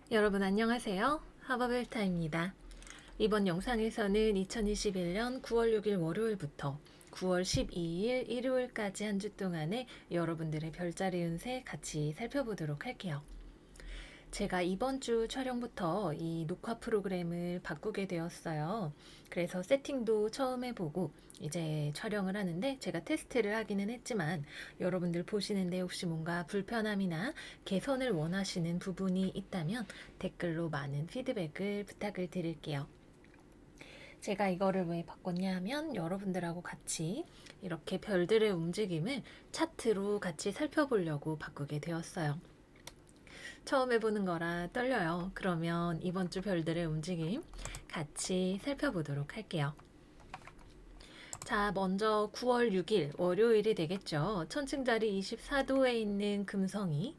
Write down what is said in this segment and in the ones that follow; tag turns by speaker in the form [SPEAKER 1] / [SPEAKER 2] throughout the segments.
[SPEAKER 1] 여러분 안녕하세요. 하버벨타입니다. 이번 영상에서는 2021년 9월 6일 월요일부터 9월 12일 일요일까지 한 주 동안의 여러분들의 별자리 운세 같이 살펴보도록 할게요. 제가 이번 주 촬영부터 이 녹화 프로그램을 바꾸게 되었어요. 그래서 세팅도 처음 해보고 이제 촬영을 하는데 제가 테스트를 하기는 했지만 여러분들 보시는데 혹시 뭔가 불편함이나 개선을 원하시는 부분이 있다면 댓글로 많은 피드백을 부탁을 드릴게요. 제가 이거를 왜 바꿨냐 하면 여러분들하고 같이 이렇게 별들의 움직임을 차트로 같이 살펴보려고 바꾸게 되었어요. 처음 해보는 거라 떨려요. 그러면 이번 주 별들의 움직임 같이 살펴보도록 할게요. 자, 먼저 9월 6일 월요일이 되겠죠. 천칭자리 24도에 있는 금성이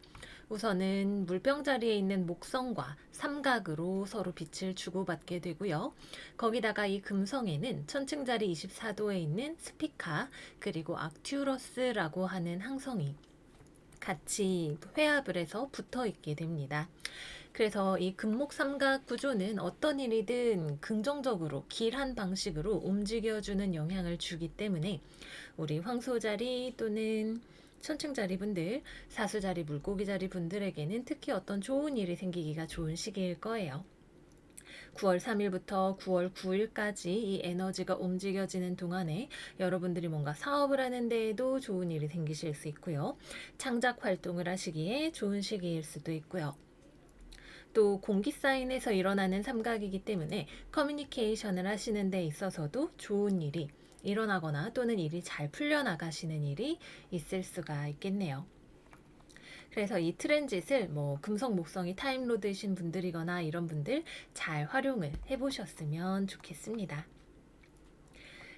[SPEAKER 1] 우선은 물병 자리에 있는 목성과 삼각으로 서로 빛을 주고받게 되고요. 거기다가 이 금성에는 천칭자리 24도에 있는 스피카 그리고 악튜러스라고 하는 항성이 같이 회합을 해서 붙어 있게 됩니다. 그래서 이 금목삼각 구조는 어떤 일이든 긍정적으로 길한 방식으로 움직여주는 영향을 주기 때문에 우리 황소자리 또는 천칭자리 분들, 사수자리, 물고기자리 분들에게는 특히 어떤 좋은 일이 생기기가 좋은 시기일 거예요. 9월 3일부터 9월 9일까지 이 에너지가 움직여지는 동안에 여러분들이 뭔가 사업을 하는 데에도 좋은 일이 생기실 수 있고요. 창작 활동을 하시기에 좋은 시기일 수도 있고요. 또 공기 사인에서 일어나는 삼각이기 때문에 커뮤니케이션을 하시는 데 있어서도 좋은 일이 일어나거나 또는 일이 잘 풀려나가시는 일이 있을 수가 있겠네요. 그래서 이 트랜짓을 뭐 금성 목성이 타임로드이신 분들이거나 이런 분들 잘 활용을 해보셨으면 좋겠습니다.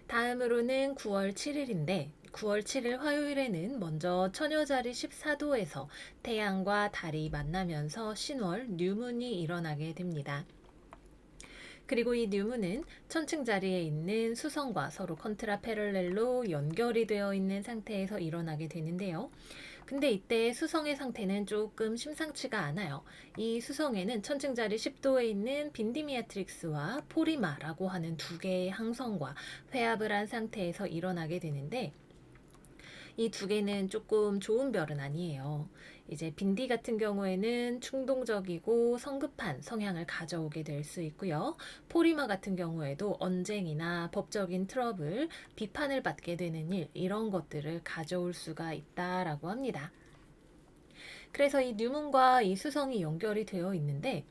[SPEAKER 1] 다음으로는 9월 7일인데 9월 7일 화요일에는 먼저 처녀자리 14도에서 태양과 달이 만나면서 신월 뉴문이 일어나게 됩니다. 그리고 이 뉴문은 천칭 자리에 있는 수성과 서로 컨트라 패럴렐로 연결이 되어 있는 상태에서 일어나게 되는데요. 근데 이때 수성의 상태는 조금 심상치가 않아요. 이 수성에는 천칭자리 10도에 있는 빈디미아트릭스와 포리마라고 하는 두 개의 항성과 회합을 한 상태에서 일어나게 되는데 이 두 개는 조금 좋은 별은 아니에요. 이제 빈디 같은 경우에는 충동적이고 성급한 성향을 가져오게 될 수 있고요. 포리마 같은 경우에도 언쟁이나 법적인 트러블, 비판을 받게 되는 일, 이런 것들을 가져올 수가 있다라고 합니다. 그래서 이 뉴문과 이 수성이 연결이 되어 있는데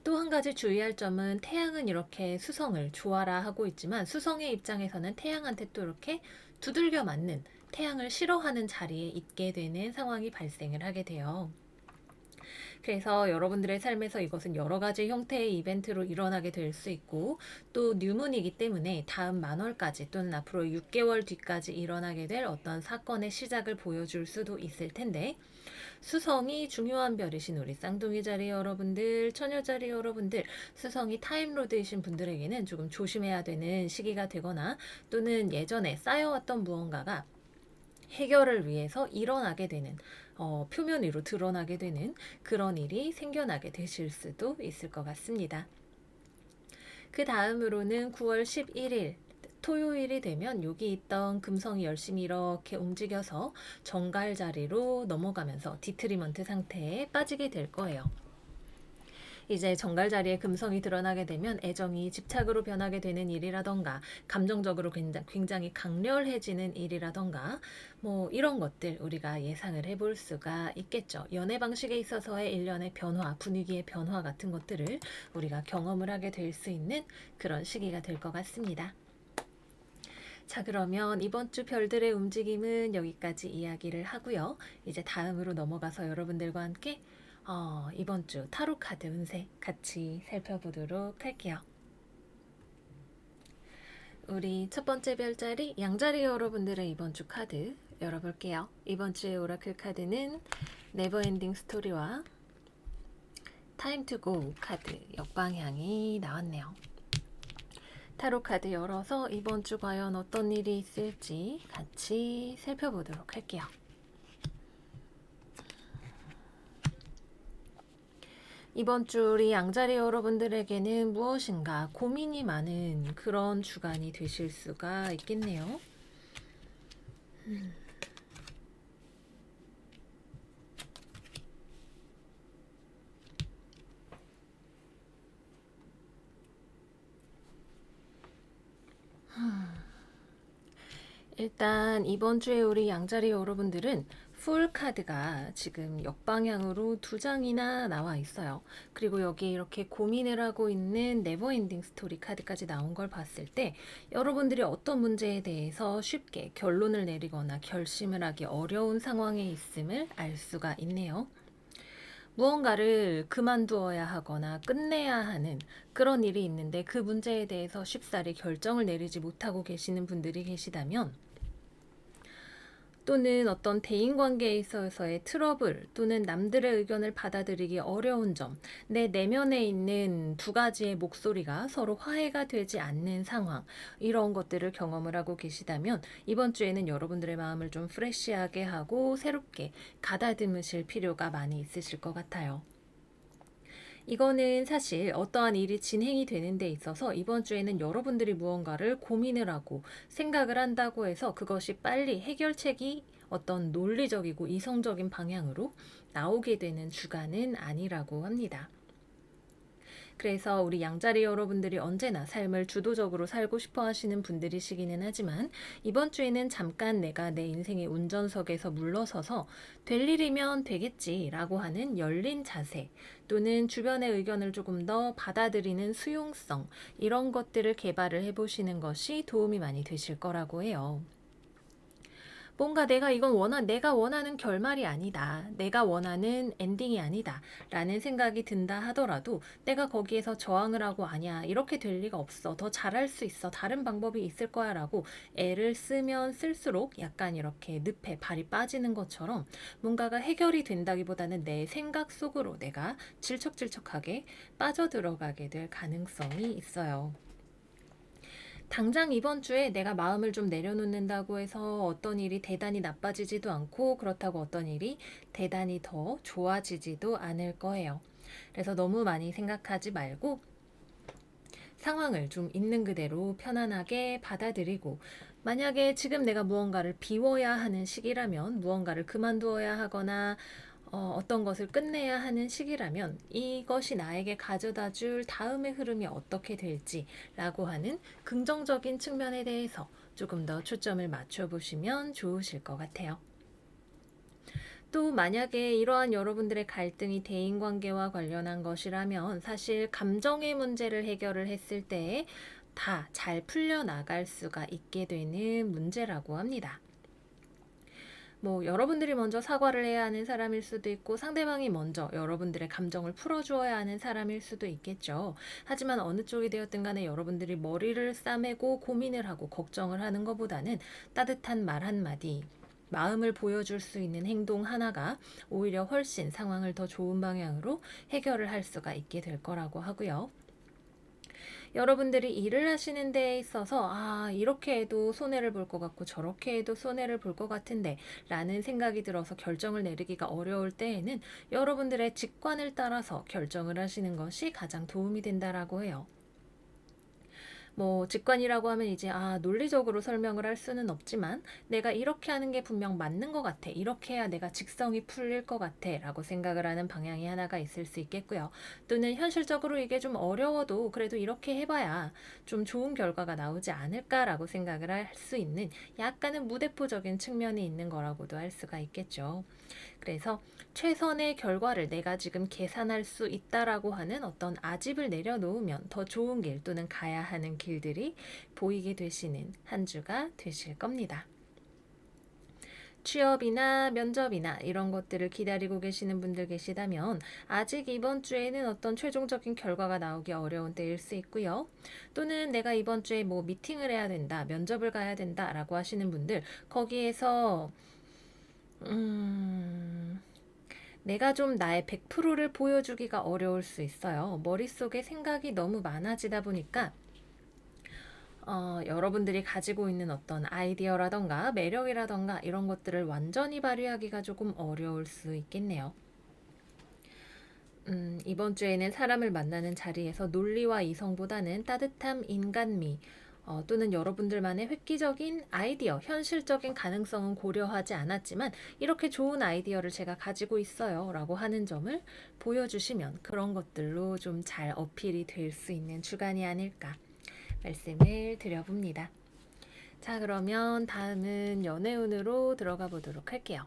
[SPEAKER 1] 또 한 가지 주의할 점은 태양은 이렇게 수성을 좋아라 하고 있지만 수성의 입장에서는 태양한테 또 이렇게 두들겨 맞는 태양을 싫어하는 자리에 있게 되는 상황이 발생을 하게 돼요. 그래서 여러분들의 삶에서 이것은 여러 가지 형태의 이벤트로 일어나게 될 수 있고 또 뉴문이기 때문에 다음 만월까지 또는 앞으로 6개월 뒤까지 일어나게 될 어떤 사건의 시작을 보여줄 수도 있을 텐데 수성이 중요한 별이신 우리 쌍둥이 자리 여러분들, 처녀 자리 여러분들, 수성이 타임로드이신 분들에게는 조금 조심해야 되는 시기가 되거나 또는 예전에 쌓여왔던 무언가가 해결을 위해서 일어나게 되는 표면 위로 드러나게 되는 그런 일이 생겨나게 되실 수도 있을 것 같습니다. 그 다음으로는 9월 11일 토요일이 되면 여기 있던 금성이 열심히 이렇게 움직여서 정갈 자리로 넘어가면서 디트리먼트 상태에 빠지게 될 거예요. 이제 정갈 자리에 금성이 드러나게 되면 애정이 집착으로 변하게 되는 일이라던가 감정적으로 굉장히 강렬해지는 일이라던가 뭐 이런 것들 우리가 예상을 해볼 수가 있겠죠. 연애 방식에 있어서의 일련의 변화, 분위기의 변화 같은 것들을 우리가 경험을 하게 될 수 있는 그런 시기가 될 것 같습니다. 자, 그러면 이번 주 별들의 움직임은 여기까지 이야기를 하고요. 이제 다음으로 넘어가서 여러분들과 함께 이번 주 타로 카드 운세 같이 살펴보도록 할게요. 우리 첫 번째 별자리 양자리 여러분들의 이번 주 카드 열어볼게요. 이번 주의 오라클 카드는 네버엔딩 스토리와 타임 투 고 카드 역방향이 나왔네요. 타로 카드 열어서 이번 주 과연 어떤 일이 있을지 같이 살펴보도록 할게요. 이번 주 우리 양자리 여러분들에게는 무엇인가 고민이 많은 그런 주간이 되실 수가 있겠네요. 일단 이번 주에 우리 양자리 여러분들은 풀 카드가 지금 역방향으로 2장이나 나와 있어요. 그리고 여기 이렇게 고민을 하고 있는 네버엔딩 스토리 카드까지 나온 걸 봤을 때 여러분들이 어떤 문제에 대해서 쉽게 결론을 내리거나 결심을 하기 어려운 상황에 있음을 알 수가 있네요. 무언가를 그만두어야 하거나 끝내야 하는 그런 일이 있는데 그 문제에 대해서 쉽사리 결정을 내리지 못하고 계시는 분들이 계시다면, 또는 어떤 대인관계에 있어서의 트러블 또는 남들의 의견을 받아들이기 어려운 점, 내 내면에 있는 두 가지의 목소리가 서로 화해가 되지 않는 상황, 이런 것들을 경험을 하고 계시다면 이번 주에는 여러분들의 마음을 좀 프레시하게 하고 새롭게 가다듬으실 필요가 많이 있으실 것 같아요. 이거는 사실 어떠한 일이 진행이 되는 데 있어서 이번 주에는 여러분들이 무언가를 고민을 하고 생각을 한다고 해서 그것이 빨리 해결책이 어떤 논리적이고 이성적인 방향으로 나오게 되는 주간은 아니라고 합니다. 그래서 우리 양자리 여러분들이 언제나 삶을 주도적으로 살고 싶어 하시는 분들이시기는 하지만 이번 주에는 잠깐 내가 내 인생의 운전석에서 물러서서 될 일이면 되겠지라고 하는 열린 자세, 또는 주변의 의견을 조금 더 받아들이는 수용성, 이런 것들을 개발을 해보시는 것이 도움이 많이 되실 거라고 해요. 뭔가 내가 원하는 결말이 아니다. 내가 원하는 엔딩이 아니다. 라는 생각이 든다 하더라도 내가 거기에서 저항을 하고 아니야. 이렇게 될 리가 없어. 더 잘할 수 있어. 다른 방법이 있을 거야. 라고 애를 쓰면 쓸수록 약간 이렇게 늪에 발이 빠지는 것처럼 뭔가가 해결이 된다기보다는 내 생각 속으로 내가 질척질척하게 빠져들어가게 될 가능성이 있어요. 당장 이번 주에 내가 마음을 좀 내려놓는다고 해서 어떤 일이 대단히 나빠지지도 않고, 그렇다고 어떤 일이 대단히 더 좋아지지도 않을 거예요. 그래서 너무 많이 생각하지 말고 상황을 좀 있는 그대로 편안하게 받아들이고, 만약에 지금 내가 무언가를 비워야 하는 시기라면, 무언가를 그만두어야 하거나 어떤 것을 끝내야 하는 시기라면 이것이 나에게 가져다 줄 다음의 흐름이 어떻게 될지라고 하는 긍정적인 측면에 대해서 조금 더 초점을 맞춰보시면 좋으실 것 같아요. 또 만약에 이러한 여러분들의 갈등이 대인관계와 관련한 것이라면 사실 감정의 문제를 해결을 했을 때에 다 잘 풀려나갈 수가 있게 되는 문제라고 합니다. 여러분들이 먼저 사과를 해야 하는 사람일 수도 있고 상대방이 먼저 여러분들의 감정을 풀어주어야 하는 사람일 수도 있겠죠. 하지만 어느 쪽이 되었든 간에 여러분들이 머리를 싸매고 고민을 하고 걱정을 하는 것보다는 따뜻한 말 한마디, 마음을 보여줄 수 있는 행동 하나가 오히려 훨씬 상황을 더 좋은 방향으로 해결을 할 수가 있게 될 거라고 하고요. 여러분들이 일을 하시는 데에 있어서 이렇게 해도 손해를 볼 것 같고 저렇게 해도 손해를 볼 것 같은데 라는 생각이 들어서 결정을 내리기가 어려울 때에는 여러분들의 직관을 따라서 결정을 하시는 것이 가장 도움이 된다라고 해요. 직관이라고 하면 이제 논리적으로 설명을 할 수는 없지만 내가 이렇게 하는 게 분명 맞는 것 같아. 이렇게 해야 내가 직성이 풀릴 것 같아. 라고 생각을 하는 방향이 하나가 있을 수 있겠고요. 또는 현실적으로 이게 좀 어려워도 그래도 이렇게 해봐야 좀 좋은 결과가 나오지 않을까라고 생각을 할 수 있는 약간은 무대포적인 측면이 있는 거라고도 할 수가 있겠죠. 그래서 최선의 결과를 내가 지금 계산할 수 있다라고 하는 어떤 아집을 내려놓으면 더 좋은 길 또는 가야 하는 길들이 보이게 되시는 한 주가 되실 겁니다. 취업이나 면접이나 이런 것들을 기다리고 계시는 분들 계시다면 아직 이번 주에는 어떤 최종적인 결과가 나오기 어려운 때일 수 있고요. 또는 내가 이번 주에 미팅을 해야 된다, 면접을 가야 된다라고 하시는 분들, 거기에서 내가 좀 나의 100%를 보여주기가 어려울 수 있어요. 머릿속에 생각이 너무 많아지다 보니까 여러분들이 가지고 있는 어떤 아이디어라던가 매력이라던가 이런 것들을 완전히 발휘하기가 조금 어려울 수 있겠네요. 이번 주에는 사람을 만나는 자리에서 논리와 이성보다는 따뜻함, 인간미, 또는 여러분들만의 획기적인 아이디어, 현실적인 가능성은 고려하지 않았지만 이렇게 좋은 아이디어를 제가 가지고 있어요 라고 하는 점을 보여주시면 그런 것들로 좀 잘 어필이 될 수 있는 주간이 아닐까 말씀을 드려봅니다. 자, 그러면 다음은 연애운으로 들어가 보도록 할게요.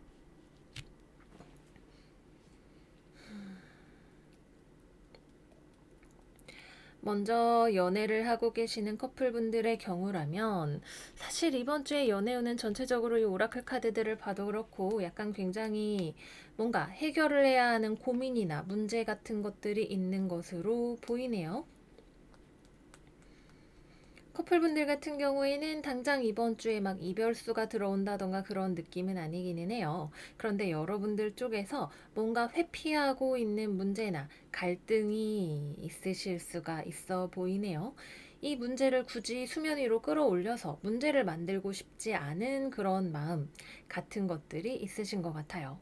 [SPEAKER 1] 먼저 연애를 하고 계시는 커플분들의 경우라면 사실 이번 주에 연애운은 전체적으로 이 오라클 카드들을 봐도 그렇고 약간 굉장히 뭔가 해결을 해야 하는 고민이나 문제 같은 것들이 있는 것으로 보이네요. 커플분들 같은 경우에는 당장 이번 주에 막 이별수가 들어온다던가 그런 느낌은 아니기는 해요. 그런데 여러분들 쪽에서 뭔가 회피하고 있는 문제나 갈등이 있으실 수가 있어 보이네요. 이 문제를 굳이 수면 위로 끌어올려서 문제를 만들고 싶지 않은 그런 마음 같은 것들이 있으신 것 같아요.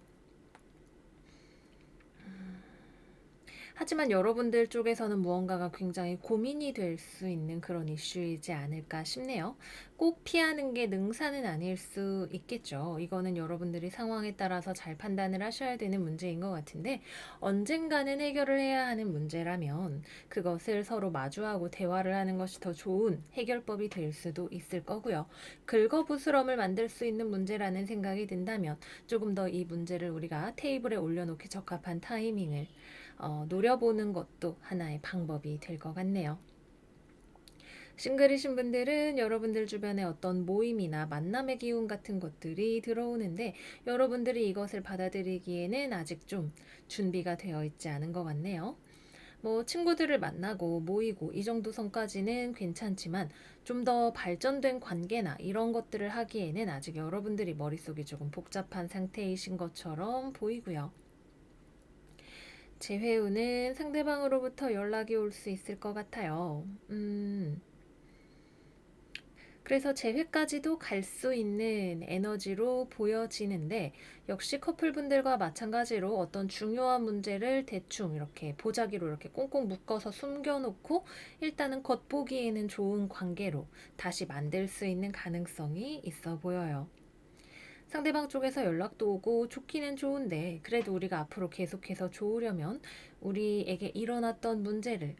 [SPEAKER 1] 하지만 여러분들 쪽에서는 무언가가 굉장히 고민이 될 수 있는 그런 이슈이지 않을까 싶네요. 꼭 피하는 게 능사는 아닐 수 있겠죠. 이거는 여러분들이 상황에 따라서 잘 판단을 하셔야 되는 문제인 것 같은데 언젠가는 해결을 해야 하는 문제라면 그것을 서로 마주하고 대화를 하는 것이 더 좋은 해결법이 될 수도 있을 거고요. 긁어부스럼을 만들 수 있는 문제라는 생각이 든다면 조금 더 이 문제를 우리가 테이블에 올려놓기 적합한 타이밍을 노려보는 것도 하나의 방법이 될 것 같네요. 싱글이신 분들은 여러분들 주변에 어떤 모임이나 만남의 기운 같은 것들이 들어오는데 여러분들이 이것을 받아들이기에는 아직 좀 준비가 되어 있지 않은 것 같네요. 뭐 친구들을 만나고 모이고 이 정도 선까지는 괜찮지만 좀 더 발전된 관계나 이런 것들을 하기에는 아직 여러분들이 머릿속이 조금 복잡한 상태이신 것처럼 보이고요. 재회우는 상대방으로부터 연락이 올 수 있을 것 같아요. 그래서 재회까지도 갈 수 있는 에너지로 보여지는데 역시 커플분들과 마찬가지로 어떤 중요한 문제를 대충 이렇게 보자기로 이렇게 꽁꽁 묶어서 숨겨놓고 일단은 겉보기에는 좋은 관계로 다시 만들 수 있는 가능성이 있어 보여요. 상대방 쪽에서 연락도 오고 좋기는 좋은데 그래도 우리가 앞으로 계속해서 좋으려면 우리에게 일어났던 문제를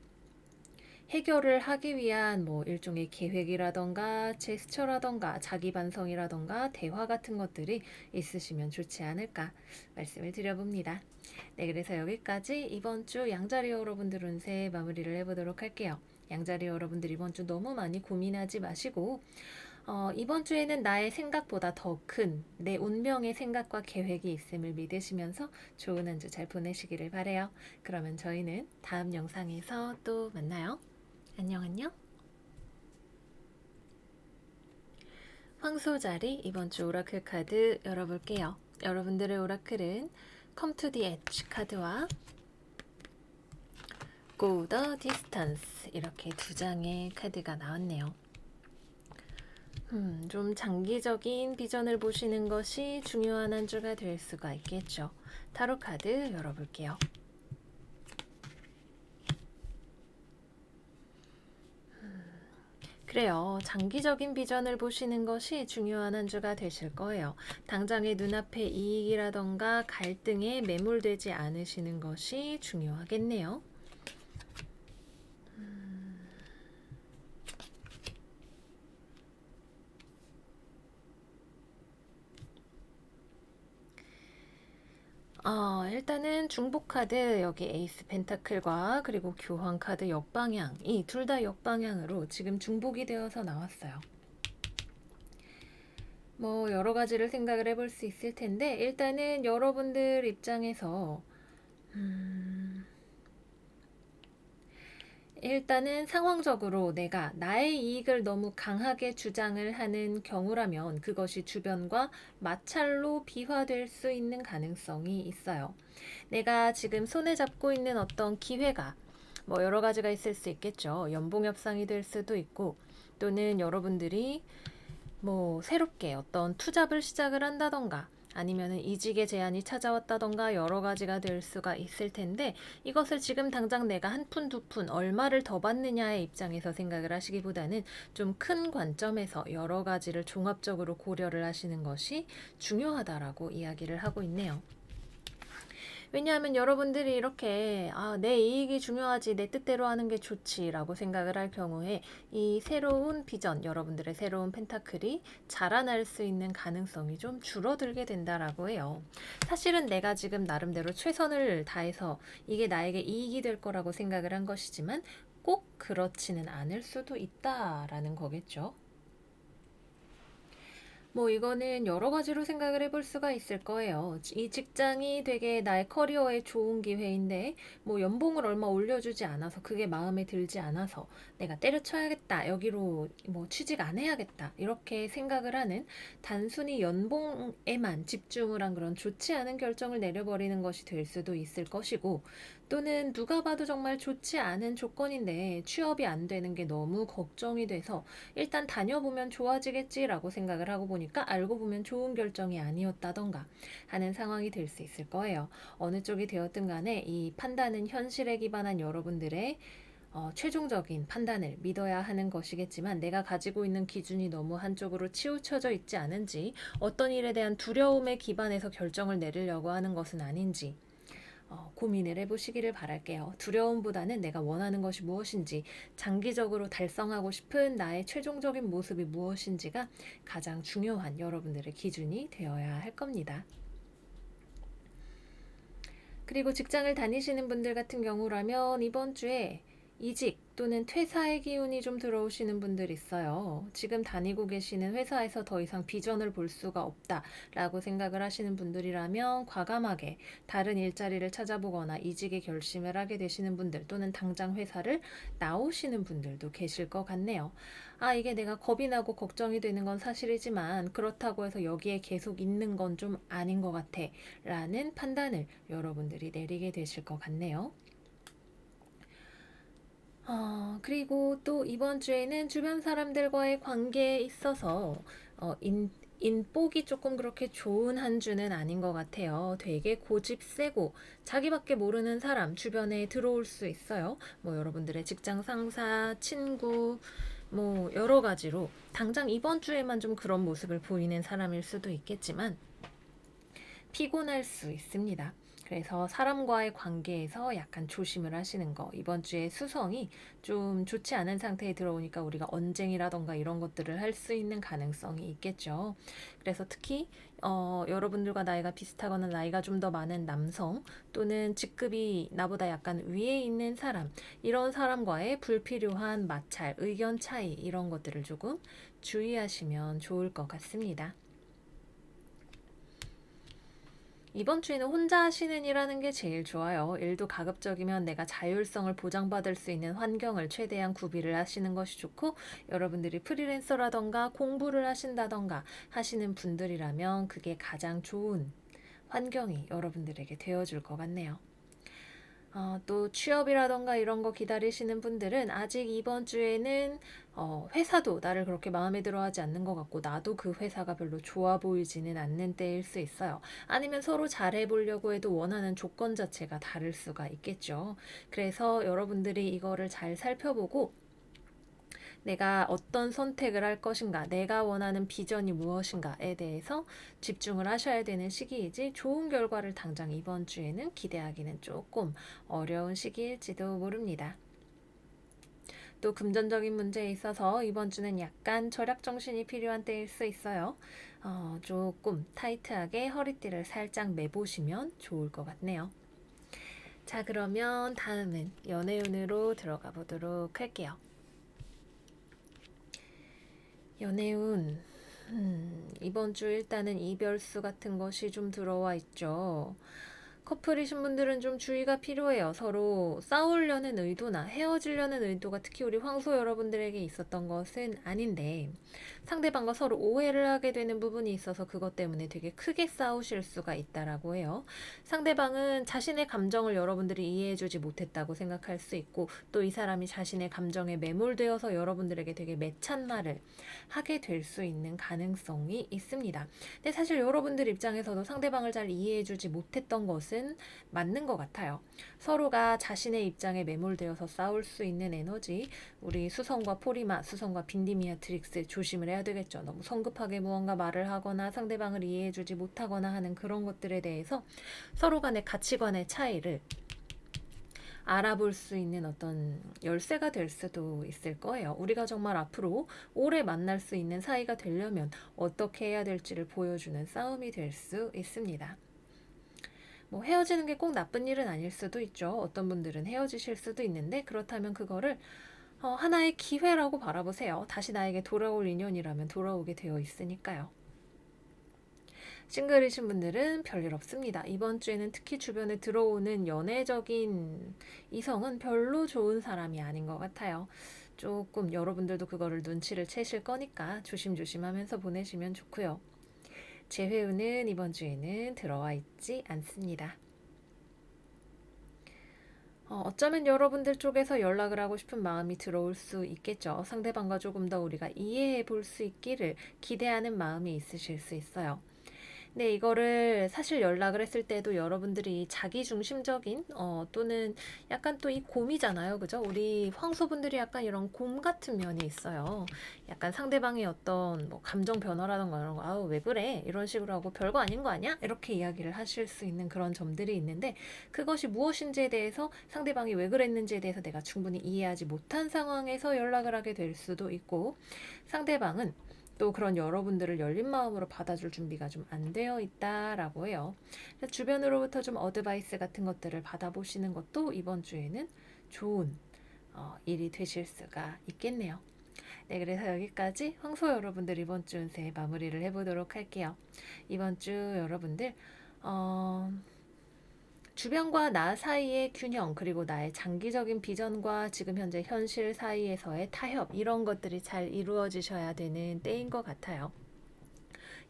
[SPEAKER 1] 해결을 하기 위한 뭐 일종의 계획이라던가 제스처라던가 자기 반성이라던가 대화 같은 것들이 있으시면 좋지 않을까 말씀을 드려봅니다. 네, 그래서 여기까지 이번 주 양자리 여러분들 운세 마무리를 해보도록 할게요. 양자리 여러분들 이번 주 너무 많이 고민하지 마시고 이번 주에는 나의 생각보다 더 큰 내 운명의 생각과 계획이 있음을 믿으시면서 좋은 한 주 잘 보내시기를 바래요. 그러면 저희는 다음 영상에서 또 만나요. 안녕 안녕. 황소자리 이번 주 오라클 카드 열어볼게요. 여러분들의 오라클은 Come to the Edge 카드와 Go the Distance 이렇게 두 장의 카드가 나왔네요. 좀 장기적인 비전을 보시는 것이 중요한 한 주가 될 수가 있겠죠. 타로 카드 열어볼게요. 그래요. 장기적인 비전을 보시는 것이 중요한 한 주가 되실 거예요. 당장의 눈앞의 이익이라던가 갈등에 매몰되지 않으시는 것이 중요하겠네요. 일단은 중복 카드 여기 에이스 펜타클과 그리고 교황 카드 역방향 이 둘 다 역방향으로 지금 중복이 되어서 나왔어요. 뭐 여러 가지를 생각을 해볼 수 있을 텐데 일단은 여러분들 입장에서 일단은 상황적으로 내가 나의 이익을 너무 강하게 주장을 하는 경우라면 그것이 주변과 마찰로 비화될 수 있는 가능성이 있어요. 내가 지금 손에 잡고 있는 어떤 기회가 뭐 여러 가지가 있을 수 있겠죠. 연봉 협상이 될 수도 있고 또는 여러분들이 뭐 새롭게 어떤 투잡을 시작을 한다던가 아니면은 이직의 제안이 찾아왔다던가 여러 가지가 될 수가 있을 텐데 이것을 지금 당장 내가 한 푼, 두 푼, 얼마를 더 받느냐의 입장에서 생각을 하시기보다는 좀 큰 관점에서 여러 가지를 종합적으로 고려를 하시는 것이 중요하다라고 이야기를 하고 있네요. 왜냐하면 여러분들이 이렇게 내 이익이 중요하지, 내 뜻대로 하는 게 좋지라고 생각을 할 경우에 이 새로운 비전, 여러분들의 새로운 펜타클이 자라날 수 있는 가능성이 좀 줄어들게 된다라고 해요. 사실은 내가 지금 나름대로 최선을 다해서 이게 나에게 이익이 될 거라고 생각을 한 것이지만 꼭 그렇지는 않을 수도 있다라는 거겠죠. 뭐 이거는 여러 가지로 생각을 해볼 수가 있을 거예요. 이 직장이 되게 나의 커리어에 좋은 기회인데 뭐 연봉을 얼마 올려주지 않아서 그게 마음에 들지 않아서 내가 때려쳐야겠다. 여기로 뭐 취직 안 해야겠다. 이렇게 생각을 하는 단순히 연봉에만 집중을 한 그런 좋지 않은 결정을 내려버리는 것이 될 수도 있을 것이고 또는 누가 봐도 정말 좋지 않은 조건인데 취업이 안 되는 게 너무 걱정이 돼서 일단 다녀보면 좋아지겠지라고 생각을 하고 보니까 알고 보면 좋은 결정이 아니었다던가 하는 상황이 될 수 있을 거예요. 어느 쪽이 되었든 간에 이 판단은 현실에 기반한 여러분들의 최종적인 판단을 믿어야 하는 것이겠지만 내가 가지고 있는 기준이 너무 한쪽으로 치우쳐져 있지 않은지 어떤 일에 대한 두려움에 기반해서 결정을 내리려고 하는 것은 아닌지 고민을 해보시기를 바랄게요. 두려움보다는 내가 원하는 것이 무엇인지, 장기적으로 달성하고 싶은 나의 최종적인 모습이 무엇인지가 가장 중요한 여러분들의 기준이 되어야 할 겁니다. 그리고 직장을 다니시는 분들 같은 경우라면 이번 주에 이직 또는 퇴사의 기운이 좀 들어오시는 분들 있어요. 지금 다니고 계시는 회사에서 더 이상 비전을 볼 수가 없다라고 생각을 하시는 분들이라면 과감하게 다른 일자리를 찾아보거나 이직의 결심을 하게 되시는 분들 또는 당장 회사를 나오시는 분들도 계실 것 같네요. 이게 내가 겁이 나고 걱정이 되는 건 사실이지만 그렇다고 해서 여기에 계속 있는 건 좀 아닌 것 같아 라는 판단을 여러분들이 내리게 되실 것 같네요. 그리고 또 이번 주에는 주변 사람들과의 관계에 있어서 인복이 조금 그렇게 좋은 한 주는 아닌 것 같아요. 되게 고집 세고 자기밖에 모르는 사람 주변에 들어올 수 있어요. 뭐 여러분들의 직장 상사, 친구, 뭐 여러 가지로 당장 이번 주에만 좀 그런 모습을 보이는 사람일 수도 있겠지만 피곤할 수 있습니다. 그래서 사람과의 관계에서 약간 조심을 하시는 거. 이번 주에 수성이 좀 좋지 않은 상태에 들어오니까 우리가 언쟁이라던가 이런 것들을 할 수 있는 가능성이 있겠죠. 그래서 특히 여러분들과 나이가 비슷하거나 나이가 좀 더 많은 남성 또는 직급이 나보다 약간 위에 있는 사람 이런 사람과의 불필요한 마찰, 의견 차이 이런 것들을 조금 주의하시면 좋을 것 같습니다. 이번 주에는 혼자 하시는 일하는 게 제일 좋아요. 일도 가급적이면 내가 자율성을 보장받을 수 있는 환경을 최대한 구비를 하시는 것이 좋고 여러분들이 프리랜서라던가 공부를 하신다던가 하시는 분들이라면 그게 가장 좋은 환경이 여러분들에게 되어줄 것 같네요. 또 취업이라던가 이런 거 기다리시는 분들은 아직 이번 주에는 회사도 나를 그렇게 마음에 들어 하지 않는 것 같고 나도 그 회사가 별로 좋아 보이지는 않는 때일 수 있어요. 아니면 서로 잘해보려고 해도 원하는 조건 자체가 다를 수가 있겠죠. 그래서 여러분들이 이거를 잘 살펴보고 내가 어떤 선택을 할 것인가, 내가 원하는 비전이 무엇인가에 대해서 집중을 하셔야 되는 시기이지 좋은 결과를 당장 이번 주에는 기대하기는 조금 어려운 시기일지도 모릅니다. 또 금전적인 문제에 있어서 이번 주는 약간 절약 정신이 필요한 때일 수 있어요. 조금 타이트하게 허리띠를 살짝 매보시면 좋을 것 같네요. 자, 그러면 다음은 연애운으로 들어가 보도록 할게요. 연애운 이번 주 일단은 이별수 같은 것이 좀 들어와 있죠. 커플이신 분들은 좀 주의가 필요해요. 서로 싸우려는 의도나 헤어지려는 의도가 특히 우리 황소 여러분들에게 있었던 것은 아닌데 상대방과 서로 오해를 하게 되는 부분이 있어서 그것 때문에 되게 크게 싸우실 수가 있다라고 해요. 상대방은 자신의 감정을 여러분들이 이해해주지 못했다고 생각할 수 있고 또 이 사람이 자신의 감정에 매몰되어서 여러분들에게 되게 매찬 말을 하게 될 수 있는 가능성이 있습니다. 근데 사실 여러분들 입장에서도 상대방을 잘 이해해주지 못했던 것은 맞는 것 같아요. 서로가 자신의 입장에 매몰되어서 싸울 수 있는 에너지, 우리 수성과 포리마, 수성과 빈디미아트릭스 조심을 해야 되겠죠. 너무 성급하게 무언가 말을 하거나 상대방을 이해해주지 못하거나 하는 그런 것들에 대해서 서로 간의 가치관의 차이를 알아볼 수 있는 어떤 열쇠가 될 수도 있을 거예요. 우리가 정말 앞으로 오래 만날 수 있는 사이가 되려면 어떻게 해야 될지를 보여주는 싸움이 될 수 있습니다. 뭐 헤어지는 게 꼭 나쁜 일은 아닐 수도 있죠. 어떤 분들은 헤어지실 수도 있는데 그렇다면 그거를 하나의 기회라고 바라보세요. 다시 나에게 돌아올 인연이라면 돌아오게 되어 있으니까요. 싱글이신 분들은 별일 없습니다. 이번 주에는 특히 주변에 들어오는 연애적인 이성은 별로 좋은 사람이 아닌 것 같아요. 조금 여러분들도 그거를 눈치를 채실 거니까 조심조심 하면서 보내시면 좋고요. 재회운은 이번 주에는 들어와 있지 않습니다. 어쩌면 여러분들 쪽에서 연락을 하고 싶은 마음이 들어올 수 있겠죠. 상대방과 조금 더 우리가 이해해 볼 수 있기를 기대하는 마음이 있으실 수 있어요. 네, 이거를 사실 연락을 했을 때도 여러분들이 자기중심적인 또는 약간 또 이 곰이잖아요. 그죠? 우리 황소분들이 약간 이런 곰 같은 면이 있어요. 약간 상대방의 어떤 뭐 감정 변화라던가 이런 거, 아우, 왜 그래? 이런 식으로 하고 별거 아닌 거 아니야? 이렇게 이야기를 하실 수 있는 그런 점들이 있는데 그것이 무엇인지에 대해서 상대방이 왜 그랬는지에 대해서 내가 충분히 이해하지 못한 상황에서 연락을 하게 될 수도 있고 상대방은 또 그런 여러분들을 열린 마음으로 받아줄 준비가 좀 안 되어 있다라고 해요. 그래서 주변으로부터 좀 어드바이스 같은 것들을 받아보시는 것도 이번 주에는 좋은 일이 되실 수가 있겠네요. 네, 그래서 여기까지 황소 여러분들 이번 주 운세 마무리를 해보도록 할게요. 이번 주 여러분들 주변과 나 사이의 균형 그리고 나의 장기적인 비전과 지금 현재 현실 사이에서의 타협 이런 것들이 잘 이루어지셔야 되는 때인 것 같아요.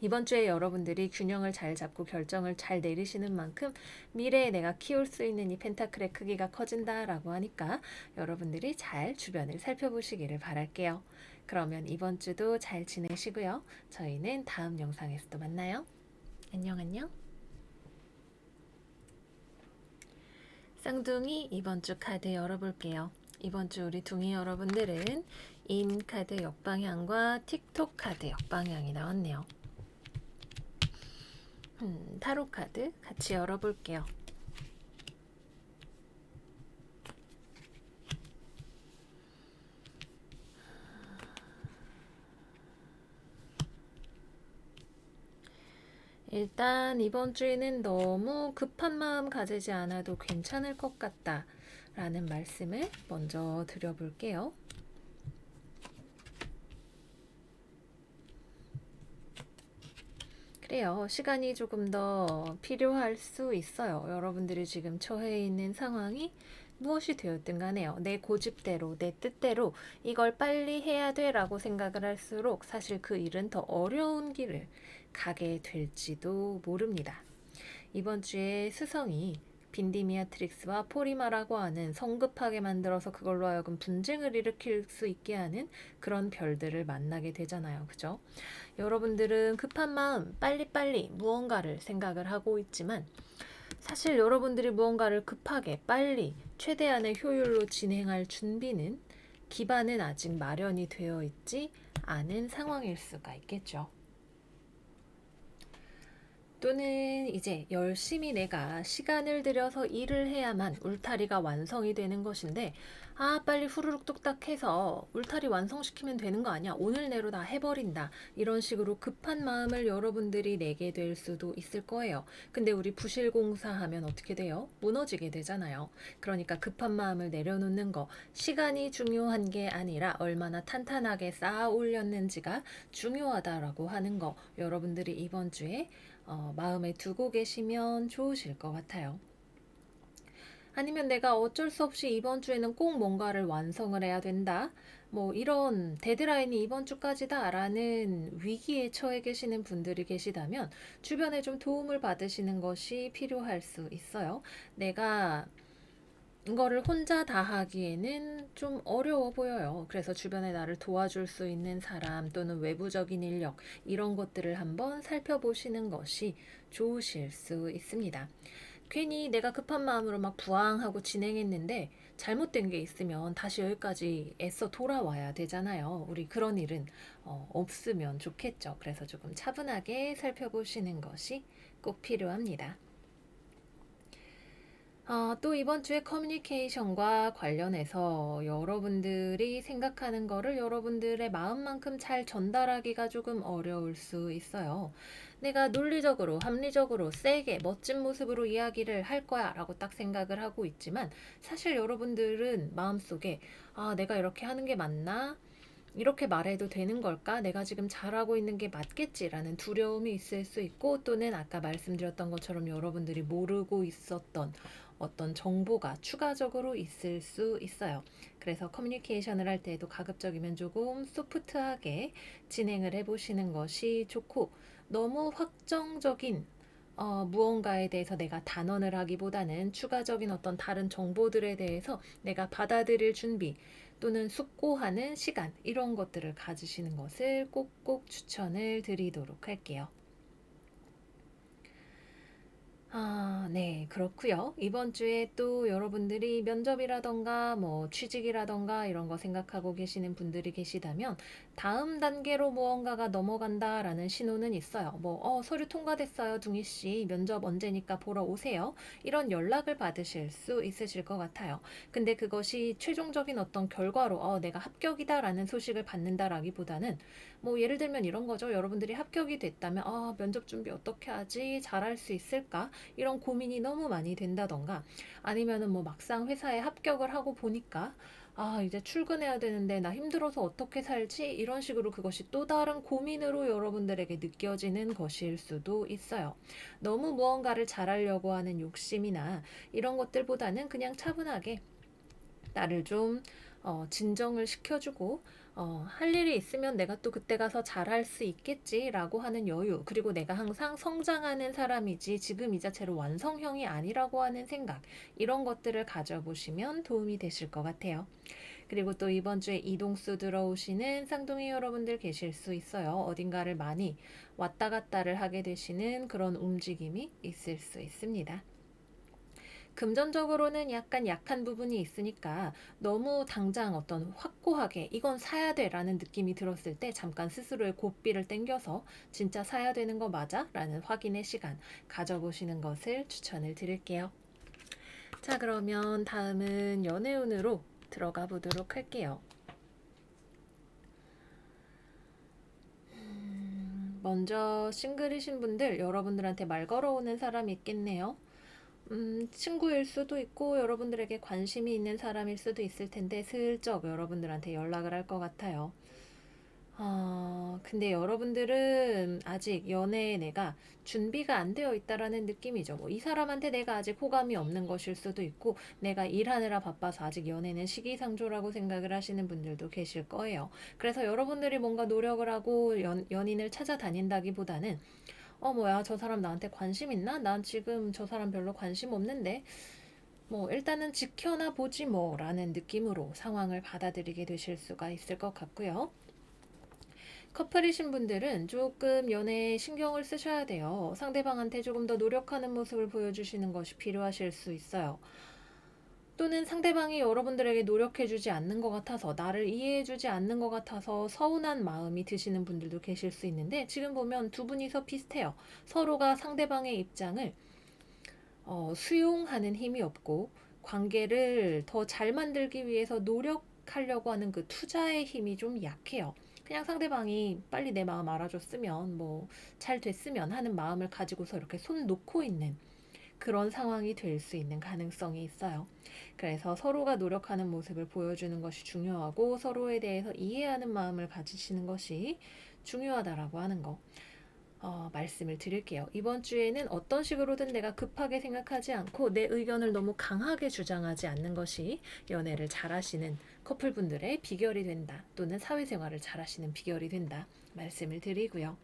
[SPEAKER 1] 이번 주에 여러분들이 균형을 잘 잡고 결정을 잘 내리시는 만큼 미래에 내가 키울 수 있는 이 펜타클의 크기가 커진다라고 하니까 여러분들이 잘 주변을 살펴보시기를 바랄게요. 그러면 이번 주도 잘 지내시고요. 저희는 다음 영상에서 또 만나요. 안녕 안녕. 쌍둥이 이번 주 카드 열어볼게요. 이번 주 우리 둥이 여러분들은 인 카드 역방향과 틱톡 카드 역방향이 나왔네요. 타로 카드 같이 열어볼게요. 일단 이번 주에는 너무 급한 마음 가지지 않아도 괜찮을 것 같다 라는 말씀을 먼저 드려볼게요. 그래요. 시간이 조금 더 필요할 수 있어요. 여러분들이 지금 처해 있는 상황이 무엇이 되었든 간에요. 내 고집대로, 내 뜻대로 이걸 빨리 해야 돼 라고 생각을 할수록 사실 그 일은 더 어려운 길을 가게 될지도 모릅니다. 이번 주에 스성이 빈디미아트릭스와 포리마라고 하는 성급하게 만들어서 그걸로 하여금 분쟁을 일으킬 수 있게 하는 그런 별들을 만나게 되잖아요. 그죠? 여러분들은 급한 마음 빨리빨리 무언가를 생각을 하고 있지만 사실 여러분들이 무언가를 급하게 빨리 최대한의 효율로 진행할 준비는 기반은 아직 마련이 되어 있지 않은 상황일 수가 있겠죠. 또는 이제 열심히 내가 시간을 들여서 일을 해야만 울타리가 완성이 되는 것인데 빨리 후루룩 뚝딱 해서 울타리 완성시키면 되는 거 아니야? 오늘 내로 다 해버린다. 이런 식으로 급한 마음을 여러분들이 내게 될 수도 있을 거예요. 근데 우리 부실공사 하면 어떻게 돼요? 무너지게 되잖아요. 그러니까 급한 마음을 내려놓는 거 시간이 중요한 게 아니라 얼마나 탄탄하게 쌓아 올렸는지가 중요하다라고 하는 거 여러분들이 이번 주에 마음에 두고 계시면 좋으실 것 같아요. 아니면 내가 어쩔 수 없이 이번 주에는 꼭 뭔가를 완성을 해야 된다. 뭐 이런 데드라인이 이번 주까지다라는 위기에 처해 계시는 분들이 계시다면 주변에 좀 도움을 받으시는 것이 필요할 수 있어요. 내가 이거를 혼자 다 하기에는 좀 어려워 보여요. 그래서 주변에 나를 도와줄 수 있는 사람 또는 외부적인 인력 이런 것들을 한번 살펴보시는 것이 좋으실 수 있습니다. 괜히 내가 급한 마음으로 막 부항하고 진행했는데 잘못된 게 있으면 다시 여기까지 애써 돌아와야 되잖아요. 우리 그런 일은 없으면 좋겠죠. 그래서 조금 차분하게 살펴보시는 것이 꼭 필요합니다. 또 이번 주에 커뮤니케이션과 관련해서 여러분들이 생각하는 거를 여러분들의 마음만큼 잘 전달하기가 조금 어려울 수 있어요. 내가 논리적으로, 합리적으로, 세게, 멋진 모습으로 이야기를 할 거야 라고 딱 생각을 하고 있지만 사실 여러분들은 마음속에 내가 이렇게 하는 게 맞나? 이렇게 말해도 되는 걸까? 내가 지금 잘하고 있는 게 맞겠지라는 두려움이 있을 수 있고 또는 아까 말씀드렸던 것처럼 여러분들이 모르고 있었던 어떤 정보가 추가적으로 있을 수 있어요. 그래서 커뮤니케이션을 할 때에도 가급적이면 조금 소프트하게 진행을 해보시는 것이 좋고 너무 확정적인 무언가에 대해서 내가 단언을 하기보다는 추가적인 어떤 다른 정보들에 대해서 내가 받아들일 준비 또는 숙고하는 시간 이런 것들을 가지시는 것을 꼭꼭 추천을 드리도록 할게요. 네, 그렇고요. 이번 주에 또 여러분들이 면접이라던가 뭐 취직이라던가 이런 거 생각하고 계시는 분들이 계시다면 다음 단계로 무언가가 넘어간다라는 신호는 있어요. 뭐, 서류 통과됐어요, 둥이 씨. 면접 언제니까 보러 오세요. 이런 연락을 받으실 수 있으실 것 같아요. 근데 그것이 최종적인 어떤 결과로 내가 합격이다라는 소식을 받는다라기보다는 뭐 예를 들면 이런 거죠. 여러분들이 합격이 됐다면 면접 준비 어떻게 하지? 잘할 수 있을까? 이런 고민이 너무 많이 된다던가 아니면은 뭐 막상 회사에 합격을 하고 보니까 이제 출근해야 되는데 나 힘들어서 어떻게 살지? 이런 식으로 그것이 또 다른 고민으로 여러분들에게 느껴지는 것일 수도 있어요. 너무 무언가를 잘하려고 하는 욕심이나 이런 것들보다는 그냥 차분하게 나를 좀 진정을 시켜주고 할 일이 있으면 내가 또 그때 가서 잘할 수 있겠지라고 하는 여유 그리고 내가 항상 성장하는 사람이지 지금 이 자체로 완성형이 아니라고 하는 생각 이런 것들을 가져보시면 도움이 되실 것 같아요. 그리고 또 이번 주에 이동수 들어오시는 쌍둥이 여러분들 계실 수 있어요. 어딘가를 많이 왔다 갔다를 하게 되시는 그런 움직임이 있을 수 있습니다. 금전적으로는 약간 약한 부분이 있으니까 너무 당장 어떤 확고하게 이건 사야 돼 라는 느낌이 들었을 때 잠깐 스스로의 고삐를 땡겨서 진짜 사야 되는 거 맞아? 라는 확인의 시간 가져보시는 것을 추천을 드릴게요. 자, 그러면 다음은 연애운으로 들어가 보도록 할게요. 먼저 싱글이신 분들 여러분들한테 말 걸어오는 사람이 있겠네요. 친구일 수도 있고 여러분들에게 관심이 있는 사람일 수도 있을 텐데 슬쩍 여러분들한테 연락을 할 것 같아요. 근데 여러분들은 아직 연애에 내가 준비가 안 되어 있다라는 느낌이죠. 뭐 이 사람한테 내가 아직 호감이 없는 것일 수도 있고 내가 일하느라 바빠서 아직 연애는 시기상조라고 생각을 하시는 분들도 계실 거예요. 그래서 여러분들이 뭔가 노력을 하고 연인을 찾아다닌다기보다는 뭐야, 저 사람 나한테 관심 있나? 난 지금 저 사람 별로 관심 없는데, 뭐, 일단은 지켜나 보지 뭐, 라는 느낌으로 상황을 받아들이게 되실 수가 있을 것 같고요. 커플이신 분들은 조금 연애에 신경을 쓰셔야 돼요. 상대방한테 조금 더 노력하는 모습을 보여주시는 것이 필요하실 수 있어요. 또는 상대방이 여러분들에게 노력해주지 않는 것 같아서 나를 이해해주지 않는 것 같아서 서운한 마음이 드시는 분들도 계실 수 있는데 지금 보면 두 분이서 비슷해요. 서로가 상대방의 입장을 수용하는 힘이 없고 관계를 더 잘 만들기 위해서 노력하려고 하는 그 투자의 힘이 좀 약해요. 그냥 상대방이 빨리 내 마음 알아줬으면 뭐 잘 됐으면 하는 마음을 가지고서 이렇게 손 놓고 있는 그런 상황이 될 수 있는 가능성이 있어요. 그래서 서로가 노력하는 모습을 보여주는 것이 중요하고 서로에 대해서 이해하는 마음을 가지시는 것이 중요하다라고 하는 거. 말씀을 드릴게요. 이번 주에는 어떤 식으로든 내가 급하게 생각하지 않고 내 의견을 너무 강하게 주장하지 않는 것이 연애를 잘하시는 커플분들의 비결이 된다. 또는 사회생활을 잘하시는 비결이 된다. 말씀을 드리고요.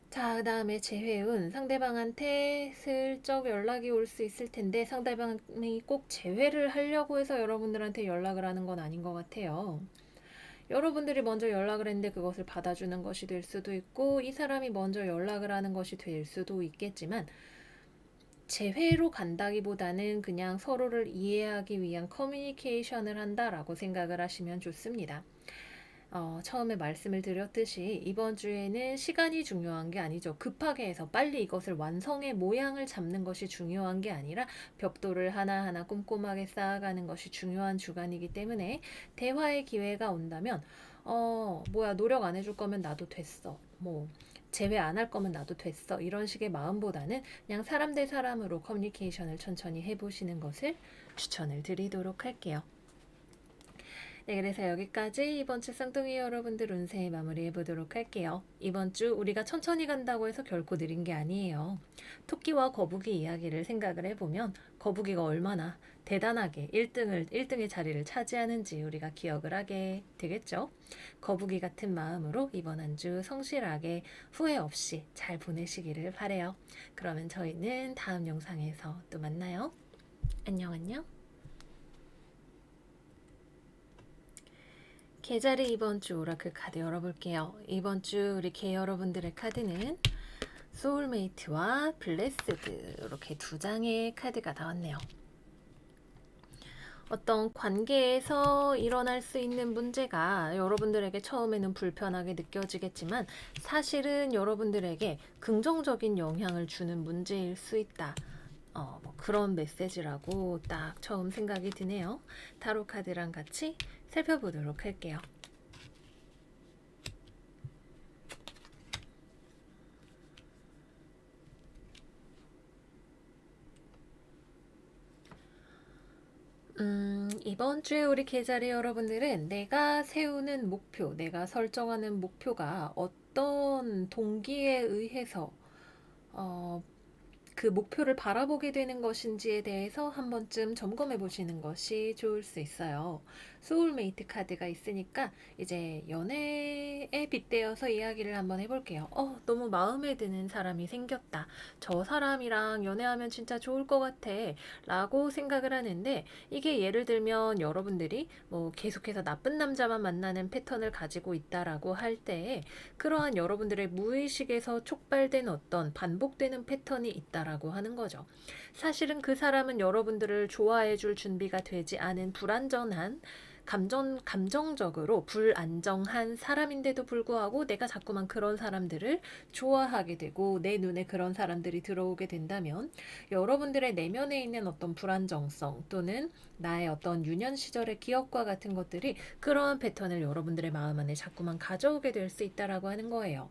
[SPEAKER 1] 자, 그 다음에 재회운. 상대방한테 슬쩍 연락이 올 수 있을 텐데 상대방이 꼭 재회를 하려고 해서 여러분들한테 연락을 하는 건 아닌 것 같아요. 여러분들이 먼저 연락을 했는데 그것을 받아주는 것이 될 수도 있고 이 사람이 먼저 연락을 하는 것이 될 수도 있겠지만 재회로 간다기보다는 그냥 서로를 이해하기 위한 커뮤니케이션을 한다라고 생각을 하시면 좋습니다. 처음에 말씀을 드렸듯이 이번 주에는 시간이 중요한 게 아니죠. 급하게 해서 빨리 이것을 완성의 모양을 잡는 것이 중요한 게 아니라 벽돌을 하나하나 꼼꼼하게 쌓아가는 것이 중요한 주간이기 때문에 대화의 기회가 온다면 뭐야 노력 안 해줄 거면 나도 됐어. 뭐 제외 안 할 거면 나도 됐어. 이런 식의 마음보다는 그냥 사람 대 사람으로 커뮤니케이션을 천천히 해보시는 것을 추천을 드리도록 할게요. 네, 그래서 여기까지 이번 주 쌍둥이 여러분들 운세 마무리해 보도록 할게요. 이번 주 우리가 천천히 간다고 해서 결코 느린 게 아니에요. 토끼와 거북이 이야기를 생각을 해보면 거북이가 얼마나 대단하게 1등의 자리를 차지하는지 우리가 기억을 하게 되겠죠. 거북이 같은 마음으로 이번 한 주 성실하게 후회 없이 잘 보내시기를 바래요. 그러면 저희는 다음 영상에서 또 만나요. 안녕 안녕. 계자리 이번 주 오라클 카드 열어볼게요. 이번 주 우리 개 여러분들의 카드는 소울메이트와 블레스드 이렇게 두 장의 카드가 나왔네요. 어떤 관계에서 일어날 수 있는 문제가 여러분들에게 처음에는 불편하게 느껴지겠지만 사실은 여러분들에게 긍정적인 영향을 주는 문제일 수 있다. 뭐 그런 메시지라고 딱 처음 생각이 드네요. 타로 카드랑 같이 살펴보도록 할게요. 이번 주에 우리 계자리 여러분들은 내가 세우는 목표, 내가 설정하는 목표가 어떤 동기에 의해서 그 목표를 바라보게 되는 것인지에 대해서 한 번쯤 점검해 보시는 것이 좋을 수 있어요. 소울메이트 카드가 있으니까 이제 연애에 빗대어서 이야기를 한번 해볼게요. 너무 마음에 드는 사람이 생겼다. 저 사람이랑 연애하면 진짜 좋을 것 같아. 라고 생각을 하는데 이게 예를 들면 여러분들이 뭐 계속해서 나쁜 남자만 만나는 패턴을 가지고 있다라고 할 때 그러한 여러분들의 무의식에서 촉발된 어떤 반복되는 패턴이 있다라고 하는 거죠. 사실은 그 사람은 여러분들을 좋아해 줄 준비가 되지 않은 불안전한 감정적으로 불안정한 사람인데도 불구하고 내가 자꾸만 그런 사람들을 좋아하게 되고 내 눈에 그런 사람들이 들어오게 된다면 여러분들의 내면에 있는 어떤 불안정성 또는 나의 어떤 유년 시절의 기억과 같은 것들이 그러한 패턴을 여러분들의 마음 안에 자꾸만 가져오게 될 수 있다라고 하는 거예요.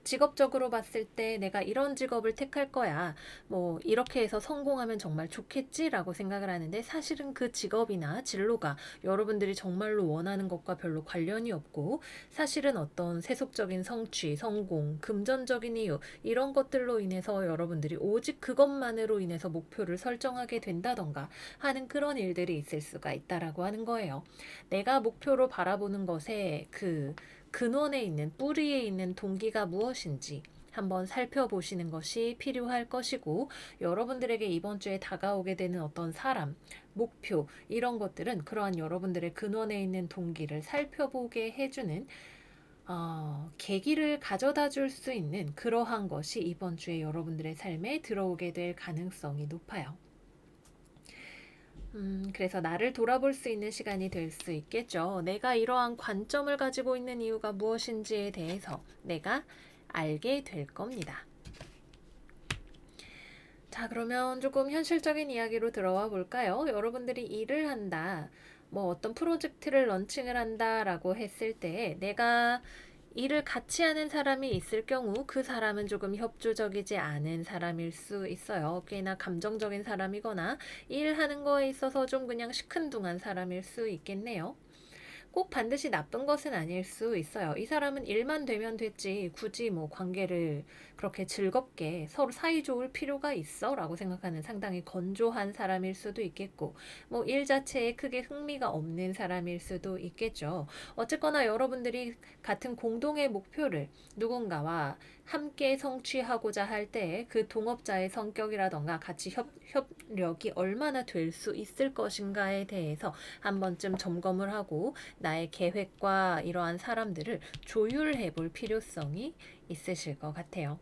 [SPEAKER 1] 직업적으로 봤을 때 내가 이런 직업을 택할 거야. 뭐 이렇게 해서 성공하면 정말 좋겠지라고 생각을 하는데 사실은 그 직업이나 진로가 여러분들이 정말로 원하는 것과 별로 관련이 없고 사실은 어떤 세속적인 성취, 성공, 금전적인 이유 이런 것들로 인해서 여러분들이 오직 그것만으로 인해서 목표를 설정하게 된다던가 하는 그런 일들이 있을 수가 있다라고 하는 거예요. 내가 목표로 바라보는 것에 그 근원에 있는 뿌리에 있는 동기가 무엇인지 한번 살펴보시는 것이 필요할 것이고 여러분들에게 이번 주에 다가오게 되는 어떤 사람, 목표 이런 것들은 그러한 여러분들의 근원에 있는 동기를 살펴보게 해주는 계기를 가져다 줄 수 있는 그러한 것이 이번 주에 여러분들의 삶에 들어오게 될 가능성이 높아요. 그래서 나를 돌아볼 수 있는 시간이 될 수 있겠죠. 내가 이러한 관점을 가지고 있는 이유가 무엇인지에 대해서 내가 알게 될 겁니다. 자, 그러면 조금 현실적인 이야기로 들어와 볼까요? 여러분들이 일을 한다, 뭐 어떤 프로젝트를 런칭을 한다라고 했을 때 내가 일을 같이 하는 사람이 있을 경우 그 사람은 조금 협조적이지 않은 사람일 수 있어요. 꽤나 감정적인 사람이거나 일하는 거에 있어서 좀 그냥 시큰둥한 사람일 수 있겠네요. 꼭 반드시 나쁜 것은 아닐 수 있어요. 이 사람은 일만 되면 됐지 굳이 뭐 관계를 그렇게 즐겁게 서로 사이 좋을 필요가 있어? 라고 생각하는 상당히 건조한 사람일 수도 있겠고, 뭐 일 자체에 크게 흥미가 없는 사람일 수도 있겠죠. 어쨌거나 여러분들이 같은 공동의 목표를 누군가와 함께 성취하고자 할 때 그 동업자의 성격이라던가 같이 협력이 얼마나 될 수 있을 것인가에 대해서 한 번쯤 점검을 하고 나의 계획과 이러한 사람들을 조율해 볼 필요성이 있으실 것 같아요.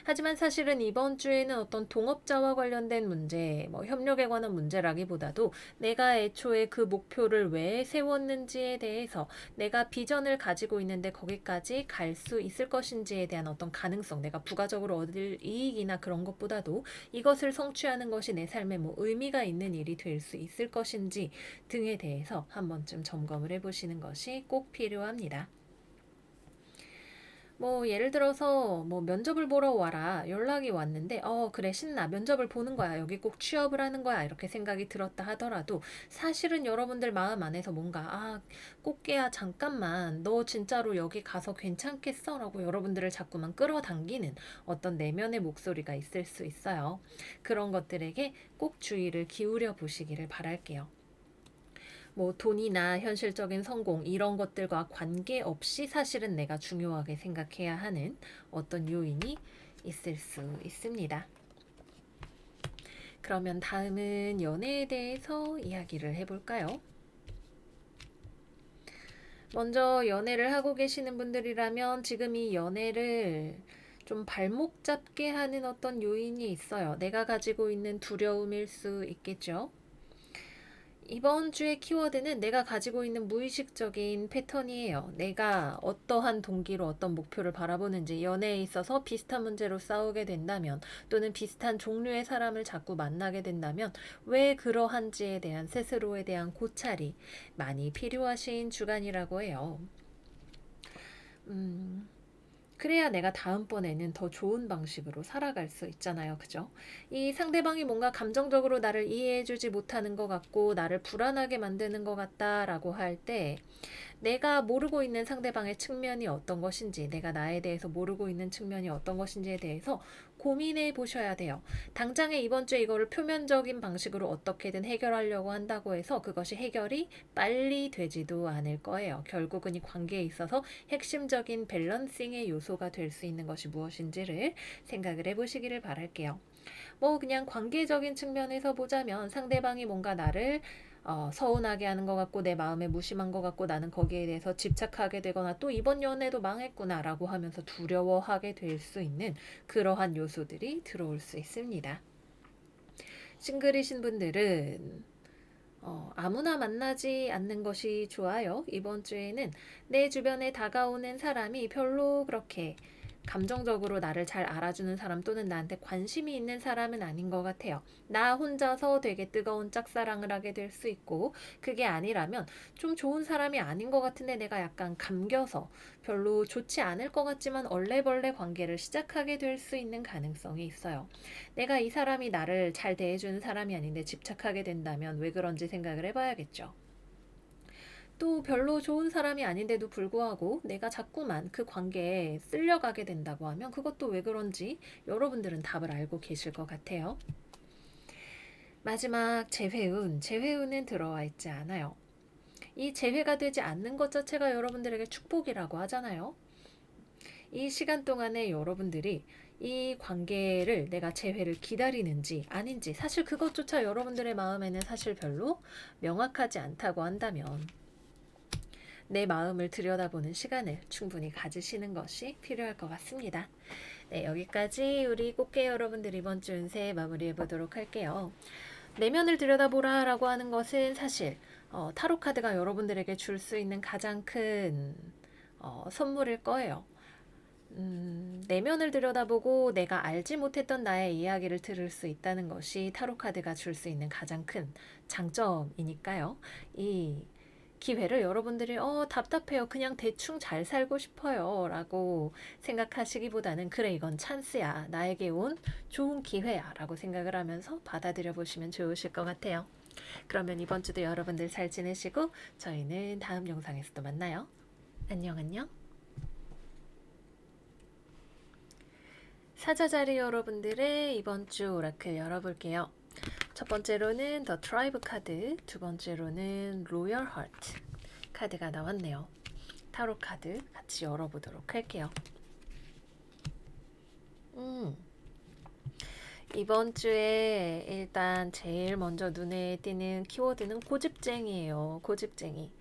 [SPEAKER 1] 하지만 사실은 이번 주에는 어떤 동업자와 관련된 문제, 뭐 협력에 관한 문제라기보다도 내가 애초에 그 목표를 왜 세웠는지에 대해서 내가 비전을 가지고 있는데 거기까지 갈 수 있을 것인지에 대한 어떤 가능성, 내가 부가적으로 얻을 이익이나 그런 것보다도 이것을 성취하는 것이 내 삶에 뭐 의미가 있는 일이 될 수 있을 것인지 등에 대해서 한 번쯤 점검을 해보시는 것이 꼭 필요합니다. 뭐 예를 들어서 뭐 면접을 보러 와라 연락이 왔는데 그래 신나 면접을 보는 거야 여기 꼭 취업을 하는 거야 이렇게 생각이 들었다 하더라도 사실은 여러분들 마음 안에서 뭔가 꽃게야 잠깐만 너 진짜로 여기 가서 괜찮겠어? 라고 여러분들을 자꾸만 끌어당기는 어떤 내면의 목소리가 있을 수 있어요. 그런 것들에게 꼭 주의를 기울여 보시기를 바랄게요. 뭐 돈이나 현실적인 성공 이런 것들과 관계없이 사실은 내가 중요하게 생각해야 하는 어떤 요인이 있을 수 있습니다. 그러면 다음은 연애에 대해서 이야기를 해볼까요? 먼저 연애를 하고 계시는 분들이라면 지금 이 연애를 좀 발목 잡게 하는 어떤 요인이 있어요. 내가 가지고 있는 두려움일 수 있겠죠. 이번 주의 키워드는 내가 가지고 있는 무의식적인 패턴이에요. 내가 어떠한 동기로 어떤 목표를 바라보는지 연애에 있어서 비슷한 문제로 싸우게 된다면 또는 비슷한 종류의 사람을 자꾸 만나게 된다면 왜 그러한지에 대한 스스로에 대한 고찰이 많이 필요하신 주간이라고 해요. 그래야 내가 다음번에는 더 좋은 방식으로 살아갈 수 있잖아요. 그죠? 이 상대방이 뭔가 감정적으로 나를 이해해주지 못하는 것 같고 나를 불안하게 만드는 것 같다라고 할 때 내가 모르고 있는 상대방의 측면이 어떤 것인지, 내가 나에 대해서 모르고 있는 측면이 어떤 것인지에 대해서 고민해 보셔야 돼요. 당장에 이번 주에 이거를 표면적인 방식으로 어떻게든 해결하려고 한다고 해서 그것이 해결이 빨리 되지도 않을 거예요. 결국은 이 관계에 있어서 핵심적인 밸런싱의 요소가 될 수 있는 것이 무엇인지를 생각을 해보시기를 바랄게요. 뭐 그냥 관계적인 측면에서 보자면 상대방이 뭔가 나를 서운하게 하는 것 같고 내 마음에 무심한 것 같고 나는 거기에 대해서 집착하게 되거나 또 이번 연애도 망했구나 라고 하면서 두려워하게 될 수 있는 그러한 요소들이 들어올 수 있습니다. 싱글이신 분들은 아무나 만나지 않는 것이 좋아요. 이번 주에는 내 주변에 다가오는 사람이 별로 그렇게 감정적으로 나를 잘 알아주는 사람 또는 나한테 관심이 있는 사람은 아닌 것 같아요. 나 혼자서 되게 뜨거운 짝사랑을 하게 될 수 있고 그게 아니라면 좀 좋은 사람이 아닌 것 같은데 내가 약간 감겨서 별로 좋지 않을 것 같지만 얼레벌레 관계를 시작하게 될 수 있는 가능성이 있어요. 내가 이 사람이 나를 잘 대해주는 사람이 아닌데 집착하게 된다면 왜 그런지 생각을 해봐야겠죠. 또 별로 좋은 사람이 아닌데도 불구하고 내가 자꾸만 그 관계에 쓸려가게 된다고 하면 그것도 왜 그런지 여러분들은 답을 알고 계실 것 같아요. 마지막 재회운은 들어와 있지 않아요. 이 재회가 되지 않는 것 자체가 여러분들에게 축복이라고 하잖아요. 이 시간 동안에 여러분들이 이 관계를 내가 재회를 기다리는지 아닌지 사실 그것조차 여러분들의 마음에는 사실 별로 명확하지 않다고 한다면 내 마음을 들여다보는 시간을 충분히 가지시는 것이 필요할 것 같습니다. 네, 여기까지 우리 꽃게 여러분들 이번 주 운세 마무리해 보도록 할게요. 내면을 들여다보라 라고 하는 것은 사실 타로 카드가 여러분들에게 줄 수 있는 가장 큰 선물일 거예요. 내면을 들여다보고 내가 알지 못했던 나의 이야기를 들을 수 있다는 것이 타로 카드가 줄 수 있는 가장 큰 장점이니까요. 이 기회를 여러분들이 답답해요. 그냥 대충 잘 살고 싶어요. 라고 생각하시기보다는 그래, 이건 찬스야. 나에게 온 좋은 기회야. 라고 생각을 하면서 받아들여 보시면 좋으실 것 같아요. 그러면 이번 주도 여러분들 잘 지내시고 저희는 다음 영상에서 또 만나요. 안녕, 안녕. 사자자리 여러분들의 이번 주 오라클 열어볼게요. 첫 번째로는 더 트라이브 카드, 두 번째로는 로열 하트 카드가 나왔네요. 타로 카드 같이 열어보도록 할게요. 이번 주에 일단 제일 먼저 눈에 띄는 키워드는 고집쟁이에요. 고집쟁이.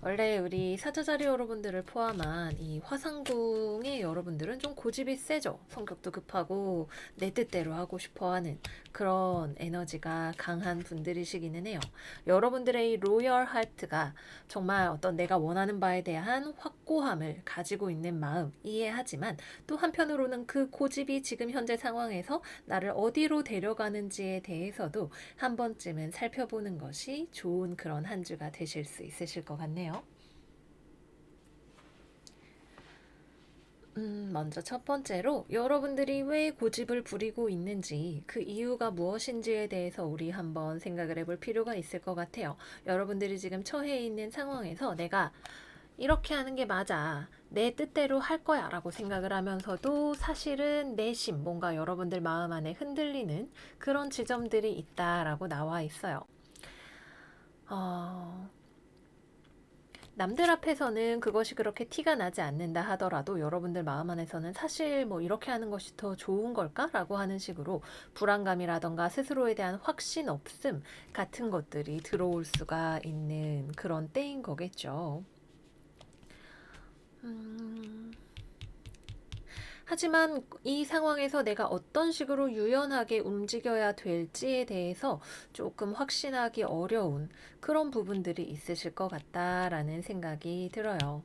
[SPEAKER 1] 원래 우리 사자자리 여러분들을 포함한 이 화상궁의 여러분들은 좀 고집이 세죠. 성격도 급하고 내 뜻대로 하고 싶어하는 그런 에너지가 강한 분들이시기는 해요. 여러분들의 이 로열 하트가 정말 어떤 내가 원하는 바에 대한 확고함을 가지고 있는 마음 이해하지만 또 한편으로는 그 고집이 지금 현재 상황에서 나를 어디로 데려가는지에 대해서도 한 번쯤은 살펴보는 것이 좋은 그런 한 주가 되실 수 있으실 것 같네요. 먼저 첫 번째로 여러분들이 왜 고집을 부리고 있는지 그 이유가 무엇인지에 대해서 우리 한번 생각을 해볼 필요가 있을 것 같아요. 여러분들이 지금 처해 있는 상황에서 내가 이렇게 하는 게 맞아. 내 뜻대로 할 거야 라고 생각을 하면서도 사실은 내심 뭔가 여러분들 마음 안에 흔들리는 그런 지점들이 있다라고 나와 있어요. 남들 앞에서는 그것이 그렇게 티가 나지 않는다 하더라도 여러분들 마음 안에서는 사실 뭐 이렇게 하는 것이 더 좋은 걸까? 라고 하는 식으로 불안감이라던가 스스로에 대한 확신 없음 같은 것들이 들어올 수가 있는 그런 때인 거겠죠. 하지만 이 상황에서 내가 어떤 식으로 유연하게 움직여야 될지에 대해서 조금 확신하기 어려운 그런 부분들이 있으실 것 같다라는 생각이 들어요.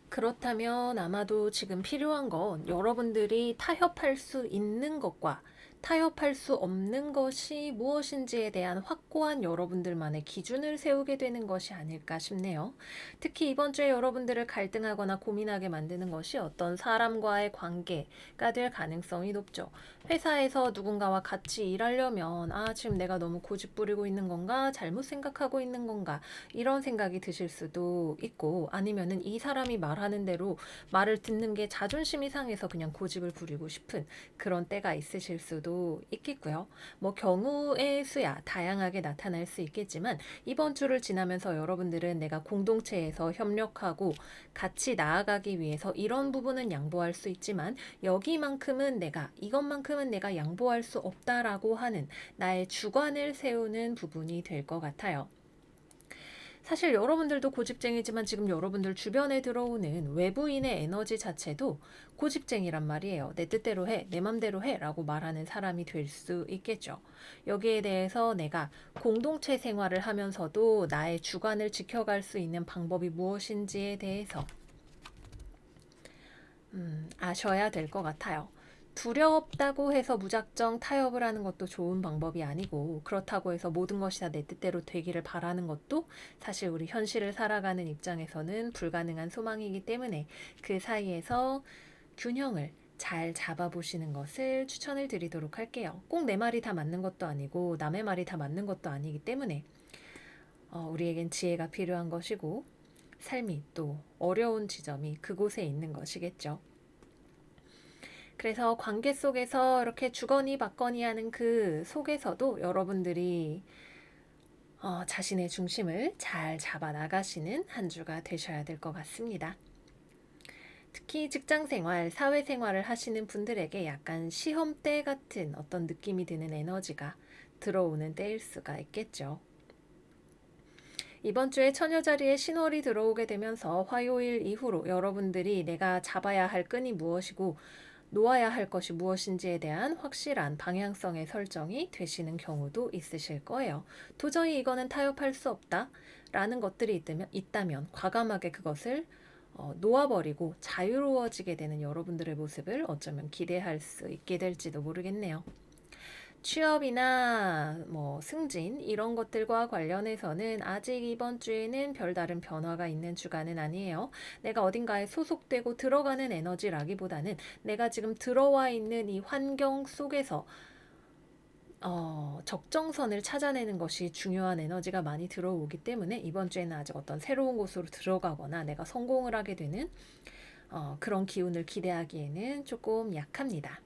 [SPEAKER 1] 그렇다면 아마도 지금 필요한 건 여러분들이 타협할 수 있는 것과 타협할 수 없는 것이 무엇인지에 대한 확고한 여러분들만의 기준을 세우게 되는 것이 아닐까 싶네요. 특히 이번 주에 여러분들을 갈등하거나 고민하게 만드는 것이 어떤 사람과의 관계가 될 가능성이 높죠. 회사에서 누군가와 같이 일하려면 지금 내가 너무 고집 부리고 있는 건가? 잘못 생각하고 있는 건가? 이런 생각이 드실 수도 있고 아니면은 이 사람이 말하는 대로 말을 듣는 게 자존심이 상해서 그냥 고집을 부리고 싶은 그런 때가 있으실 수도 있겠고요. 뭐 경우의 수야 다양하게 나타날 수 있겠지만 이번 주를 지나면서 여러분들은 내가 공동체에서 협력하고 같이 나아가기 위해서 이런 부분은 양보할 수 있지만 이것만큼은 내가 양보할 수 없다라고 하는 나의 주관을 세우는 부분이 될 것 같아요. 사실 여러분들도 고집쟁이지만 지금 여러분들 주변에 들어오는 외부인의 에너지 자체도 고집쟁이란 말이에요. 내 뜻대로 해, 내 맘대로 해 라고 말하는 사람이 될 수 있겠죠. 여기에 대해서 내가 공동체 생활을 하면서도 나의 주관을 지켜갈 수 있는 방법이 무엇인지에 대해서 아셔야 될 것 같아요. 두렵다고 해서 무작정 타협을 하는 것도 좋은 방법이 아니고 그렇다고 해서 모든 것이 다 내 뜻대로 되기를 바라는 것도 사실 우리 현실을 살아가는 입장에서는 불가능한 소망이기 때문에 그 사이에서 균형을 잘 잡아보시는 것을 추천을 드리도록 할게요. 꼭 내 말이 다 맞는 것도 아니고 남의 말이 다 맞는 것도 아니기 때문에 우리에겐 지혜가 필요한 것이고 삶이 또 어려운 지점이 그곳에 있는 것이겠죠. 그래서 관계 속에서 이렇게 주거니 받거니 하는 그 속에서도 여러분들이 자신의 중심을 잘 잡아 나가시는 한 주가 되셔야 될 것 같습니다. 특히 직장 생활, 사회 생활을 하시는 분들에게 약간 시험대 같은 어떤 느낌이 드는 에너지가 들어오는 때일 수가 있겠죠. 이번 주에 처녀 자리에 신월이 들어오게 되면서 화요일 이후로 여러분들이 내가 잡아야 할 끈이 무엇이고 놓아야 할 것이 무엇인지에 대한 확실한 방향성의 설정이 되시는 경우도 있으실 거예요. 도저히 이거는 타협할 수 없다라는 것들이 있다면 과감하게 그것을 놓아버리고 자유로워지게 되는 여러분들의 모습을 어쩌면 기대할 수 있게 될지도 모르겠네요. 취업이나 뭐 승진 이런 것들과 관련해서는 아직 이번 주에는 별다른 변화가 있는 주간은 아니에요. 내가 어딘가에 소속되고 들어가는 에너지라기보다는 내가 지금 들어와 있는 이 환경 속에서 적정선을 찾아내는 것이 중요한 에너지가 많이 들어오기 때문에 이번 주에는 아직 어떤 새로운 곳으로 들어가거나 내가 성공을 하게 되는 그런 기운을 기대하기에는 조금 약합니다.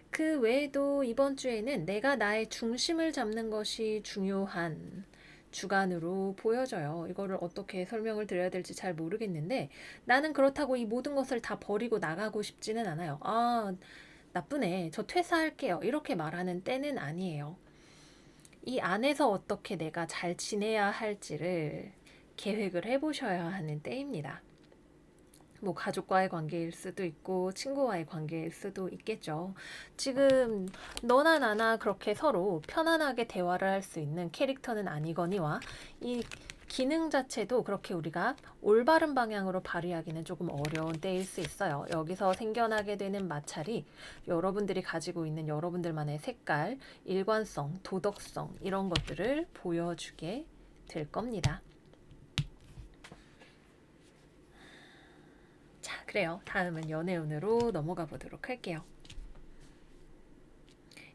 [SPEAKER 1] 그 외에도 이번 주에는 내가 나의 중심을 잡는 것이 중요한 주간으로 보여져요. 이거를 어떻게 설명을 드려야 될지 잘 모르겠는데 나는 그렇다고 이 모든 것을 다 버리고 나가고 싶지는 않아요. 아, 나쁘네. 저 퇴사할게요. 이렇게 말하는 때는 아니에요. 이 안에서 어떻게 내가 잘 지내야 할지를 계획을 해보셔야 하는 때입니다. 뭐 가족과의 관계일 수도 있고 친구와의 관계일 수도 있겠죠. 지금 너나 나나 그렇게 서로 편안하게 대화를 할 수 있는 캐릭터는 아니거니와 이 기능 자체도 그렇게 우리가 올바른 방향으로 발휘하기는 조금 어려운 때일 수 있어요. 여기서 생겨나게 되는 마찰이 여러분들이 가지고 있는 여러분들만의 색깔, 일관성, 도덕성 이런 것들을 보여주게 될 겁니다. 자, 그래요. 다음은 연애운으로 넘어가 보도록 할게요.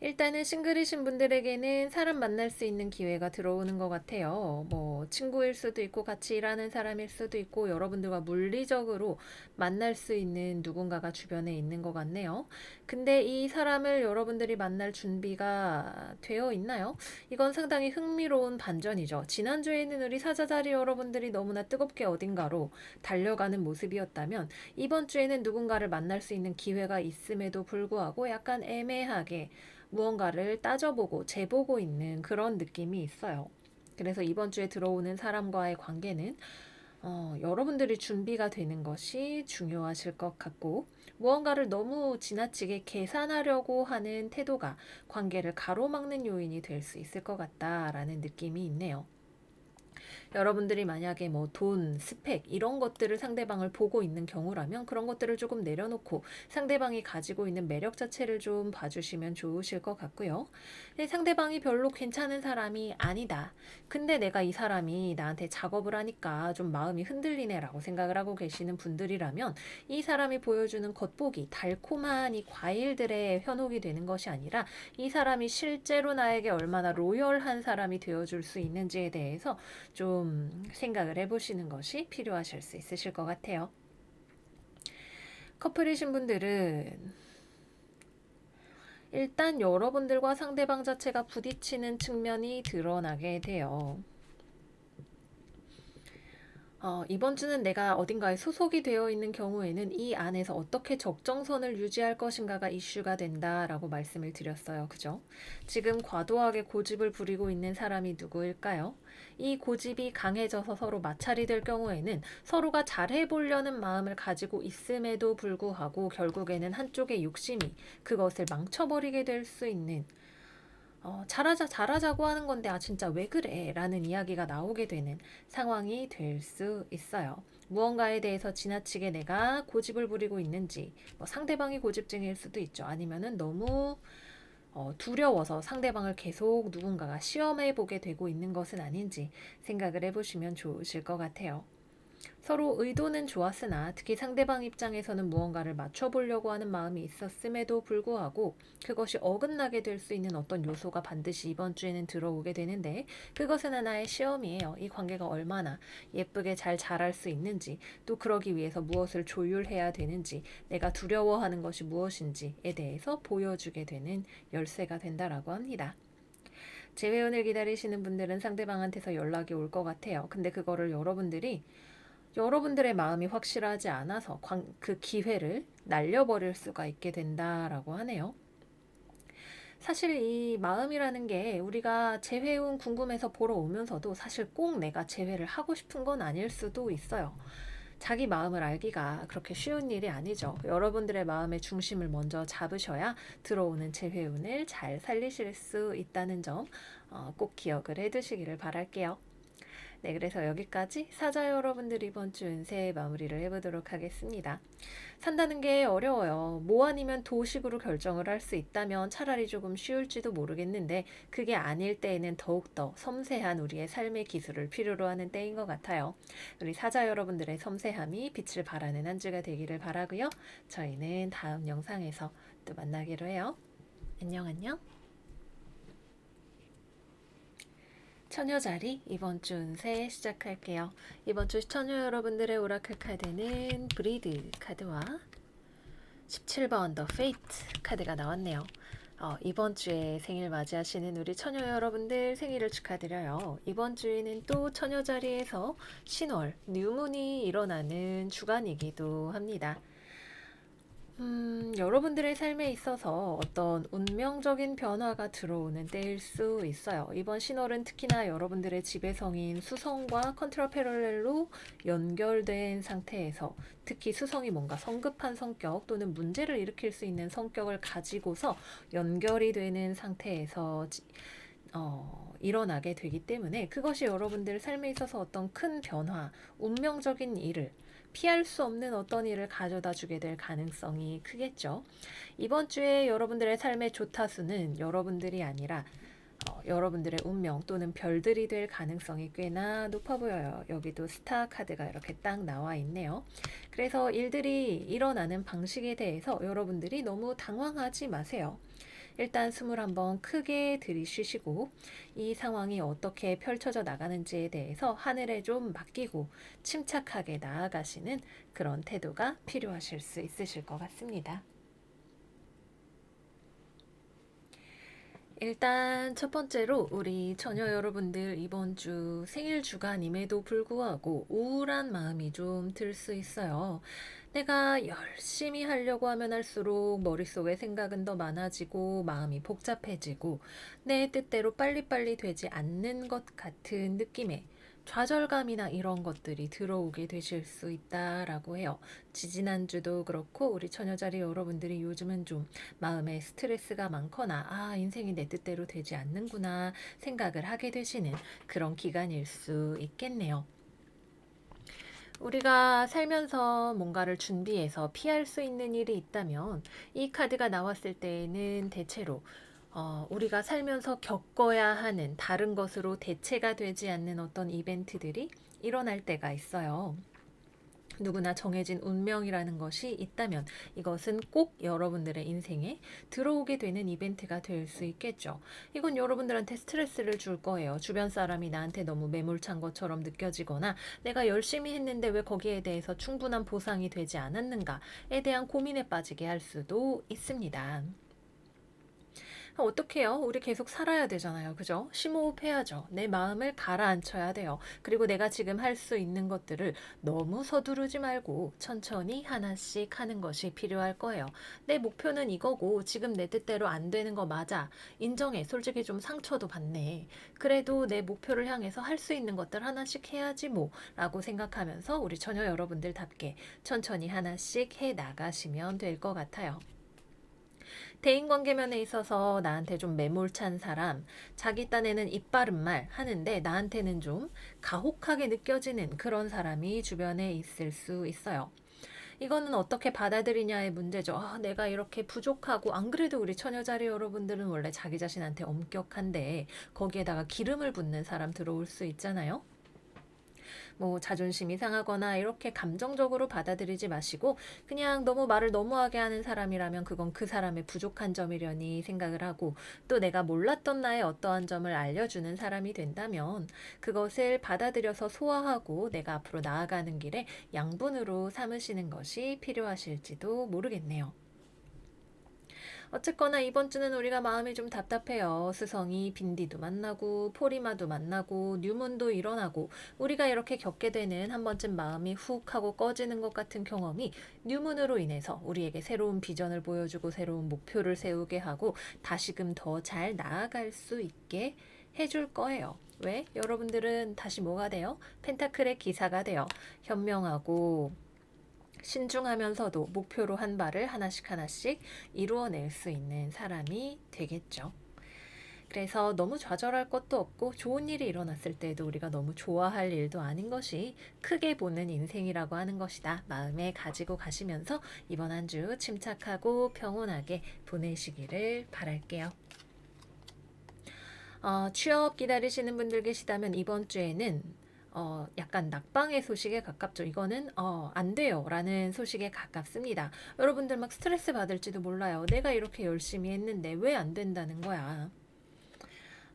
[SPEAKER 1] 일단은 싱글이신 분들에게는 사람 만날 수 있는 기회가 들어오는 것 같아요. 뭐 친구일 수도 있고 같이 일하는 사람일 수도 있고 여러분들과 물리적으로 만날 수 있는 누군가가 주변에 있는 것 같네요. 근데 이 사람을 여러분들이 만날 준비가 되어 있나요? 이건 상당히 흥미로운 반전이죠. 지난주에는 우리 사자자리 여러분들이 너무나 뜨겁게 어딘가로 달려가는 모습이었다면 이번 주에는 누군가를 만날 수 있는 기회가 있음에도 불구하고 약간 애매하게 무언가를 따져보고 재보고 있는 그런 느낌이 있어요. 그래서 이번 주에 들어오는 사람과의 관계는 여러분들이 준비가 되는 것이 중요하실 것 같고 무언가를 너무 지나치게 계산하려고 하는 태도가 관계를 가로막는 요인이 될 수 있을 것 같다라는 느낌이 있네요. 여러분들이 만약에 뭐 돈, 스펙 이런 것들을 상대방을 보고 있는 경우라면 그런 것들을 조금 내려놓고 상대방이 가지고 있는 매력 자체를 좀 봐주시면 좋으실 것 같고요. 상대방이 별로 괜찮은 사람이 아니다. 근데 내가 이 사람이 나한테 작업을 하니까 좀 마음이 흔들리네라고 생각을 하고 계시는 분들이라면 이 사람이 보여주는 겉보기, 달콤한 이 과일들의 현혹이 되는 것이 아니라 이 사람이 실제로 나에게 얼마나 로열한 사람이 되어줄 수 있는지에 대해서 좀 생각을 해보시는 것이 필요하실 수 있으실 것 같아요. 커플이신 분들은 일단 여러분들과 상대방 자체가 부딪히는 측면이 드러나게 돼요. 이번 주는 내가 어딘가에 소속이 되어 있는 경우에는 이 안에서 어떻게 적정선을 유지할 것인가가 이슈가 된다라고 말씀을 드렸어요. 그죠? 지금 과도하게 고집을 부리고 있는 사람이 누구일까요? 이 고집이 강해져서 서로 마찰이 될 경우에는 서로가 잘해보려는 마음을 가지고 있음에도 불구하고 결국에는 한쪽의 욕심이 그것을 망쳐버리게 될 수 있는 잘하자고 하는 건데, 아, 진짜 왜 그래? 라는 이야기가 나오게 되는 상황이 될 수 있어요. 무언가에 대해서 지나치게 내가 고집을 부리고 있는지, 뭐 상대방이 고집증일 수도 있죠. 아니면은 너무 두려워서 상대방을 계속 누군가가 시험해 보게 되고 있는 것은 아닌지 생각을 해보시면 좋으실 것 같아요. 서로 의도는 좋았으나 특히 상대방 입장에서는 무언가를 맞춰보려고 하는 마음이 있었음에도 불구하고 그것이 어긋나게 될 수 있는 어떤 요소가 반드시 이번 주에는 들어오게 되는데 그것은 하나의 시험이에요. 이 관계가 얼마나 예쁘게 잘 자랄 수 있는지 또 그러기 위해서 무엇을 조율해야 되는지 내가 두려워하는 것이 무엇인지에 대해서 보여주게 되는 열쇠가 된다라고 합니다. 재회원을 기다리시는 분들은 상대방한테서 연락이 올 것 같아요. 근데 그거를 여러분들의 마음이 확실하지 않아서 그 기회를 날려버릴 수가 있게 된다라고 하네요. 사실 이 마음이라는 게 우리가 재회운 궁금해서 보러 오면서도 사실 꼭 내가 재회를 하고 싶은 건 아닐 수도 있어요. 자기 마음을 알기가 그렇게 쉬운 일이 아니죠. 여러분들의 마음의 중심을 먼저 잡으셔야 들어오는 재회운을 잘 살리실 수 있다는 점 꼭 기억을 해두시기를 바랄게요. 네, 그래서 여기까지 사자 여러분들 이번 주 운세 마무리를 해보도록 하겠습니다. 산다는 게 어려워요. 뭐 아니면 도식으로 결정을 할 수 있다면 차라리 조금 쉬울지도 모르겠는데 그게 아닐 때에는 더욱더 섬세한 우리의 삶의 기술을 필요로 하는 때인 것 같아요. 우리 사자 여러분들의 섬세함이 빛을 발하는 한 주가 되기를 바라고요. 저희는 다음 영상에서 또 만나기로 해요. 안녕 안녕. 처녀자리 이번 주 운세 시작할게요. 이번 주 처녀 여러분들의 오라클 카드는 브리드 카드와 17번 더 페이트 카드가 나왔네요. 이번 주에 생일 맞이하시는 우리 처녀 여러분들 생일을 축하드려요. 이번 주에는 또 처녀 자리에서 신월, 뉴문이 일어나는 주간이기도 합니다. 여러분들의 삶에 있어서 어떤 운명적인 변화가 들어오는 때일 수 있어요. 이번 신월은 특히나 여러분들의 지배성인 수성과 컨트롤 패럴렐로 연결된 상태에서 특히 수성이 뭔가 성급한 성격 또는 문제를 일으킬 수 있는 성격을 가지고서 연결이 되는 상태에서 일어나게 되기 때문에 그것이 여러분들 삶에 있어서 어떤 큰 변화, 운명적인 일을 피할 수 없는 어떤 일을 가져다 주게 될 가능성이 크겠죠. 이번 주에 여러분들의 삶의 조타수는 여러분들이 아니라 여러분들의 운명 또는 별들이 될 가능성이 꽤나 높아 보여요. 여기도 스타 카드가 이렇게 딱 나와 있네요. 그래서 일들이 일어나는 방식에 대해서 여러분들이 너무 당황하지 마세요. 일단 숨을 한번 크게 들이쉬시고 이 상황이 어떻게 펼쳐져 나가는지에 대해서 하늘에 좀 맡기고 침착하게 나아가시는 그런 태도가 필요하실 수 있으실 것 같습니다. 일단 첫 번째로 우리 처녀 여러분들 이번 주 생일 주간임에도 불구하고 우울한 마음이 좀 들 수 있어요. 내가 열심히 하려고 하면 할수록 머릿속에 생각은 더 많아지고 마음이 복잡해지고 내 뜻대로 빨리빨리 되지 않는 것 같은 느낌에 좌절감이나 이런 것들이 들어오게 되실 수 있다라고 해요. 지지난주도 그렇고 우리 처녀자리 여러분들이 요즘은 좀 마음에 스트레스가 많거나 인생이 내 뜻대로 되지 않는구나 생각을 하게 되시는 그런 기간일 수 있겠네요. 우리가 살면서 뭔가를 준비해서 피할 수 있는 일이 있다면 이 카드가 나왔을 때에는 대체로 우리가 살면서 겪어야 하는 다른 것으로 대체가 되지 않는 어떤 이벤트들이 일어날 때가 있어요. 누구나 정해진 운명이라는 것이 있다면 이것은 꼭 여러분들의 인생에 들어오게 되는 이벤트가 될 수 있겠죠. 이건 여러분들한테 스트레스를 줄 거예요. 주변 사람이 나한테 너무 매몰찬 것처럼 느껴지거나 내가 열심히 했는데 왜 거기에 대해서 충분한 보상이 되지 않았는가에 대한 고민에 빠지게 할 수도 있습니다. 어떡해요? 우리 계속 살아야 되잖아요. 그죠? 심호흡해야죠. 내 마음을 가라앉혀야 돼요. 그리고 내가 지금 할 수 있는 것들을 너무 서두르지 말고 천천히 하나씩 하는 것이 필요할 거예요. 내 목표는 이거고 지금 내 뜻대로 안 되는 거 맞아. 인정해. 솔직히 좀 상처도 받네. 그래도 내 목표를 향해서 할 수 있는 것들 하나씩 해야지 뭐 라고 생각하면서 우리 처녀 여러분들답게 천천히 하나씩 해 나가시면 될 것 같아요. 대인관계 면에 있어서 나한테 좀 매몰찬 사람, 자기 딴에는 입 바른 말 하는데 나한테는 좀 가혹하게 느껴지는 그런 사람이 주변에 있을 수 있어요. 이거는 어떻게 받아들이냐의 문제죠. 내가 이렇게 부족하고 안 그래도 우리 처녀자리 여러분들은 원래 자기 자신한테 엄격한데 거기에다가 기름을 붓는 사람 들어올 수 있잖아요. 뭐 자존심이 상하거나 이렇게 감정적으로 받아들이지 마시고 그냥 너무 말을 너무하게 하는 사람이라면 그건 그 사람의 부족한 점이려니 생각을 하고 또 내가 몰랐던 나의 어떠한 점을 알려주는 사람이 된다면 그것을 받아들여서 소화하고 내가 앞으로 나아가는 길에 양분으로 삼으시는 것이 필요하실지도 모르겠네요. 어쨌거나 이번 주는 우리가 마음이 좀 답답해요. 스성이 빈디도 만나고 포리마도 만나고 뉴문도 일어나고 우리가 이렇게 겪게 되는 한 번쯤 마음이 훅 하고 꺼지는 것 같은 경험이 뉴문으로 인해서 우리에게 새로운 비전을 보여주고 새로운 목표를 세우게 하고 다시금 더 잘 나아갈 수 있게 해줄 거예요. 왜? 여러분들은 다시 뭐가 돼요? 펜타클의 기사가 돼요. 현명하고 신중하면서도 목표로 한 발을 하나씩 하나씩 이루어낼 수 있는 사람이 되겠죠. 그래서 너무 좌절할 것도 없고 좋은 일이 일어났을 때도 우리가 너무 좋아할 일도 아닌 것이 크게 보는 인생이라고 하는 것이다. 마음에 가지고 가시면서 이번 한 주 침착하고 평온하게 보내시기를 바랄게요. 취업 기다리시는 분들 계시다면 이번 주에는 약간 낙방의 소식에 가깝죠. 이거는 안 돼요 라는 소식에 가깝습니다. 여러분들 막 스트레스 받을지도 몰라요. 내가 이렇게 열심히 했는데 왜 안 된다는 거야.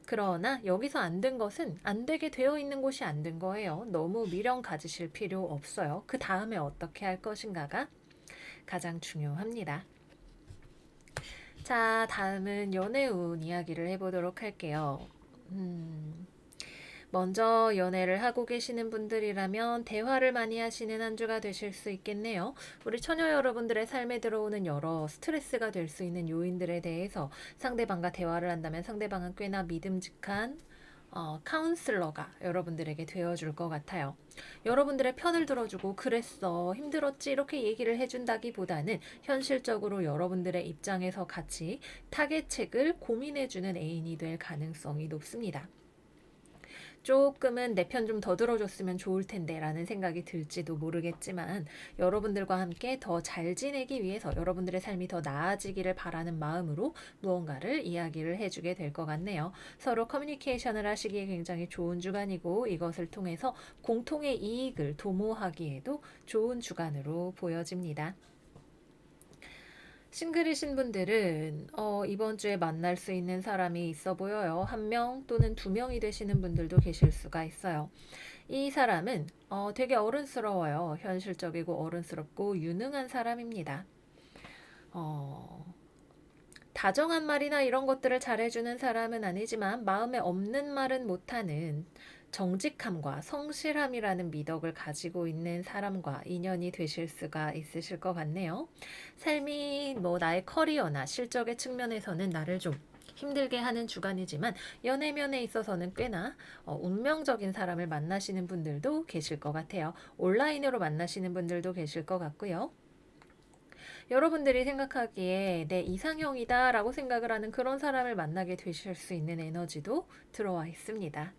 [SPEAKER 1] 그러나 여기서 안 된 것은 안 되게 되어 있는 곳이 안 된 거예요. 너무 미련 가지실 필요 없어요. 그 다음에 어떻게 할 것인가가 가장 중요합니다. 자, 다음은 연애운 이야기를 해보도록 할게요. 먼저 연애를 하고 계시는 분들이라면 대화를 많이 하시는 한 주가 되실 수 있겠네요. 우리 처녀 여러분들의 삶에 들어오는 여러 스트레스가 될 수 있는 요인들에 대해서 상대방과 대화를 한다면 상대방은 꽤나 믿음직한 카운슬러가 여러분들에게 되어줄 것 같아요. 여러분들의 편을 들어주고 그랬어, 힘들었지 이렇게 얘기를 해준다기보다는 현실적으로 여러분들의 입장에서 같이 타겟책을 고민해주는 애인이 될 가능성이 높습니다. 조금은 내 편 좀 더 들어줬으면 좋을 텐데 라는 생각이 들지도 모르겠지만 여러분들과 함께 더 잘 지내기 위해서 여러분들의 삶이 더 나아지기를 바라는 마음으로 무언가를 이야기를 해주게 될 것 같네요. 서로 커뮤니케이션을 하시기에 굉장히 좋은 주간이고 이것을 통해서 공통의 이익을 도모하기에도 좋은 주간으로 보여집니다. 싱글이신 분들은 이번 주에 만날 수 있는 사람이 있어 보여요. 한 명 또는 두 명이 되시는 분들도 계실 수가 있어요. 이 사람은 되게 어른스러워요. 현실적이고 어른스럽고 유능한 사람입니다. 어, 다정한 말이나 이런 것들을 잘해주는 사람은 아니지만 마음에 없는 말은 못하는 정직함과 성실함이라는 미덕을 가지고 있는 사람과 인연이 되실 수가 있으실 것 같네요. 삶이 나의 커리어나 실적의 측면에서는 나를 좀 힘들게 하는 주간이지만 연애면에 있어서는 꽤나 운명적인 사람을 만나시는 분들도 계실 것 같아요. 온라인으로 만나시는 분들도 계실 것 같고요. 여러분들이 생각하기에 내 이상형이다 라고 생각을 하는 그런 사람을 만나게 되실 수 있는 에너지도 들어와 있습니다.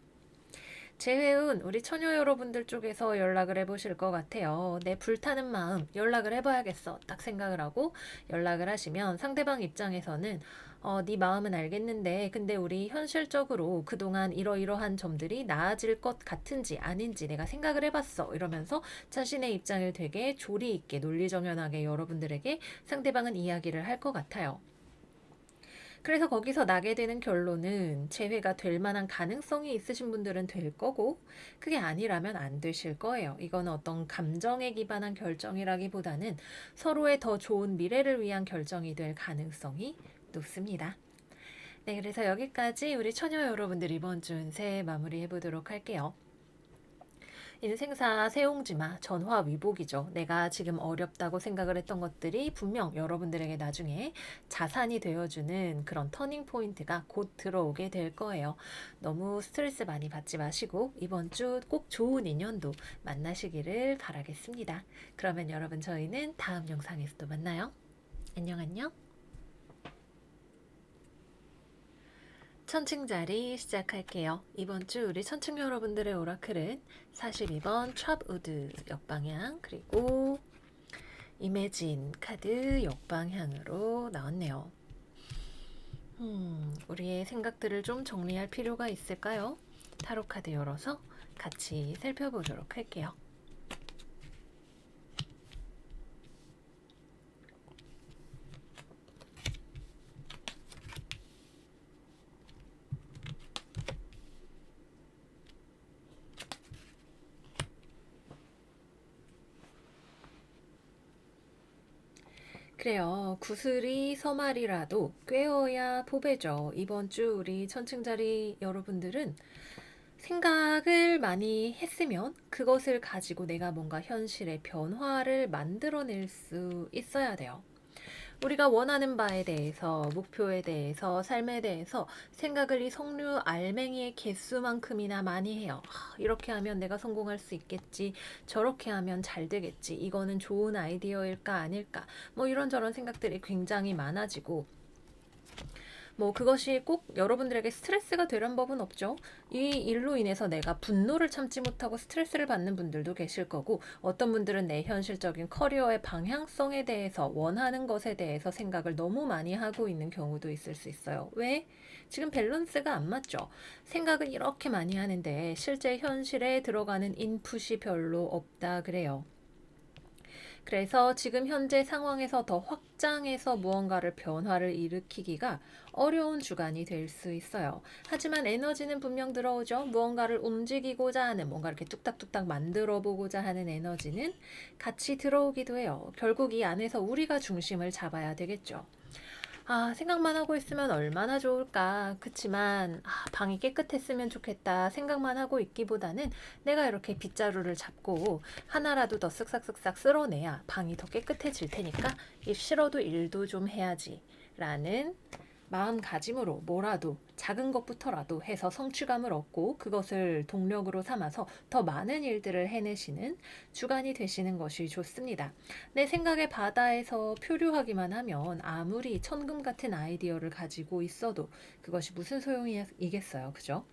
[SPEAKER 1] 재회운 우리 처녀 여러분들 쪽에서 연락을 해보실 것 같아요. 내 불타는 마음 연락을 해봐야겠어 딱 생각을 하고 연락을 하시면 상대방 입장에서는 네 마음은 알겠는데 근데 우리 현실적으로 그동안 이러이러한 점들이 나아질 것 같은지 아닌지 내가 생각을 해봤어 이러면서 자신의 입장을 되게 조리 있게 논리정연하게 여러분들에게 상대방은 이야기를 할 것 같아요. 그래서 거기서 나게 되는 결론은 재회가 될 만한 가능성이 있으신 분들은 될 거고 그게 아니라면 안 되실 거예요. 이건 어떤 감정에 기반한 결정이라기보다는 서로의 더 좋은 미래를 위한 결정이 될 가능성이 높습니다. 네, 그래서 여기까지 우리 처녀 여러분들 이번 주 운세 마무리해 보도록 할게요. 인생사 세옹지마 전화위복이죠. 내가 지금 어렵다고 생각을 했던 것들이 분명 여러분들에게 나중에 자산이 되어주는 그런 터닝 포인트가 곧 들어오게 될 거예요. 너무 스트레스 많이 받지 마시고 이번 주 꼭 좋은 인연도 만나시기를 바라겠습니다. 그러면 여러분 저희는 다음 영상에서 또 만나요. 안녕 안녕. 천칭자리 시작할게요. 이번 주 우리 천칭 여러분들의 오라클은 42번 찹우드 역방향 그리고 이매진 카드 역방향으로 나왔네요. 우리의 생각들을 좀 정리할 필요가 있을까요? 타로 카드 열어서 같이 살펴보도록 할게요. 그래요. 구슬이 서말이라도 꿰어야 포배죠. 이번 주 우리 천칭자리 여러분들은 생각을 많이 했으면 그것을 가지고 내가 뭔가 현실의 변화를 만들어낼 수 있어야 돼요. 우리가 원하는 바에 대해서, 목표에 대해서, 삶에 대해서 생각을 이 석류 알맹이의 개수만큼이나 많이 해요. 이렇게 하면 내가 성공할 수 있겠지. 저렇게 하면 잘 되겠지. 이거는 좋은 아이디어일까 아닐까. 뭐 이런저런 생각들이 굉장히 많아지고 뭐 그것이 꼭 여러분들에게 스트레스가 되란 법은 없죠. 이 일로 인해서 내가 분노를 참지 못하고 스트레스를 받는 분들도 계실 거고, 어떤 분들은 내 현실적인 커리어의 방향성에 대해서, 원하는 것에 대해서 생각을 너무 많이 하고 있는 경우도 있을 수 있어요. 왜? 지금 밸런스가 안 맞죠. 생각은 이렇게 많이 하는데 실제 현실에 들어가는 인풋이 별로 없다 그래요. 그래서 지금 현재 상황에서 더 확장해서 무언가를 변화를 일으키기가 어려운 주간이 될 수 있어요. 하지만 에너지는 분명 들어오죠. 무언가를 움직이고자 하는, 뭔가 이렇게 뚝딱뚝딱 만들어 보고자 하는 에너지는 같이 들어오기도 해요. 결국 이 안에서 우리가 중심을 잡아야 되겠죠. 아, 생각만 하고 있으면 얼마나 좋을까. 그치만, 방이 깨끗했으면 좋겠다. 생각만 하고 있기보다는 내가 이렇게 빗자루를 잡고 하나라도 더 쓱싹쓱싹 쓸어내야 방이 더 깨끗해질 테니까 싫어도 일도 좀 해야지. 라는 마음가짐으로 뭐라도 작은 것부터라도 해서 성취감을 얻고 그것을 동력으로 삼아서 더 많은 일들을 해내시는 주간이 되시는 것이 좋습니다. 내 생각의 바다에서 표류하기만 하면 아무리 천금 같은 아이디어를 가지고 있어도 그것이 무슨 소용이겠어요. 그죠?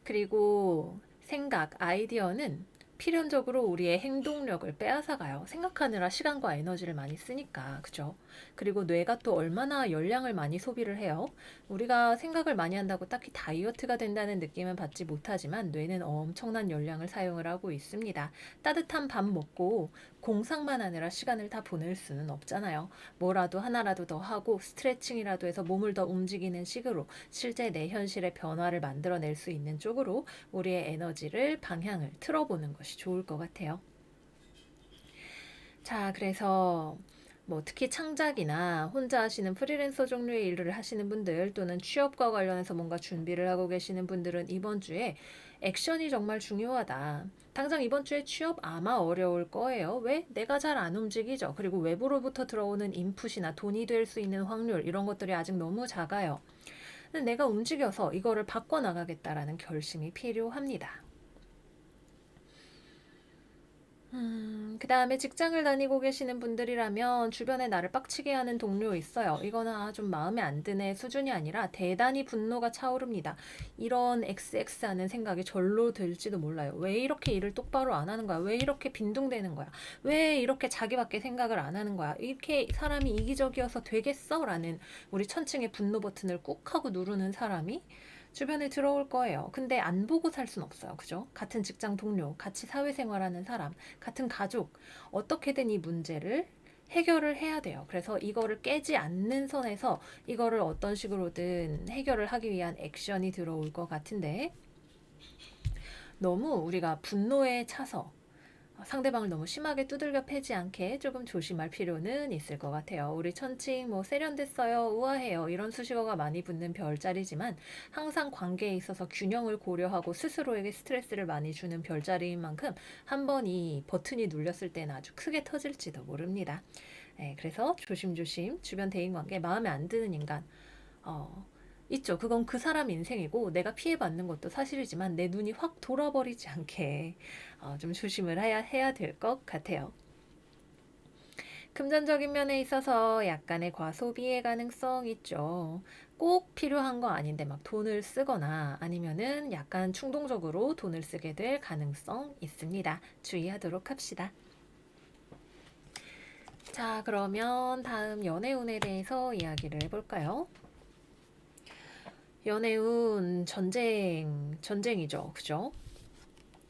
[SPEAKER 1] 그리고 생각, 아이디어는 필연적으로 우리의 행동력을 빼앗아가요. 생각하느라 시간과 에너지를 많이 쓰니까. 그죠? 그리고 뇌가 또 얼마나 열량을 많이 소비를 해요. 우리가 생각을 많이 한다고 딱히 다이어트가 된다는 느낌은 받지 못하지만 뇌는 엄청난 열량을 사용을 하고 있습니다. 따뜻한 밥 먹고 공상만 하느라 시간을 다 보낼 수는 없잖아요. 뭐라도 하나라도 더 하고 스트레칭이라도 해서 몸을 더 움직이는 식으로 실제 내 현실의 변화를 만들어낼 수 있는 쪽으로 우리의 에너지를, 방향을 틀어보는 것이 좋을 것 같아요. 자, 그래서 뭐 특히 창작이나 혼자 하시는 프리랜서 종류의 일을 하시는 분들, 또는 취업과 관련해서 뭔가 준비를 하고 계시는 분들은 이번 주에 액션이 정말 중요하다. 당장 이번 주에 취업 아마 어려울 거예요. 왜? 내가 잘 안 움직이죠. 그리고 외부로부터 들어오는 인풋이나 돈이 될 수 있는 확률, 이런 것들이 아직 너무 작아요. 근데 내가 움직여서 이거를 바꿔나가겠다라는 결심이 필요합니다. 그 다음에 직장을 다니고 계시는 분들이라면 주변에 나를 빡치게 하는 동료 있어요. 이거는 좀 마음에 안 드네 수준이 아니라 대단히 분노가 차오릅니다. 이런 XX 하는 생각이 절로 들지도 몰라요. 왜 이렇게 일을 똑바로 안 하는 거야? 왜 이렇게 빈둥대는 거야? 왜 이렇게 자기밖에 생각을 안 하는 거야? 이렇게 사람이 이기적이어서 되겠어? 라는 우리 천층의 분노 버튼을 꾹 하고 누르는 사람이 주변에 들어올 거예요. 근데 안 보고 살 순 없어요. 그죠? 같은 직장 동료, 같이 사회생활하는 사람, 같은 가족, 어떻게든 이 문제를 해결을 해야 돼요. 그래서 이거를 깨지 않는 선에서 이거를 어떤 식으로든 해결을 하기 위한 액션이 들어올 것 같은데, 너무 우리가 분노에 차서 상대방을 너무 심하게 두들겨 패지 않게 조금 조심할 필요는 있을 것 같아요. 우리 천칭 뭐 세련됐어요, 우아해요, 이런 수식어가 많이 붙는 별자리지만 항상 관계에 있어서 균형을 고려하고 스스로에게 스트레스를 많이 주는 별자리인 만큼 한 번 이 버튼이 눌렸을 때는 아주 크게 터질지도 모릅니다. 네, 그래서 조심조심 주변 대인관계 마음에 안 드는 인간 있죠. 그건 그 사람 인생이고 내가 피해받는 것도 사실이지만 내 눈이 확 돌아버리지 않게 좀 조심을 해야 될 것 같아요. 금전적인 면에 있어서 약간의 과소비의 가능성 있죠. 꼭 필요한 거 아닌데 막 돈을 쓰거나 아니면은 약간 충동적으로 돈을 쓰게 될 가능성 있습니다. 주의하도록 합시다. 자, 그러면 다음 연애운에 대해서 이야기를 해볼까요? 연애운 전쟁이죠. 그죠?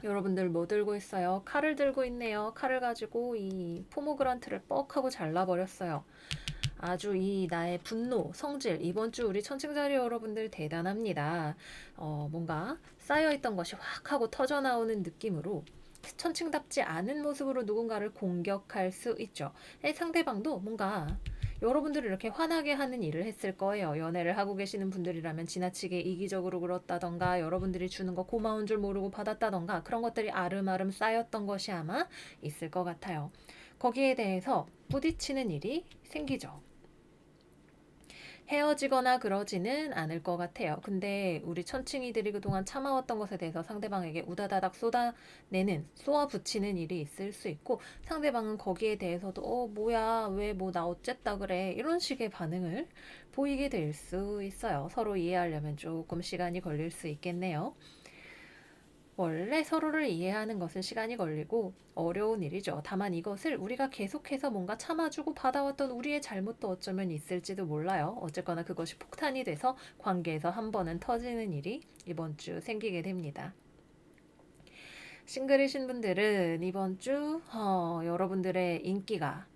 [SPEAKER 1] 여러분들 뭐 들고 있어요? 칼을 들고 있네요. 칼을 가지고 이 포모그란트를 뻑 하고 잘라버렸어요. 아주 이 나의 분노, 성질, 이번 주 우리 천칭자리 여러분들 대단합니다. 뭔가 쌓여있던 것이 확 하고 터져나오는 느낌으로 천칭답지 않은 모습으로 누군가를 공격할 수 있죠. 상대방도 뭔가 여러분들을 이렇게 화나게 하는 일을 했을 거예요. 연애를 하고 계시는 분들이라면 지나치게 이기적으로 굴었다던가 여러분들이 주는 거 고마운 줄 모르고 받았다던가 그런 것들이 아름아름 쌓였던 것이 아마 있을 것 같아요. 거기에 대해서 부딪히는 일이 생기죠. 헤어지거나 그러지는 않을 것 같아요. 근데 우리 천칭이들이 그동안 참아왔던 것에 대해서 상대방에게 우다다닥 쏘아붙이는 일이 있을 수 있고, 상대방은 거기에 대해서도 뭐야, 왜 뭐 나 어쨌다 그래, 이런 식의 반응을 보이게 될 수 있어요. 서로 이해하려면 조금 시간이 걸릴 수 있겠네요. 원래 서로를 이해하는 것은 시간이 걸리고 어려운 일이죠. 다만 이것을 우리가 계속해서 뭔가 참아주고 받아왔던 우리의 잘못도 어쩌면 있을지도 몰라요. 어쨌거나 그것이 폭탄이 돼서 관계에서 한 번은 터지는 일이 이번 주 생기게 됩니다. 싱글이신 분들은 이번 주 여러분들의 인기가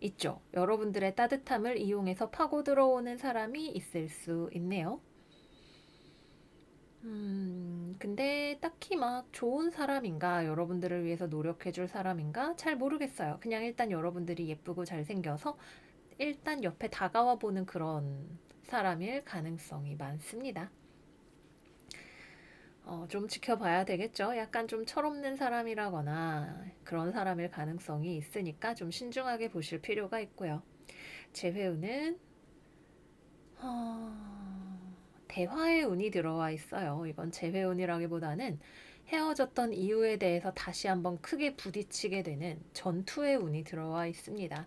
[SPEAKER 1] 있죠. 여러분들의 따뜻함을 이용해서 파고 들어오는 사람이 있을 수 있네요. 근데 딱히 막 좋은 사람인가, 여러분들을 위해서 노력해줄 사람인가 잘 모르겠어요. 그냥 일단 여러분들이 예쁘고 잘생겨서 일단 옆에 다가와 보는 그런 사람일 가능성이 많습니다. 좀 지켜봐야 되겠죠. 약간 좀 철없는 사람이라거나 그런 사람일 가능성이 있으니까 좀 신중하게 보실 필요가 있고요. 재회운은 대화의 운이 들어와 있어요. 이건 재회운이라기보다는 헤어졌던 이유에 대해서 다시 한번 크게 부딪히게 되는 전투의 운이 들어와 있습니다.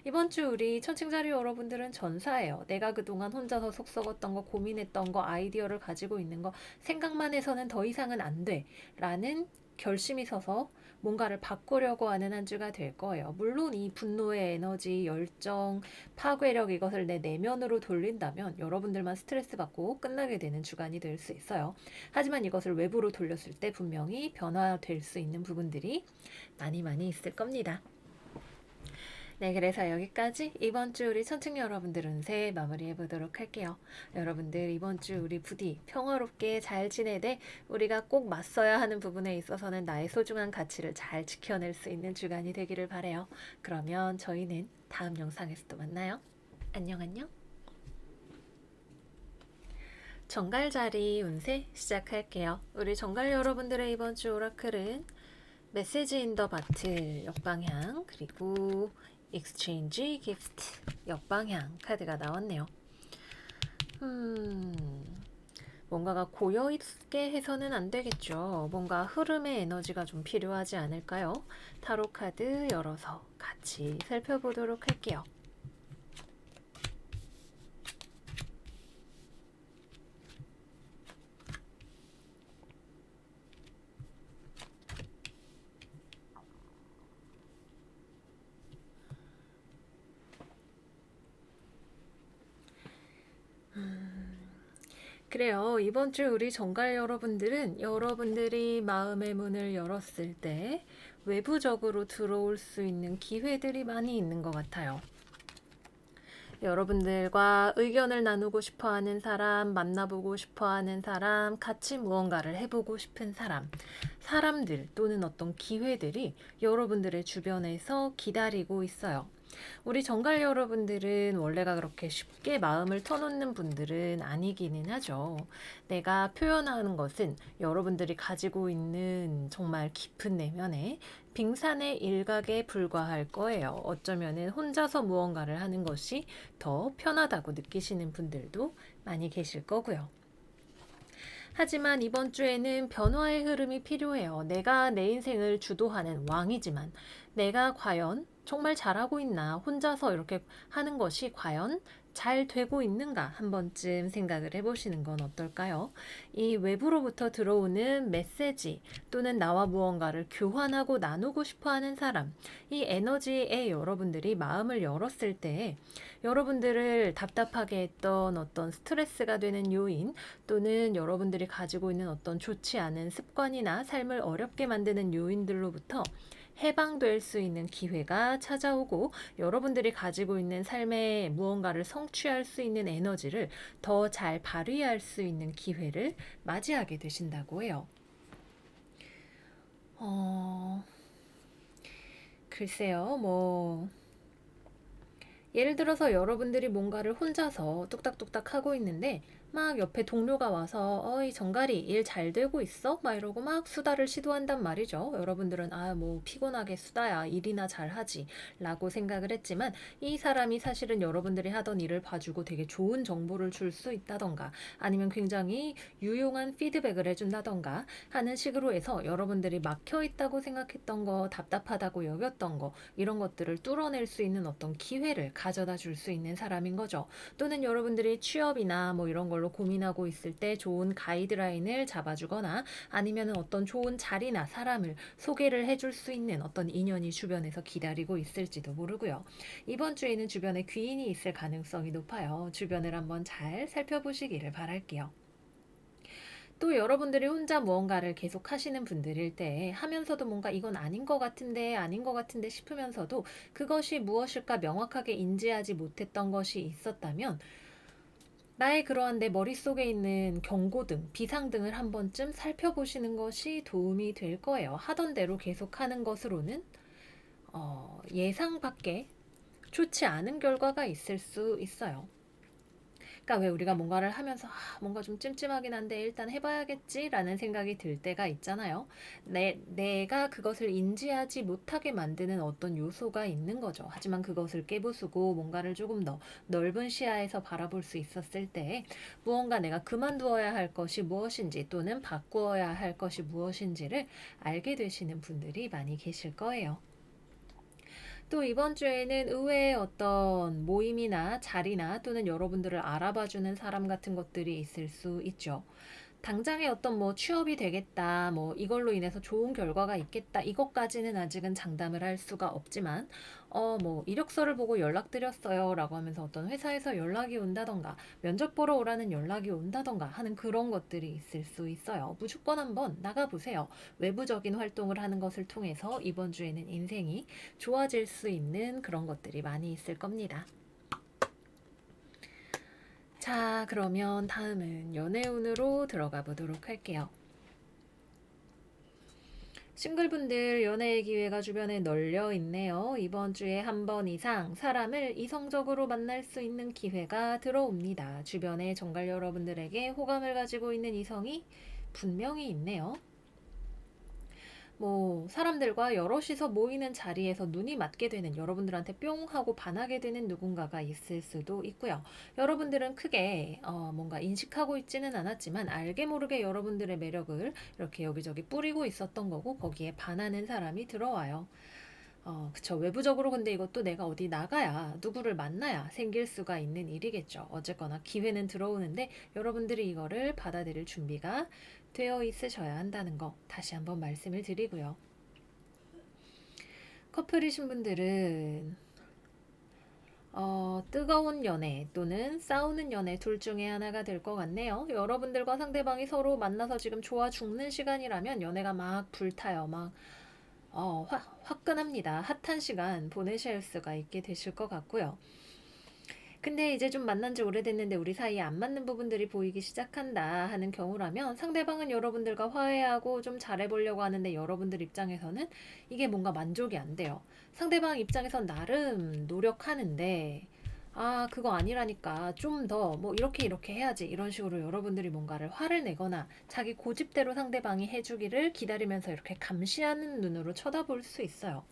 [SPEAKER 1] 이번 주 우리 천칭자리 여러분들은 전사예요. 내가 그동안 혼자서 속 썩었던 거, 고민했던 거, 아이디어를 가지고 있는 거, 생각만 해서는 더 이상은 안 돼. 라는 결심이 서서 뭔가를 바꾸려고 하는 한 주가 될 거예요. 물론 이 분노의 에너지, 열정, 파괴력 이것을 내 내면으로 돌린다면 여러분들만 스트레스 받고 끝나게 되는 주간이 될 수 있어요. 하지만 이것을 외부로 돌렸을 때 분명히 변화될 수 있는 부분들이 많이 있을 겁니다. 네, 그래서 여기까지 이번 주 우리 천칭 여러분들 운세 마무리해 보도록 할게요. 여러분들 이번 주 우리 부디 평화롭게 잘 지내되 우리가 꼭 맞서야 하는 부분에 있어서는 나의 소중한 가치를 잘 지켜낼 수 있는 주간이 되기를 바래요. 그러면 저희는 다음 영상에서 또 만나요. 안녕. 정갈자리 운세 시작할게요. 우리 정갈 여러분들의 이번 주 오라클은 메시지 인 더 바틀 역방향, 그리고 익스체인지 기프트 역방향 카드가 나왔네요. 뭔가가 고여있게 해서는 안 되겠죠. 뭔가 흐름의 에너지가 좀 필요하지 않을까요? 타로 카드 열어서 같이 살펴보도록 할게요. 그래요. 이번 주 우리 정갈 여러분들은 여러분들이 마음의 문을 열었을 때 외부적으로 들어올 수 있는 기회들이 많이 있는 것 같아요. 여러분들과 의견을 나누고 싶어 하는 사람, 만나보고 싶어 하는 사람, 같이 무언가를 해보고 싶은 사람들 또는 어떤 기회들이 여러분들의 주변에서 기다리고 있어요. 우리 정갈 여러분들은 원래가 그렇게 쉽게 마음을 터놓는 분들은 아니기는 하죠. 내가 표현하는 것은 여러분들이 가지고 있는 정말 깊은 내면의 빙산의 일각에 불과할 거예요. 어쩌면은 혼자서 무언가를 하는 것이 더 편하다고 느끼시는 분들도 많이 계실 거고요. 하지만 이번 주에는 변화의 흐름이 필요해요. 내가 내 인생을 주도하는 왕이지만 내가 과연 정말 잘하고 있나, 혼자서 이렇게 하는 것이 과연 잘 되고 있는가 한 번쯤 생각을 해보시는 건 어떨까요? 이 외부로부터 들어오는 메시지 또는 나와 무언가를 교환하고 나누고 싶어 하는 사람, 이 에너지에 여러분들이 마음을 열었을 때 여러분들을 답답하게 했던 어떤 스트레스가 되는 요인 또는 여러분들이 가지고 있는 어떤 좋지 않은 습관이나 삶을 어렵게 만드는 요인들로부터 해방될 수 있는 기회가 찾아오고 여러분들이 가지고 있는 삶에 무언가를 성취할 수 있는 에너지를 더 잘 발휘할 수 있는 기회를 맞이하게 되신다고 해요. 글쎄요, 예를 들어서 여러분들이 뭔가를 혼자서 뚝딱뚝딱 하고 있는데 막 옆에 동료가 와서 어이 정갈이 일 잘 되고 있어? 막 이러고 막 수다를 시도한단 말이죠. 여러분들은 아 뭐 피곤하게 수다야 일이나 잘하지 라고 생각을 했지만 이 사람이 사실은 여러분들이 하던 일을 봐주고 되게 좋은 정보를 줄 수 있다던가 아니면 굉장히 유용한 피드백을 해준다던가 하는 식으로 해서 여러분들이 막혀 있다고 생각했던 거 답답하다고 여겼던 거 이런 것들을 뚫어낼 수 있는 어떤 기회를 가져다 줄 수 있는 사람인 거죠. 또는 여러분들이 취업이나 뭐 이런 걸로 고민하고 있을 때 좋은 가이드라인을 잡아주거나 아니면 어떤 좋은 자리나 사람을 소개를 해줄 수 있는 어떤 인연이 주변에서 기다리고 있을지도 모르고요. 이번 주에는 주변에 귀인이 있을 가능성이 높아요. 주변을 한번 잘 살펴보시기를 바랄게요. 또 여러분들이 혼자 무언가를 계속 하시는 분들일 때 하면서도 뭔가 이건 아닌 것 같은데 아닌 것 같은데 싶으면서도 그것이 무엇일까 명확하게 인지하지 못했던 것이 있었다면 나의 그러한 내 머릿속에 있는 경고등, 비상등을 한 번쯤 살펴보시는 것이 도움이 될 거예요. 하던 대로 계속 하는 것으로는 예상 밖에 좋지 않은 결과가 있을 수 있어요. 그러니까 왜 우리가 뭔가를 하면서 뭔가 좀 찜찜하긴 한데 일단 해봐야겠지라는 생각이 들 때가 있잖아요. 내가 그것을 인지하지 못하게 만드는 어떤 요소가 있는 거죠. 하지만 그것을 깨부수고 뭔가를 조금 더 넓은 시야에서 바라볼 수 있었을 때 무언가 내가 그만두어야 할 것이 무엇인지 또는 바꾸어야 할 것이 무엇인지를 알게 되시는 분들이 많이 계실 거예요. 또 이번 주에는 의외의 어떤 모임이나 자리나 또는 여러분들을 알아봐주는 사람 같은 것들이 있을 수 있죠. 당장에 어떤 뭐 취업이 되겠다, 뭐 이걸로 인해서 좋은 결과가 있겠다, 이것까지는 아직은 장담을 할 수가 없지만, 뭐 이력서를 보고 연락드렸어요 라고 하면서 어떤 회사에서 연락이 온다던가, 면접 보러 오라는 연락이 온다던가 하는 그런 것들이 있을 수 있어요. 무조건 한번 나가보세요. 외부적인 활동을 하는 것을 통해서 이번 주에는 인생이 좋아질 수 있는 그런 것들이 많이 있을 겁니다. 자, 그러면 다음은 연애운으로 들어가 보도록 할게요. 싱글분들 연애의 기회가 주변에 널려 있네요. 이번 주에 한 번 이상 사람을 이성적으로 만날 수 있는 기회가 들어옵니다. 주변에 정갈 여러분들에게 호감을 가지고 있는 이성이 분명히 있네요. 뭐 사람들과 여럿이서 모이는 자리에서 눈이 맞게 되는 여러분들한테 뿅 하고 반하게 되는 누군가가 있을 수도 있고요. 여러분들은 크게 뭔가 인식하고 있지는 않았지만 알게 모르게 여러분들의 매력을 이렇게 여기저기 뿌리고 있었던 거고 거기에 반하는 사람이 들어와요. 그쵸. 외부적으로 근데 이것도 내가 어디 나가야 누구를 만나야 생길 수가 있는 일이겠죠. 어쨌거나 기회는 들어오는데 여러분들이 이거를 받아들일 준비가 되어 있으셔야 한다는 거 다시 한번 말씀을 드리고요. 커플이신 분들은 뜨거운 연애 또는 싸우는 연애 둘 중에 하나가 될 것 같네요. 여러분들과 상대방이 서로 만나서 지금 좋아 죽는 시간이라면 연애가 막 불타요. 막 화끈합니다. 핫한 시간 보내실 수가 있게 되실 것 같고요. 근데 이제 좀 만난 지 오래됐는데 우리 사이에 안 맞는 부분들이 보이기 시작한다 하는 경우라면 상대방은 여러분들과 화해하고 좀 잘해보려고 하는데 여러분들 입장에서는 이게 뭔가 만족이 안 돼요. 상대방 입장에선 나름 노력하는데 그거 아니라니까 좀 더 뭐 이렇게 해야지 이런 식으로 여러분들이 뭔가를 화를 내거나 자기 고집대로 상대방이 해주기를 기다리면서 이렇게 감시하는 눈으로 쳐다볼 수 있어요.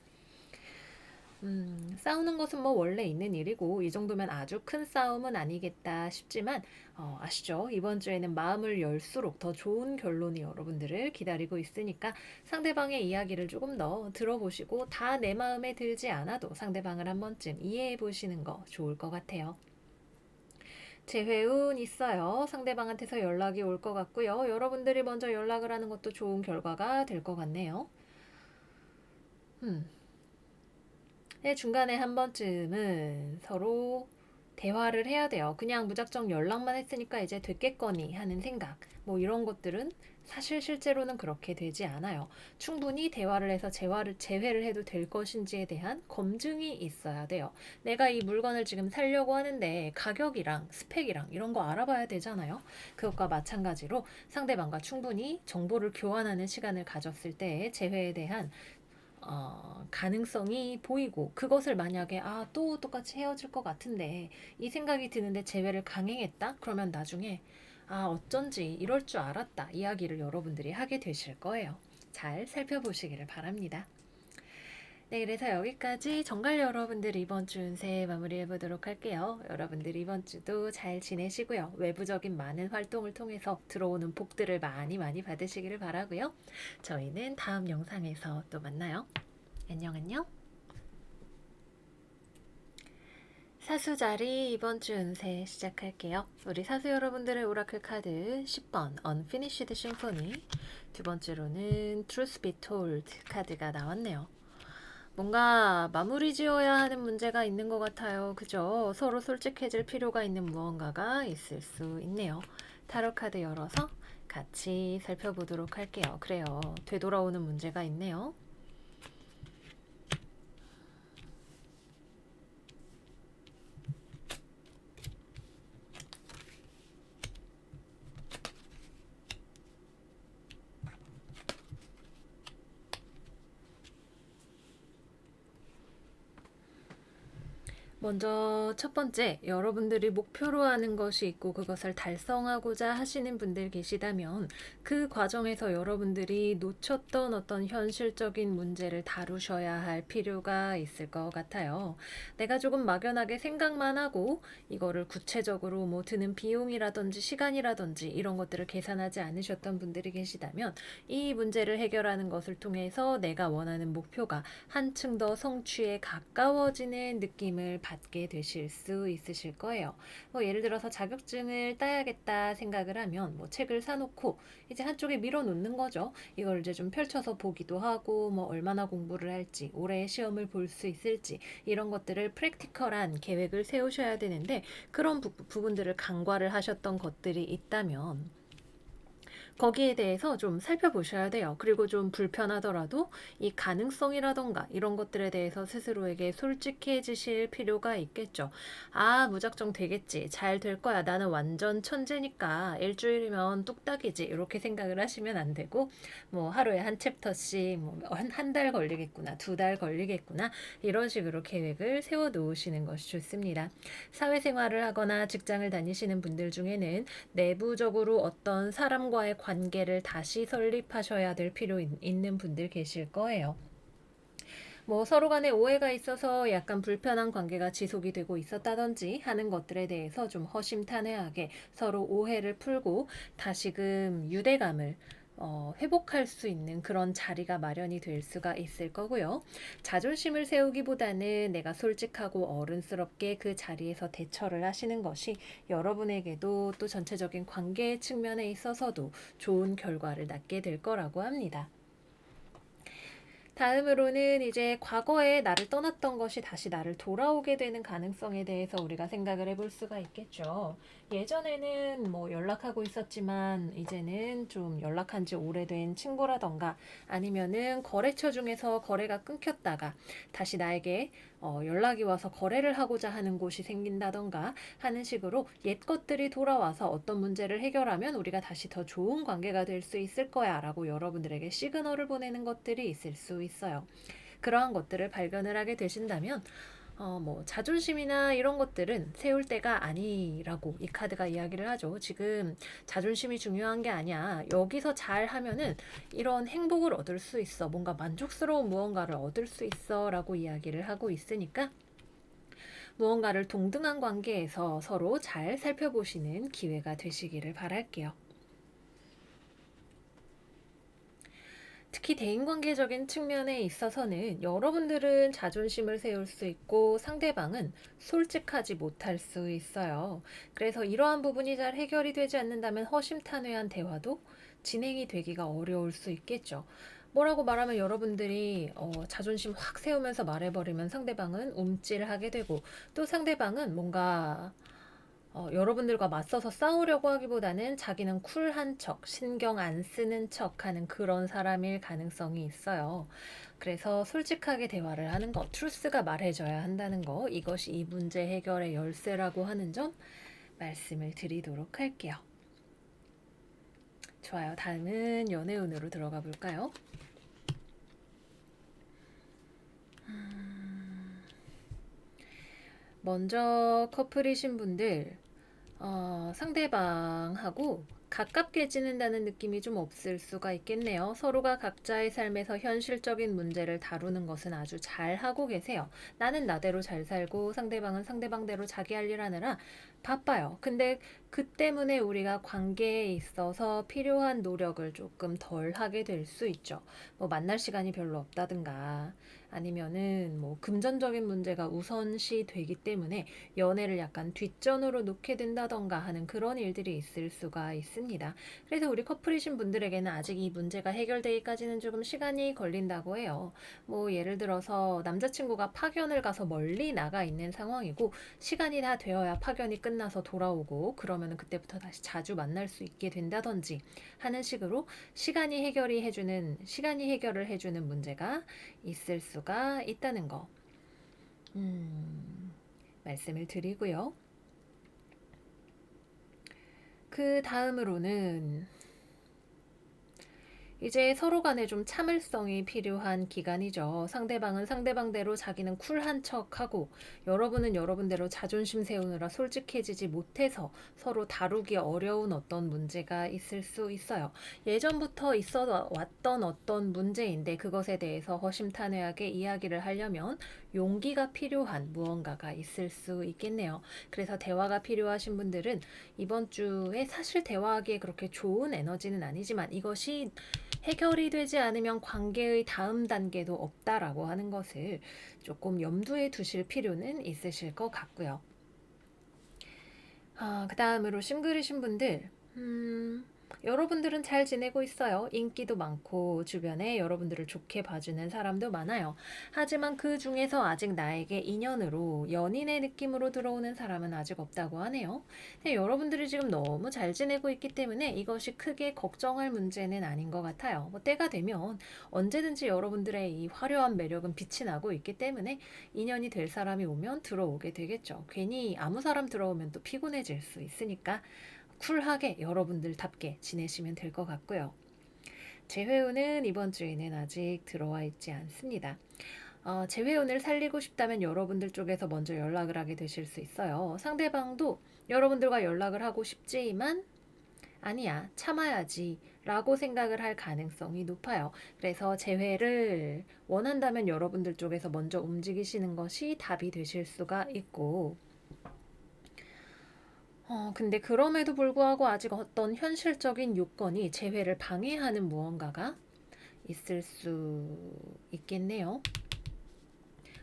[SPEAKER 1] 싸우는 것은 뭐 원래 있는 일이고 이 정도면 아주 큰 싸움은 아니겠다 싶지만 아시죠? 이번 주에는 마음을 열수록 더 좋은 결론이 여러분들을 기다리고 있으니까 상대방의 이야기를 조금 더 들어보시고 다 내 마음에 들지 않아도 상대방을 한 번쯤 이해해 보시는 거 좋을 것 같아요. 재회운 있어요. 상대방한테서 연락이 올 것 같고요. 여러분들이 먼저 연락을 하는 것도 좋은 결과가 될 것 같네요. 음. 중간에 한 번쯤은 서로 대화를 해야 돼요. 그냥 무작정 연락만 했으니까 이제 됐겠거니 하는 생각. 뭐 이런 것들은 사실 실제로는 그렇게 되지 않아요. 충분히 대화를 해서 재회를 해도 될 것인지에 대한 검증이 있어야 돼요. 내가 이 물건을 지금 사려고 하는데 가격이랑 스펙이랑 이런 거 알아봐야 되잖아요. 그것과 마찬가지로 상대방과 충분히 정보를 교환하는 시간을 가졌을 때 재회에 대한 가능성이 보이고 그것을 만약에 또 똑같이 헤어질 것 같은데 이 생각이 드는데 재회를 강행했다? 그러면 나중에 아, 어쩐지 이럴 줄 알았다 이야기를 여러분들이 하게 되실 거예요. 잘 살펴보시기를 바랍니다. 네, 그래서 여기까지 정갈 여러분들 이번 주 운세 마무리해 보도록 할게요. 여러분들 이번 주도 잘 지내시고요. 외부적인 많은 활동을 통해서 들어오는 복들을 많이 많이 받으시기를 바라고요. 저희는 다음 영상에서 또 만나요. 안녕 안녕. 사수자리 이번 주 운세 시작할게요. 우리 사수 여러분들의 오라클 카드 10번 Unfinished Symphony, 두 번째로는 Truth Be Told 카드가 나왔네요. 뭔가 마무리 지어야 하는 문제가 있는 것 같아요. 그죠? 서로 솔직해질 필요가 있는 무언가가 있을 수 있네요. 타로 카드 열어서 같이 살펴보도록 할게요. 그래요. 되돌아오는 문제가 있네요. 먼저 첫 번째, 여러분들이 목표로 하는 것이 있고 그것을 달성하고자 하시는 분들 계시다면 그 과정에서 여러분들이 놓쳤던 어떤 현실적인 문제를 다루셔야 할 필요가 있을 것 같아요. 내가 조금 막연하게 생각만 하고 이거를 구체적으로 뭐 드는 비용이라든지 시간이라든지 이런 것들을 계산하지 않으셨던 분들이 계시다면 이 문제를 해결하는 것을 통해서 내가 원하는 목표가 한층 더 성취에 가까워지는 느낌을 받게 되실 수 있으실 거예요. 뭐 예를 들어서 자격증을 따야겠다 생각을 하면 뭐 책을 사놓고 이제 한쪽에 밀어놓는 거죠. 이걸 이제 좀 펼쳐서 보기도 하고 뭐 얼마나 공부를 할지, 올해 시험을 볼 수 있을지 이런 것들을 프랙티컬한 계획을 세우셔야 되는데 그런 부분들을 간과를 하셨던 것들이 있다면 거기에 대해서 좀 살펴보셔야 돼요. 그리고 좀 불편하더라도 이 가능성이라던가 이런 것들에 대해서 스스로에게 솔직해지실 필요가 있겠죠. 아, 무작정 되겠지. 잘 될 거야. 나는 완전 천재니까 일주일이면 뚝딱이지. 이렇게 생각을 하시면 안 되고 뭐 하루에 한 챕터씩 한 달 걸리겠구나. 2달 걸리겠구나. 이런 식으로 계획을 세워 놓으시는 것이 좋습니다. 사회생활을 하거나 직장을 다니시는 분들 중에는 내부적으로 어떤 사람과의 관계를 다시 설립하셔야 될 필요 있는 분들 계실 거예요. 뭐 서로 간에 오해가 있어서 약간 불편한 관계가 지속이 되고 있었다든지 하는 것들에 대해서 좀 허심탄회하게 서로 오해를 풀고 다시금 유대감을 회복할 수 있는 그런 자리가 마련이 될 수가 있을 거고요. 자존심을 세우기보다는 내가 솔직하고 어른스럽게 그 자리에서 대처를 하시는 것이 여러분에게도 또 전체적인 관계 측면에 있어서도 좋은 결과를 낳게 될 거라고 합니다. 다음으로는 이제 과거에 나를 떠났던 것이 다시 나를 돌아오게 되는 가능성에 대해서 우리가 생각을 해볼 수가 있겠죠. 예전에는 뭐 연락하고 있었지만 이제는 좀 연락한 지 오래된 친구라던가 아니면은 거래처 중에서 거래가 끊겼다가 다시 나에게 연락이 와서 거래를 하고자 하는 곳이 생긴다던가 하는 식으로 옛 것들이 돌아와서 어떤 문제를 해결하면 우리가 다시 더 좋은 관계가 될 수 있을 거야 라고 여러분들에게 시그널을 보내는 것들이 있을 수 있어요. 그러한 것들을 발견을 하게 되신다면 뭐 자존심이나 이런 것들은 세울 때가 아니라고 이 카드가 이야기를 하죠. 지금 자존심이 중요한 게 아니야. 여기서 잘 하면은 이런 행복을 얻을 수 있어. 뭔가 만족스러운 무언가를 얻을 수 있어 라고 이야기를 하고 있으니까 무언가를 동등한 관계에서 서로 잘 살펴보시는 기회가 되시기를 바랄게요. 특히 대인관계적인 측면에 있어서는 여러분들은 자존심을 세울 수 있고 상대방은 솔직하지 못할 수 있어요. 그래서 이러한 부분이 잘 해결이 되지 않는다면 허심탄회한 대화도 진행이 되기가 어려울 수 있겠죠. 뭐라고 말하면 여러분들이 자존심 확 세우면서 말해버리면 상대방은 움찔하게 되고 또 상대방은 뭔가 여러분들과 맞서서 싸우려고 하기보다는 자기는 쿨한 척, 신경 안 쓰는 척 하는 그런 사람일 가능성이 있어요. 그래서 솔직하게 대화를 하는 것, 트루스가 말해줘야 한다는 거, 이것이 이 문제 해결의 열쇠라고 하는 점 말씀을 드리도록 할게요. 좋아요. 다음은 연애운으로 들어가 볼까요? 먼저 커플이신 분들, 상대방하고 가깝게 지낸다는 느낌이 좀 없을 수가 있겠네요. 서로가 각자의 삶에서 현실적인 문제를 다루는 것은 아주 잘 하고 계세요. 나는 나대로 잘 살고 상대방은 상대방대로 자기 할 일 하느라 바빠요. 근데 그 때문에 우리가 관계에 있어서 필요한 노력을 조금 덜 하게 될 수 있죠. 뭐 만날 시간이 별로 없다든가 아니면은 뭐 금전적인 문제가 우선시 되기 때문에 연애를 약간 뒷전으로 놓게 된다던가 하는 그런 일들이 있을 수가 있습니다. 그래서 우리 커플이신 분들에게는 아직 이 문제가 해결되기까지는 조금 시간이 걸린다고 해요. 뭐 예를 들어서 남자친구가 파견을 가서 멀리 나가 있는 상황이고 시간이 다 되어야 파견이 끝나서 돌아오고 그러면 그때부터 다시 자주 만날 수 있게 된다든지 하는 식으로 시간이 해결을 해주는 문제가 있을 수가 있다는 거. 말씀을 드리고요. 그 다음으로는 이제 서로 간에 좀 참을성이 필요한 기간이죠. 상대방은 상대방대로 자기는 쿨한 척하고 여러분은 여러분대로 자존심 세우느라 솔직해지지 못해서 서로 다루기 어려운 어떤 문제가 있을 수 있어요. 예전부터 있어 왔던 어떤 문제인데 그것에 대해서 허심탄회하게 이야기를 하려면 용기가 필요한 무언가가 있을 수 있겠네요. 그래서 대화가 필요하신 분들은 이번 주에 사실 대화하기에 그렇게 좋은 에너지는 아니지만 이것이 해결이 되지 않으면 관계의 다음 단계도 없다라고 하는 것을 조금 염두에 두실 필요는 있으실 것 같고요. 그 다음으로 싱글이신 분들, 여러분들은 잘 지내고 있어요. 인기도 많고 주변에 여러분들을 좋게 봐주는 사람도 많아요. 하지만 그 중에서 아직 나에게 인연으로 연인의 느낌으로 들어오는 사람은 아직 없다고 하네요. 근데 여러분들이 지금 너무 잘 지내고 있기 때문에 이것이 크게 걱정할 문제는 아닌 것 같아요. 뭐 때가 되면 언제든지 여러분들의 이 화려한 매력은 빛이 나고 있기 때문에 인연이 될 사람이 오면 들어오게 되겠죠. 괜히 아무 사람 들어오면 또 피곤해질 수 있으니까 쿨하게 여러분들답게 지내시면 될 것 같고요. 재회운은 이번 주에는 아직 들어와 있지 않습니다. 재회운을 살리고 싶다면 여러분들 쪽에서 먼저 연락을 하게 되실 수 있어요. 상대방도 여러분들과 연락을 하고 싶지만 아니야, 참아야지 라고 생각을 할 가능성이 높아요. 그래서 재회를 원한다면 여러분들 쪽에서 먼저 움직이시는 것이 답이 되실 수가 있고 근데 그럼에도 불구하고 아직 어떤 현실적인 요건이 재회를 방해하는 무언가가 있을 수 있겠네요.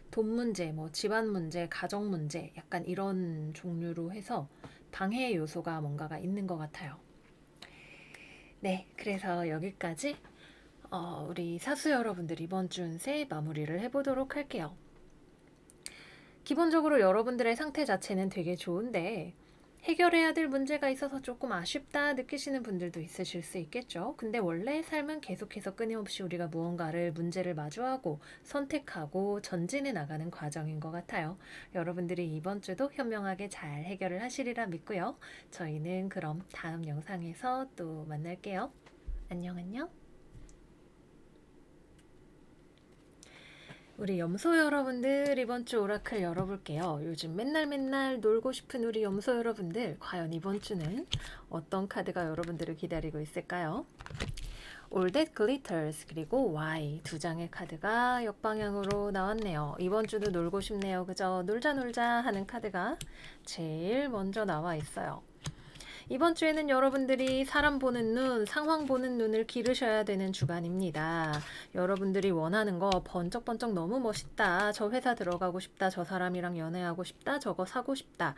[SPEAKER 1] 돈 문제, 뭐 집안 문제, 가정 문제, 약간 이런 종류로 해서 방해 요소가 뭔가가 있는 것 같아요. 네, 그래서 여기까지 우리 사수 여러분들 이번 주 운세 마무리를 해보도록 할게요. 기본적으로 여러분들의 상태 자체는 되게 좋은데 해결해야 될 문제가 있어서 조금 아쉽다 느끼시는 분들도 있으실 수 있겠죠. 근데 원래 삶은 계속해서 끊임없이 우리가 무언가를 문제를 마주하고 선택하고 전진해 나가는 과정인 것 같아요. 여러분들이 이번 주도 현명하게 잘 해결을 하시리라 믿고요. 저희는 그럼 다음 영상에서 또 만날게요. 안녕 안녕. 우리 염소 여러분들 이번 주 오라클 열어볼게요. 요즘 맨날 놀고 싶은 우리 염소 여러분들 과연 이번 주는 어떤 카드가 여러분들을 기다리고 있을까요? All That Glitters 그리고 Y 두 장의 카드가 역방향으로 나왔네요. 이번 주도 놀고 싶네요. 그죠? 놀자 하는 카드가 제일 먼저 나와 있어요. 이번 주에는 여러분들이 사람 보는 눈, 상황 보는 눈을 기르셔야 되는 주간입니다. 여러분들이 원하는 거 번쩍번쩍 너무 멋있다. 저 회사 들어가고 싶다. 저 사람이랑 연애하고 싶다. 저거 사고 싶다.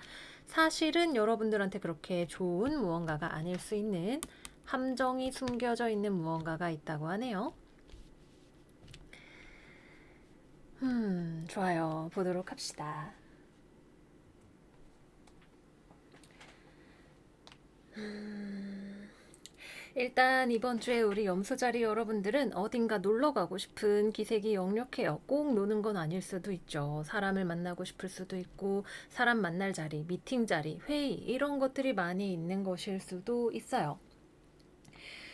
[SPEAKER 1] 사실은 여러분들한테 그렇게 좋은 무언가가 아닐 수 있는 함정이 숨겨져 있는 무언가가 있다고 하네요. 좋아요. 보도록 합시다. 일단 이번 주에 우리 염소자리 여러분들은 어딘가 놀러 가고 싶은 기색이 역력해요. 꼭 노는 건 아닐 수도 있죠. 사람을 만나고 싶을 수도 있고 사람 만날 자리, 미팅 자리, 회의 이런 것들이 많이 있는 것일 수도 있어요.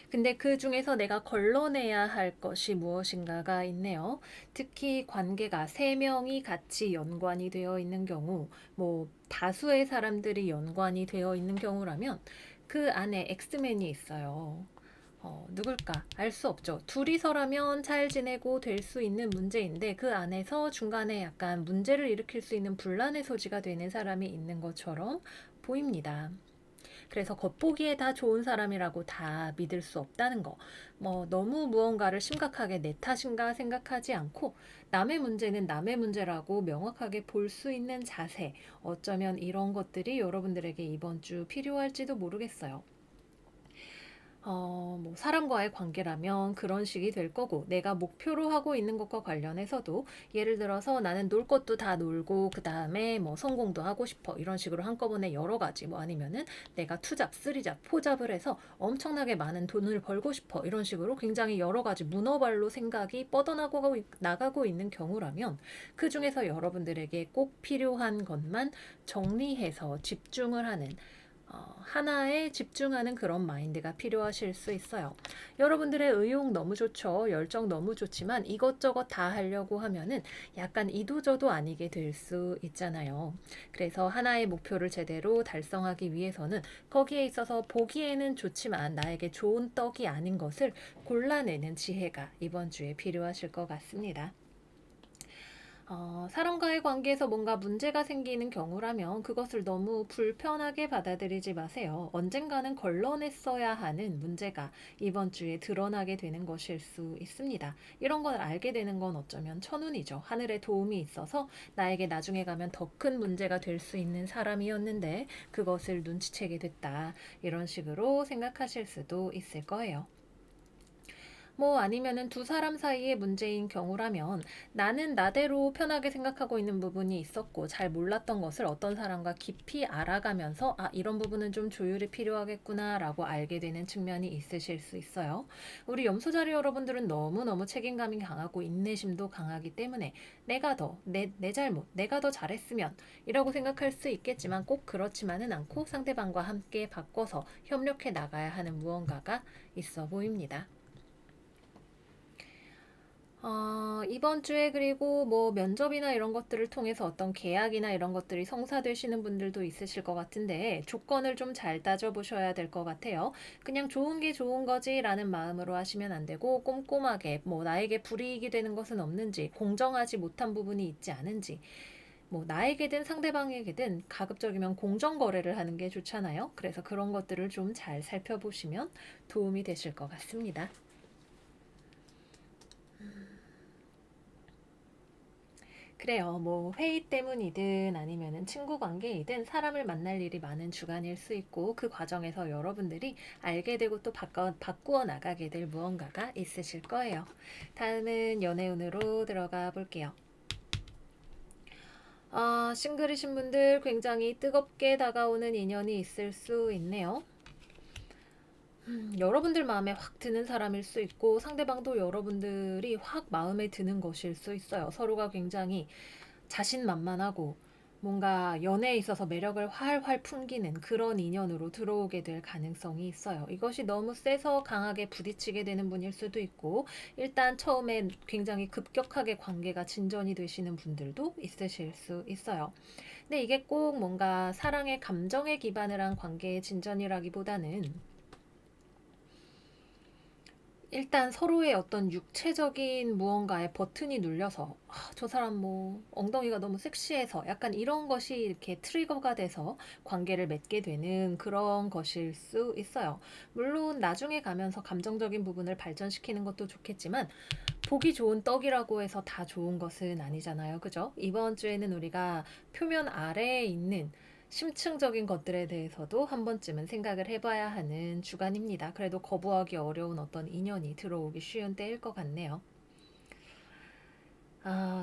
[SPEAKER 1] 근데 그 중에서 내가 걸러내야 할 것이 무엇인가가 있네요. 특히 관계가 세 명이 같이 연관이 되어 있는 경우, 뭐 다수의 사람들이 연관이 되어 있는 경우라면 그 안에 엑스맨이 있어요. 누굴까? 알 수 없죠. 둘이서라면 잘 지내고 될 수 있는 문제인데 그 안에서 중간에 약간 문제를 일으킬 수 있는 분란의 소지가 되는 사람이 있는 것처럼 보입니다. 그래서 겉보기에 다 좋은 사람이라고 다 믿을 수 없다는 거. 뭐 너무 무언가를 심각하게 내 탓인가 생각하지 않고 남의 문제는 남의 문제라고 명확하게 볼 수 있는 자세. 어쩌면 이런 것들이 여러분들에게 이번 주 필요할지도 모르겠어요. 뭐 사람과의 관계라면 그런 식이 될 거고, 내가 목표로 하고 있는 것과 관련해서도 예를 들어서 나는 놀 것도 다 놀고 그 다음에 뭐 성공도 하고 싶어 이런 식으로 한꺼번에 여러 가지, 뭐 아니면은 내가 투잡, 쓰리잡, 포잡을 해서 엄청나게 많은 돈을 벌고 싶어 이런 식으로 굉장히 여러 가지 문어발로 생각이 뻗어나가고 나가고 있는 경우라면 그 중에서 여러분들에게 꼭 필요한 것만 정리해서 집중을 하는, 하나에 집중하는 그런 마인드가 필요하실 수 있어요. 여러분들의 의욕 너무 좋죠. 열정 너무 좋지만 이것저것 다 하려고 하면은 약간 이도저도 아니게 될 수 있잖아요. 그래서 하나의 목표를 제대로 달성하기 위해서는 거기에 있어서 보기에는 좋지만 나에게 좋은 떡이 아닌 것을 골라내는 지혜가 이번 주에 필요하실 것 같습니다. 사람과의 관계에서 뭔가 문제가 생기는 경우라면 그것을 너무 불편하게 받아들이지 마세요. 언젠가는 걸러냈어야 하는 문제가 이번 주에 드러나게 되는 것일 수 있습니다. 이런 걸 알게 되는 건 어쩌면 천운이죠. 하늘의 도움이 있어서 나에게 나중에 가면 더 큰 문제가 될 수 있는 사람이었는데 그것을 눈치채게 됐다. 이런 식으로 생각하실 수도 있을 거예요. 뭐 아니면은 두 사람 사이의 문제인 경우라면 나는 나대로 편하게 생각하고 있는 부분이 있었고 잘 몰랐던 것을 어떤 사람과 깊이 알아가면서 이런 부분은 좀 조율이 필요하겠구나 라고 알게 되는 측면이 있으실 수 있어요. 우리 염소자리 여러분들은 너무너무 책임감이 강하고 인내심도 강하기 때문에 내 잘못, 내가 더 잘했으면 이라고 생각할 수 있겠지만 꼭 그렇지만은 않고 상대방과 함께 바꿔서 협력해 나가야 하는 무언가가 있어 보입니다. 이번 주에 그리고 뭐 면접이나 이런 것들을 통해서 어떤 계약이나 이런 것들이 성사되시는 분들도 있으실 것 같은데 조건을 좀 잘 따져보셔야 될 것 같아요. 그냥 좋은 게 좋은 거지라는 마음으로 하시면 안 되고 꼼꼼하게 뭐 나에게 불이익이 되는 것은 없는지, 공정하지 못한 부분이 있지 않은지, 뭐 나에게든 상대방에게든 가급적이면 공정 거래를 하는 게 좋잖아요. 그래서 그런 것들을 좀 잘 살펴보시면 도움이 되실 것 같습니다. 그래요. 뭐 회의 때문이든 아니면은 친구 관계이든 사람을 만날 일이 많은 주간일 수 있고 그 과정에서 여러분들이 알게 되고 또 바꾸어 나가게 될 무언가가 있으실 거예요. 다음은 연애운으로 들어가 볼게요. 싱글이신 분들 굉장히 뜨겁게 다가오는 인연이 있을 수 있네요. 여러분들 마음에 확 드는 사람일 수 있고 상대방도 여러분들이 확 마음에 드는 것일 수 있어요. 서로가 굉장히 자신만만하고 뭔가 연애에 있어서 매력을 활활 풍기는 그런 인연으로 들어오게 될 가능성이 있어요. 이것이 너무 세서 강하게 부딪히게 되는 분일 수도 있고 일단 처음에 굉장히 급격하게 관계가 진전이 되시는 분들도 있으실 수 있어요. 근데 이게 꼭 뭔가 사랑의 감정에 기반을 한 관계의 진전이라기보다는 일단 서로의 어떤 육체적인 무언가에 버튼이 눌려서 저 사람 뭐 엉덩이가 너무 섹시해서 약간 이런 것이 이렇게 트리거가 돼서 관계를 맺게 되는 그런 것일 수 있어요. 물론 나중에 가면서 감정적인 부분을 발전시키는 것도 좋겠지만 보기 좋은 떡이라고 해서 다 좋은 것은 아니잖아요. 그죠? 이번 주에는 우리가 표면 아래에 있는 심층적인 것들에 대해서도 한 번쯤은 생각을 해봐야 하는 주간입니다. 그래도 거부하기 어려운 어떤 인연이 들어오기 쉬운 때일 것 같네요.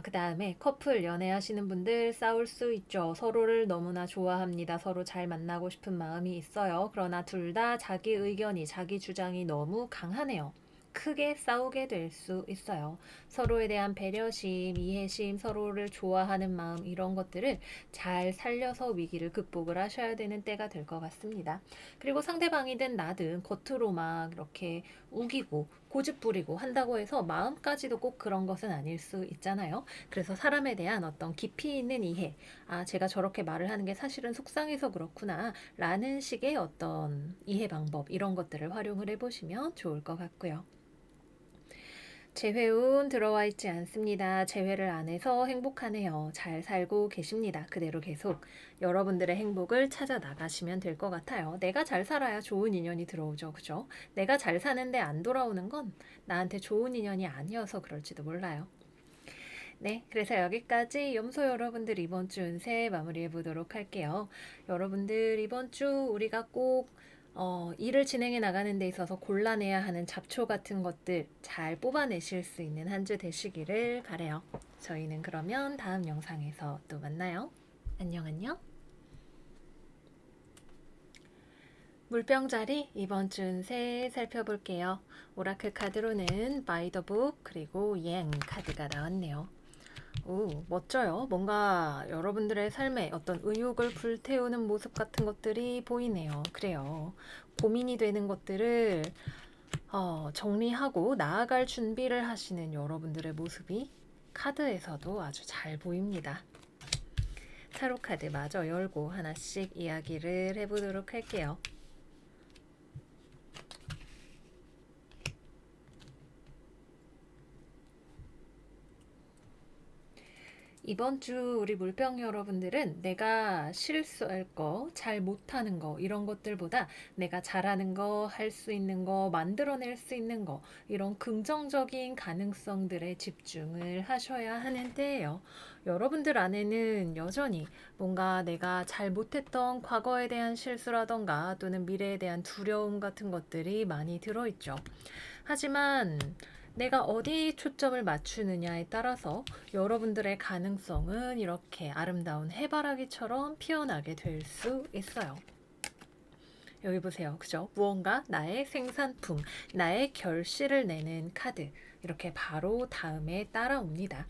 [SPEAKER 1] 그 다음에 커플 연애하시는 분들 싸울 수 있죠. 서로를 너무나 좋아합니다. 서로 잘 만나고 싶은 마음이 있어요. 그러나 둘 다 자기 의견이, 자기 주장이 너무 강하네요. 크게 싸우게 될 수 있어요. 서로에 대한 배려심, 이해심, 서로를 좋아하는 마음 이런 것들을 잘 살려서 위기를 극복을 하셔야 되는 때가 될 것 같습니다. 그리고 상대방이든 나든 겉으로 막 이렇게 우기고 고집 부리고 한다고 해서 마음까지도 꼭 그런 것은 아닐 수 있잖아요. 그래서 사람에 대한 어떤 깊이 있는 이해, 아, 제가 저렇게 말을 하는 게 사실은 속상해서 그렇구나 라는 식의 어떤 이해 방법 이런 것들을 활용을 해보시면 좋을 것 같고요. 재회운 들어와 있지 않습니다. 재회를 안 해서 행복하네요. 잘 살고 계십니다. 그대로 계속 여러분들의 행복을 찾아 나가시면 될 것 같아요. 내가 잘 살아야 좋은 인연이 들어오죠. 그죠? 내가 잘 사는데 안 돌아오는 건 나한테 좋은 인연이 아니어서 그럴지도 몰라요. 네, 그래서 여기까지 염소 여러분들 이번 주 운세 마무리해 보도록 할게요. 여러분들 이번 주 우리가 꼭 일을 진행해 나가는 데 있어서 골라내야 하는 잡초 같은 것들 잘 뽑아내실 수 있는 한 주 되시기를 바래요. 저희는 그러면 다음 영상에서 또 만나요. 안녕 안녕. 물병자리 이번 주 운세 살펴볼게요. 오라클 카드로는 바이 더 북 그리고 양 카드가 나왔네요. 오, 멋져요. 뭔가 여러분들의 삶에 어떤 의욕을 불태우는 모습 같은 것들이 보이네요. 그래요. 고민이 되는 것들을 정리하고 나아갈 준비를 하시는 여러분들의 모습이 카드에서도 아주 잘 보입니다. 타로 카드 마저 열고 하나씩 이야기를 해보도록 할게요. 이번 주 우리 물병 여러분들은 내가 실수할 거, 잘 못하는 거, 이런 것들보다 내가 잘하는 거, 할 수 있는 거, 만들어낼 수 있는 거, 이런 긍정적인 가능성들에 집중을 하셔야 하는 때예요. 여러분들 안에는 여전히 뭔가 내가 잘 못했던 과거에 대한 실수라던가 또는 미래에 대한 두려움 같은 것들이 많이 들어있죠. 하지만 내가 어디 초점을 맞추느냐에 따라서 여러분들의 가능성은 이렇게 아름다운 해바라기처럼 피어나게 될 수 있어요. 여기 보세요. 그죠? 무언가 나의 생산품, 나의 결실을 내는 카드. 이렇게 바로 다음에 따라옵니다.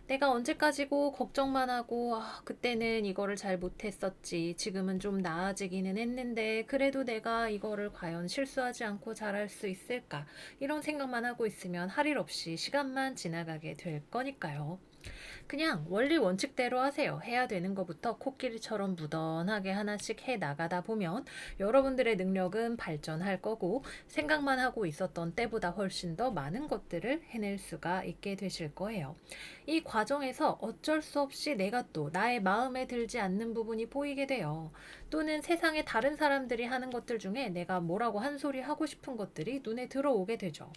[SPEAKER 1] 내가 언제까지고 걱정만 하고 그때는 이거를 잘 못했었지. 지금은 좀 나아지기는 했는데 그래도 내가 이거를 과연 실수하지 않고 잘할 수 있을까? 이런 생각만 하고 있으면 할 일 없이 시간만 지나가게 될 거니까요. 그냥 원리 원칙대로 하세요. 해야 되는 것부터 코끼리처럼 무던하게 하나씩 해 나가다 보면 여러분들의 능력은 발전할 거고 생각만 하고 있었던 때보다 훨씬 더 많은 것들을 해낼 수가 있게 되실 거예요. 이 과정에서 어쩔 수 없이 내가 또 나의 마음에 들지 않는 부분이 보이게 돼요. 또는 세상에 다른 사람들이 하는 것들 중에 내가 뭐라고 한 소리 하고 싶은 것들이 눈에 들어오게 되죠.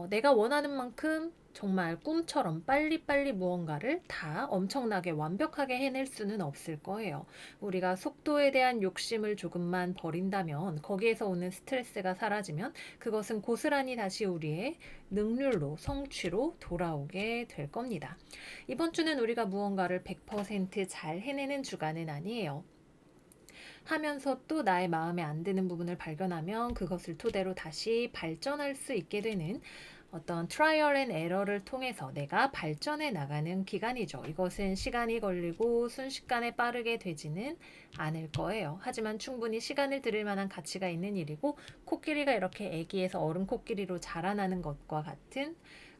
[SPEAKER 1] 내가 원하는 만큼 정말 꿈처럼 빨리빨리 무언가를 다 엄청나게 완벽하게 해낼 수는 없을 거예요. 우리가 속도에 대한 욕심을 조금만 버린다면 거기에서 오는 스트레스가 사라지면 그것은 고스란히 다시 우리의 능률로 성취로 돌아오게 될 겁니다. 이번 주는 우리가 무언가를 100%잘 해내는 주간은 아니에요. 하면서 또 나의 마음에 안 드는 부분을 발견하면 그것을 토대로 다시 발전할 수 있게 되는 어떤 트라이얼 앤 에러를 통해서 내가 발전해 나가는 기간이죠. 이것은 시간이 걸리고 순식간에 빠르게 되지는 않을 거예요. 하지만 충분히 시간을 들일 만한 가치가 있는 일이고 코끼리가 이렇게 애기에서 어른 코끼리로 자라나는 것과 같은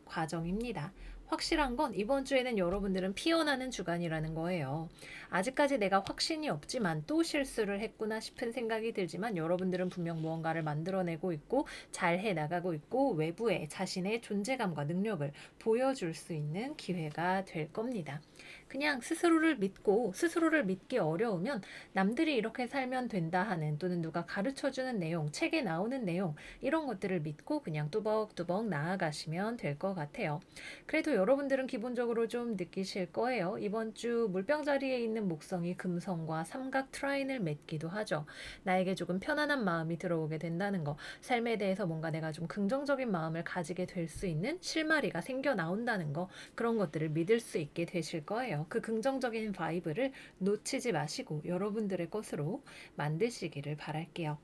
[SPEAKER 1] 과정입니다. 확실한 건 이번 주에는 여러분들은 피어나는 주간이라는 거예요. 아직까지 내가 확신이 없지만 또 실수를 했구나 싶은 생각이 들지만 여러분들은 분명 무언가를 만들어내고 있고 잘 해나가고 있고 외부에 자신의 존재감과 능력을 보여줄 수 있는 기회가 될 겁니다. 그냥 스스로를 믿고 스스로를 믿기 어려우면 남들이 이렇게 살면 된다 하는 또는 누가 가르쳐주는 내용, 책에 나오는 내용 이런 것들을 믿고 그냥 뚜벅뚜벅 나아가시면 될 것 같아요. 그래도 여러분들은 기본적으로 좀 느끼실 거예요. 이번 주 물병 자리에 있는 목성이 금성과 삼각 트라인을 맺기도 하죠. 나에게 조금 편안한 마음이 들어오게 된다는 거, 삶에 대해서 뭔가 내가 좀 긍정적인 마음을 가지게 될 수 있는 실마리가 생겨 나온다는 거, 그런 것들을 믿을 수 있게 되실 거예요. 그 긍정적인 바이브를 놓치지 마시고 여러분들의 것으로 만드시기를 바랄게요.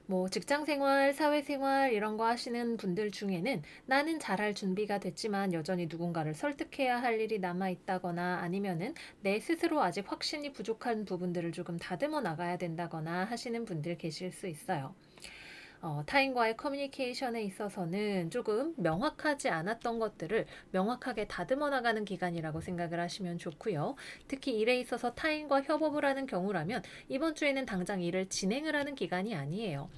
[SPEAKER 1] 뭐 직장 생활, 사회 생활 이런 거 하시는 분들 중에는 나는 잘할 준비가 됐지만 여전히 누군가를 설득해야 할 일이 남아 있다거나 아니면은 내 스스로 아직 확신이 부족한 부분들을 조금 다듬어 나가야 된다거나 하시는 분들 계실 수 있어요. 타인과의 커뮤니케이션에 있어서는 조금 명확하지 않았던 것들을 명확하게 다듬어 나가는 기간이라고 생각을 하시면 좋고요. 특히 일에 있어서 타인과 협업을 하는 경우라면 이번 주에는 당장 일을 진행을 하는 기간이 아니에요.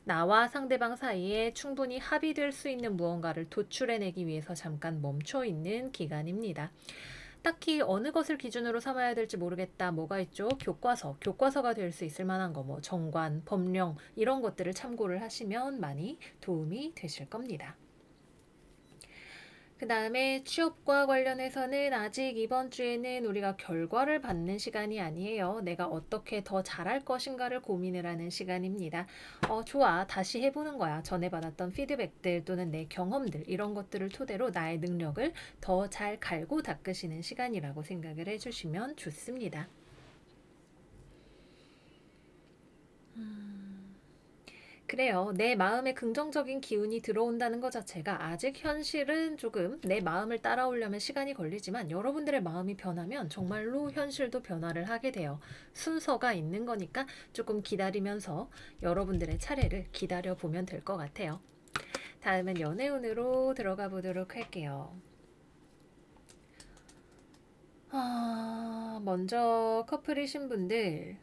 [SPEAKER 1] 나와 상대방 사이에 충분히 합의될 수 있는 무언가를 도출해내기 위해서 잠깐 멈춰 있는 기간입니다. 딱히 어느 것을 기준으로 삼아야 될지 모르겠다. 뭐가 있죠? 교과서가 될 수 있을 만한 거, 뭐 정관, 법령 이런 것들을 참고를 하시면 많이 도움이 되실 겁니다. 그 다음에 취업과 관련해서는 아직 이번 주에는 우리가 결과를 받는 시간이 아니에요. 내가 어떻게 더 잘할 것인가를 고민을 하는 시간입니다. 좋아. 다시 해보는 거야. 전에 받았던 피드백들 또는 내 경험들 이런 것들을 토대로 나의 능력을 더 잘 갈고 닦으시는 시간이라고 생각을 해주시면 좋습니다. 그래요. 내 마음에 긍정적인 기운이 들어온다는 것 자체가 아직 현실은 조금 내 마음을 따라오려면 시간이 걸리지만 여러분들의 마음이 변하면 정말로 현실도 변화를 하게 돼요. 순서가 있는 거니까 조금 기다리면서 여러분들의 차례를 기다려 보면 될 것 같아요. 다음은 연애운으로 들어가 보도록 할게요. 먼저 커플이신 분들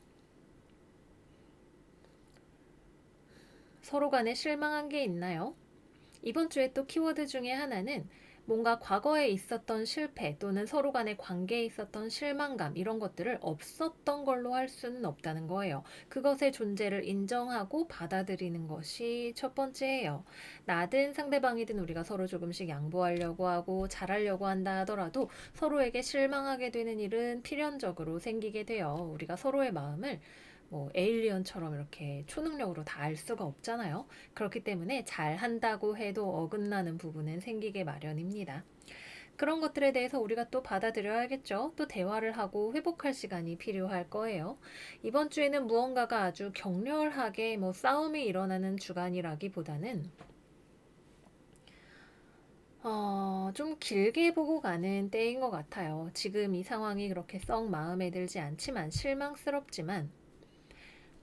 [SPEAKER 1] 서로 간에 실망한 게 있나요? 이번 주에 또 키워드 중에 하나는 뭔가 과거에 있었던 실패 또는 서로 간의 관계에 있었던 실망감 이런 것들을 없었던 걸로 할 수는 없다는 거예요. 그것의 존재를 인정하고 받아들이는 것이 첫 번째예요. 나든 상대방이든 우리가 서로 조금씩 양보하려고 하고 잘하려고 한다 하더라도 서로에게 실망하게 되는 일은 필연적으로 생기게 돼요. 우리가 서로의 마음을 뭐 에일리언처럼 이렇게 초능력으로 다 알 수가 없잖아요. 그렇기 때문에 잘한다고 해도 어긋나는 부분은 생기게 마련입니다. 그런 것들에 대해서 우리가 또 받아들여야겠죠. 또 대화를 하고 회복할 시간이 필요할 거예요. 이번 주에는 무언가가 아주 격렬하게 뭐 싸움이 일어나는 주간이라기보다는 좀 길게 보고 가는 때인 것 같아요. 지금 이 상황이 그렇게 썩 마음에 들지 않지만 실망스럽지만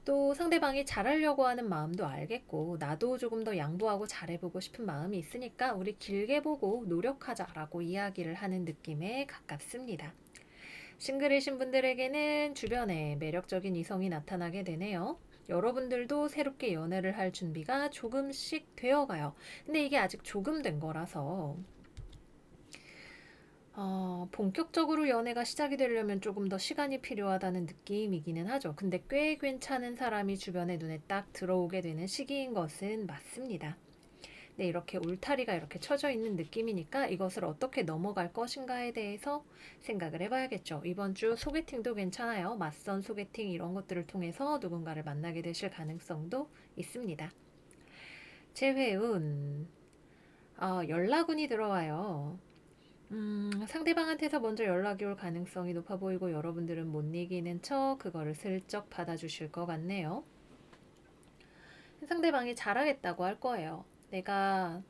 [SPEAKER 1] 또 상대방이 잘하려고 하는 마음도 알겠고 나도 조금 더 양보하고 잘해보고 싶은 마음이 있으니까 우리 길게 보고 노력하자라고 이야기를 하는 느낌에 가깝습니다. 싱글이신 분들에게는 주변에 매력적인 이성이 나타나게 되네요. 여러분들도 새롭게 연애를 할 준비가 조금씩 되어가요. 근데 이게 아직 조금 된 거라서 본격적으로 연애가 시작이 되려면 조금 더 시간이 필요하다는 느낌이기는 하죠. 근데 꽤 괜찮은 사람이 주변에 눈에 딱 들어오게 되는 시기인 것은 맞습니다. 네, 이렇게 울타리가 이렇게 쳐져 있는 느낌이니까 이것을 어떻게 넘어갈 것인가에 대해서 생각을 해봐야겠죠. 이번 주 소개팅도 괜찮아요. 맞선 소개팅 이런 것들을 통해서 누군가를 만나게 되실 가능성도 있습니다. 재회운, 연락운이 들어와요. 상대방한테서 먼저 연락이 올 가능성이 높아 보이고 여러분들은 못 이기는 척 그거를 슬쩍 받아주실 것 같네요. 상대방이 잘하겠다고 할 거예요. 내가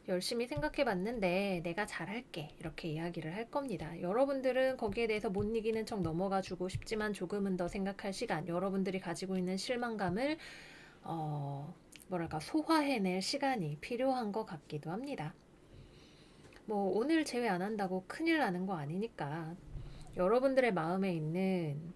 [SPEAKER 1] 열심히 생각해 봤는데 내가 잘할게. 이렇게 이야기를 할 겁니다. 여러분들은 거기에 대해서 못 이기는 척 넘어가 주고 싶지만 조금은 더 생각할 시간, 여러분들이 가지고 있는 실망감을 소화해낼 시간이 필요한 것 같기도 합니다. 뭐 오늘 제외 안 한다고 큰일 나는 거 아니니까 여러분들의 마음에 있는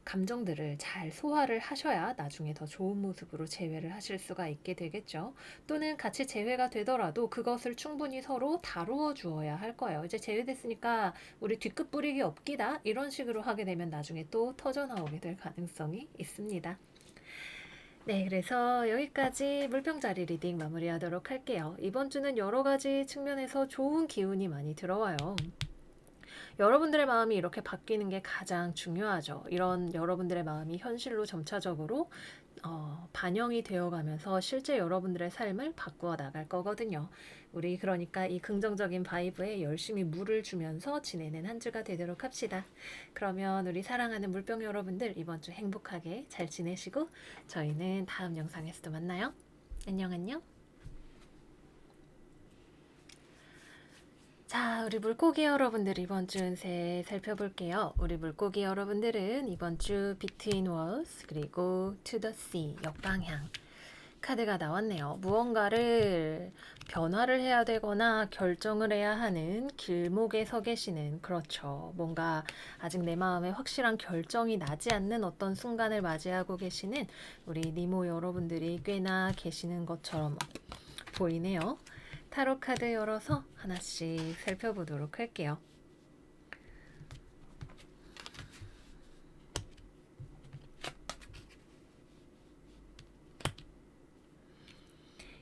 [SPEAKER 1] 감정들을 잘 소화를 하셔야 나중에 더 좋은 모습으로 재회를 하실 수가 있게 되겠죠. 또는 같이 재회가 되더라도 그것을 충분히 서로 다루어 주어야 할 거예요. 이제 재회됐으니까 우리 뒤끝 뿌리기 없기다 이런 식으로 하게 되면 나중에 또 터져 나오게 될 가능성이 있습니다. 네, 그래서 여기까지 물병자리 리딩 마무리하도록 할게요. 이번 주는 여러 가지 측면에서 좋은 기운이 많이 들어와요. 여러분들의 마음이 이렇게 바뀌는 게 가장 중요하죠. 이런 여러분들의 마음이 현실로 점차적으로 반영이 되어가면서 실제 여러분들의 삶을 바꾸어 나갈 거거든요. 우리 그러니까 이 긍정적인 바이브에 열심히 물을 주면서 지내는 한 주가 되도록 합시다. 그러면 우리 사랑하는 물병 여러분들 이번 주 행복하게 잘 지내시고 저희는 다음 영상에서도 만나요. 안녕 안녕. 자, 우리 물고기 여러분들 이번 주 운세 살펴볼게요. 우리 물고기 여러분들은 이번 주 Between Worlds 그리고 To the Sea 역방향 카드가 나왔네요. 무언가를 변화를 해야 되거나 결정을 해야 하는 길목에 서 계시는, 그렇죠. 뭔가 아직 내 마음에 확실한 결정이 나지 않는 어떤 순간을 맞이하고 계시는 우리 니모 여러분들이 꽤나 계시는 것처럼 보이네요. 타로 카드 열어서 하나씩 살펴보도록 할게요.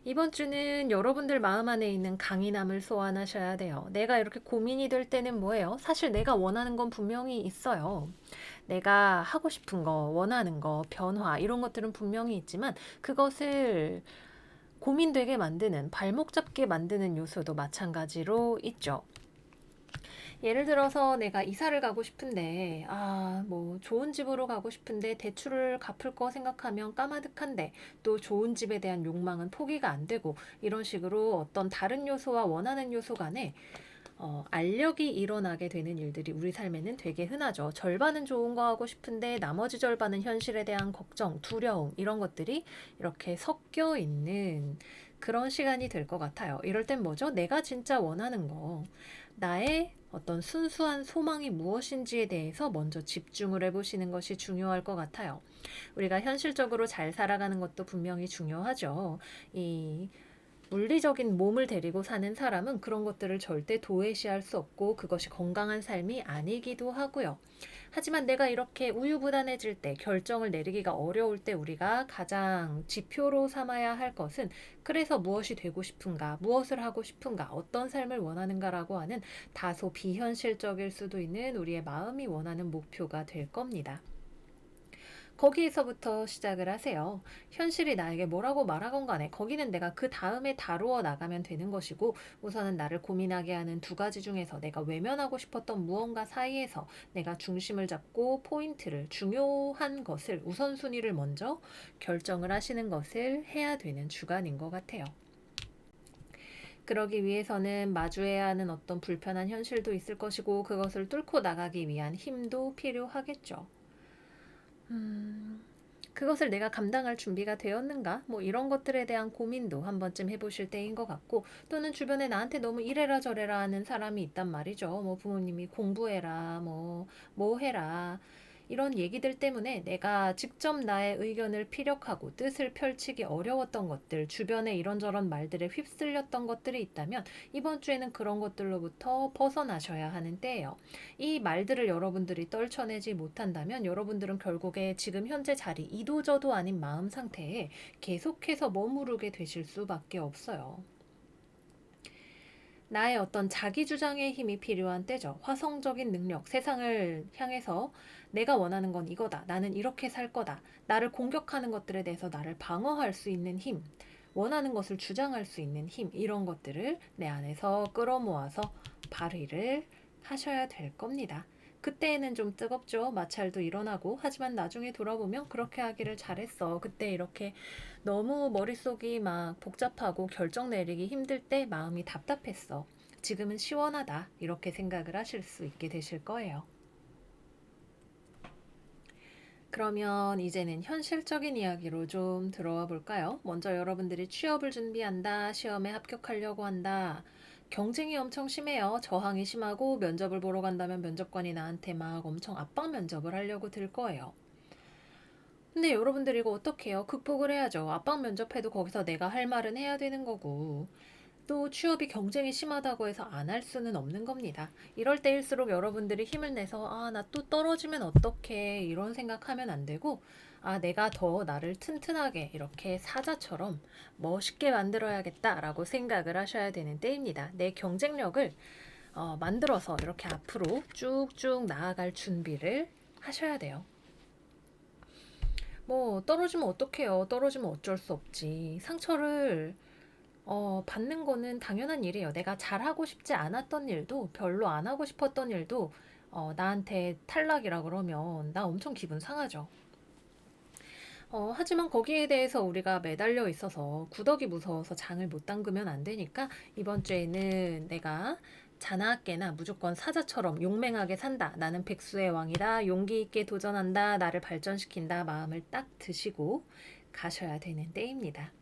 [SPEAKER 1] 이번 주는 여러분들 마음 안에 있는 강인함을 소환하셔야 돼요. 내가 이렇게 고민이 될 때는 뭐예요? 사실 내가 원하는 건 분명히 있어요. 내가 하고 싶은 거, 원하는 거, 변화 이런 것들은 분명히 있지만 그것을 고민되게 만드는, 발목 잡게 만드는 요소도 마찬가지로 있죠. 예를 들어서 내가 이사를 가고 싶은데, 뭐 좋은 집으로 가고 싶은데 대출을 갚을 거 생각하면 까마득한데 또 좋은 집에 대한 욕망은 포기가 안 되고, 이런 식으로 어떤 다른 요소와 원하는 요소 간에 알력이 일어나게 되는 일들이 우리 삶에는 되게 흔하죠. 절반은 좋은 거 하고 싶은데 나머지 절반은 현실에 대한 걱정, 두려움 이런 것들이 이렇게 섞여 있는 그런 시간이 될 것 같아요. 이럴 땐 뭐죠? 내가 진짜 원하는 거, 나의 어떤 순수한 소망이 무엇인지에 대해서 먼저 집중을 해보시는 것이 중요할 것 같아요. 우리가 현실적으로 잘 살아가는 것도 분명히 중요하죠. 이 물리적인 몸을 데리고 사는 사람은 그런 것들을 절대 도외시할 수 없고 그것이 건강한 삶이 아니기도 하고요. 하지만 내가 이렇게 우유부단해질 때, 결정을 내리기가 어려울 때 우리가 가장 지표로 삼아야 할 것은, 그래서 무엇이 되고 싶은가, 무엇을 하고 싶은가, 어떤 삶을 원하는가라고 하는 다소 비현실적일 수도 있는 우리의 마음이 원하는 목표가 될 겁니다. 거기에서부터 시작을 하세요. 현실이 나에게 뭐라고 말하건 간에 거기는 내가 그 다음에 다루어 나가면 되는 것이고, 우선은 나를 고민하게 하는 두 가지 중에서 내가 외면하고 싶었던 무언가 사이에서 내가 중심을 잡고 포인트를, 중요한 것을, 우선순위를 먼저 결정을 하시는 것을 해야 되는 주간인 것 같아요. 그러기 위해서는 마주해야 하는 어떤 불편한 현실도 있을 것이고 그것을 뚫고 나가기 위한 힘도 필요하겠죠. 그것을 내가 감당할 준비가 되었는가? 뭐 이런 것들에 대한 고민도 한 번쯤 해보실 때인 것 같고, 또는 주변에 나한테 너무 이래라 저래라 하는 사람이 있단 말이죠. 뭐 부모님이 공부해라, 뭐 해라. 이런 얘기들 때문에 내가 직접 나의 의견을 피력하고 뜻을 펼치기 어려웠던 것들, 주변에 이런저런 말들에 휩쓸렸던 것들이 있다면 이번 주에는 그런 것들로부터 벗어나셔야 하는 때예요. 이 말들을 여러분들이 떨쳐내지 못한다면 여러분들은 결국에 지금 현재 자리, 이도저도 아닌 마음 상태에 계속해서 머무르게 되실 수밖에 없어요. 나의 어떤 자기 주장의 힘이 필요한 때죠. 화성적인 능력, 세상을 향해서 내가 원하는 건 이거다, 나는 이렇게 살 거다, 나를 공격하는 것들에 대해서 나를 방어할 수 있는 힘, 원하는 것을 주장할 수 있는 힘, 이런 것들을 내 안에서 끌어모아서 발휘를 하셔야 될 겁니다. 그때에는 좀 뜨겁죠. 마찰도 일어나고. 하지만 나중에 돌아보면 그렇게 하기를 잘했어. 그때 이렇게 너무 머릿속이 막 복잡하고 결정 내리기 힘들 때 마음이 답답했어. 지금은 시원하다. 이렇게 생각을 하실 수 있게 되실 거예요. 그러면 이제는 현실적인 이야기로 좀 들어와 볼까요? 먼저 여러분들이 취업을 준비한다, 시험에 합격하려고 한다. 경쟁이 엄청 심해요. 저항이 심하고 면접을 보러 간다면 면접관이 나한테 막 엄청 압박 면접을 하려고 들 거예요. 근데 여러분들 이거 어떡해요? 극복을 해야죠. 압박 면접해도 거기서 내가 할 말은 해야 되는 거고. 또 취업이 경쟁이 심하다고 해서 안 할 수는 없는 겁니다. 이럴 때일수록 여러분들이 힘을 내서 나 또 떨어지면 어떡해 이런 생각하면 안 되고, 내가 더 나를 튼튼하게 이렇게 사자처럼 멋있게 만들어야겠다라고 생각을 하셔야 되는 때입니다. 내 경쟁력을 만들어서 이렇게 앞으로 쭉쭉 나아갈 준비를 하셔야 돼요. 뭐 떨어지면 어떡해요. 떨어지면 어쩔 수 없지. 상처를 받는 거는 당연한 일이에요. 내가 잘하고 싶지 않았던 일도, 별로 안 하고 싶었던 일도 나한테 탈락이라 그러면 나 엄청 기분 상하죠. 하지만 거기에 대해서 우리가 매달려 있어서 구더기 무서워서 장을 못 담그면 안 되니까 이번 주에는 내가 자나깨나 무조건 사자처럼 용맹하게 산다. 나는 백수의 왕이다. 용기 있게 도전한다. 나를 발전시킨다. 마음을 딱 드시고 가셔야 되는 때입니다.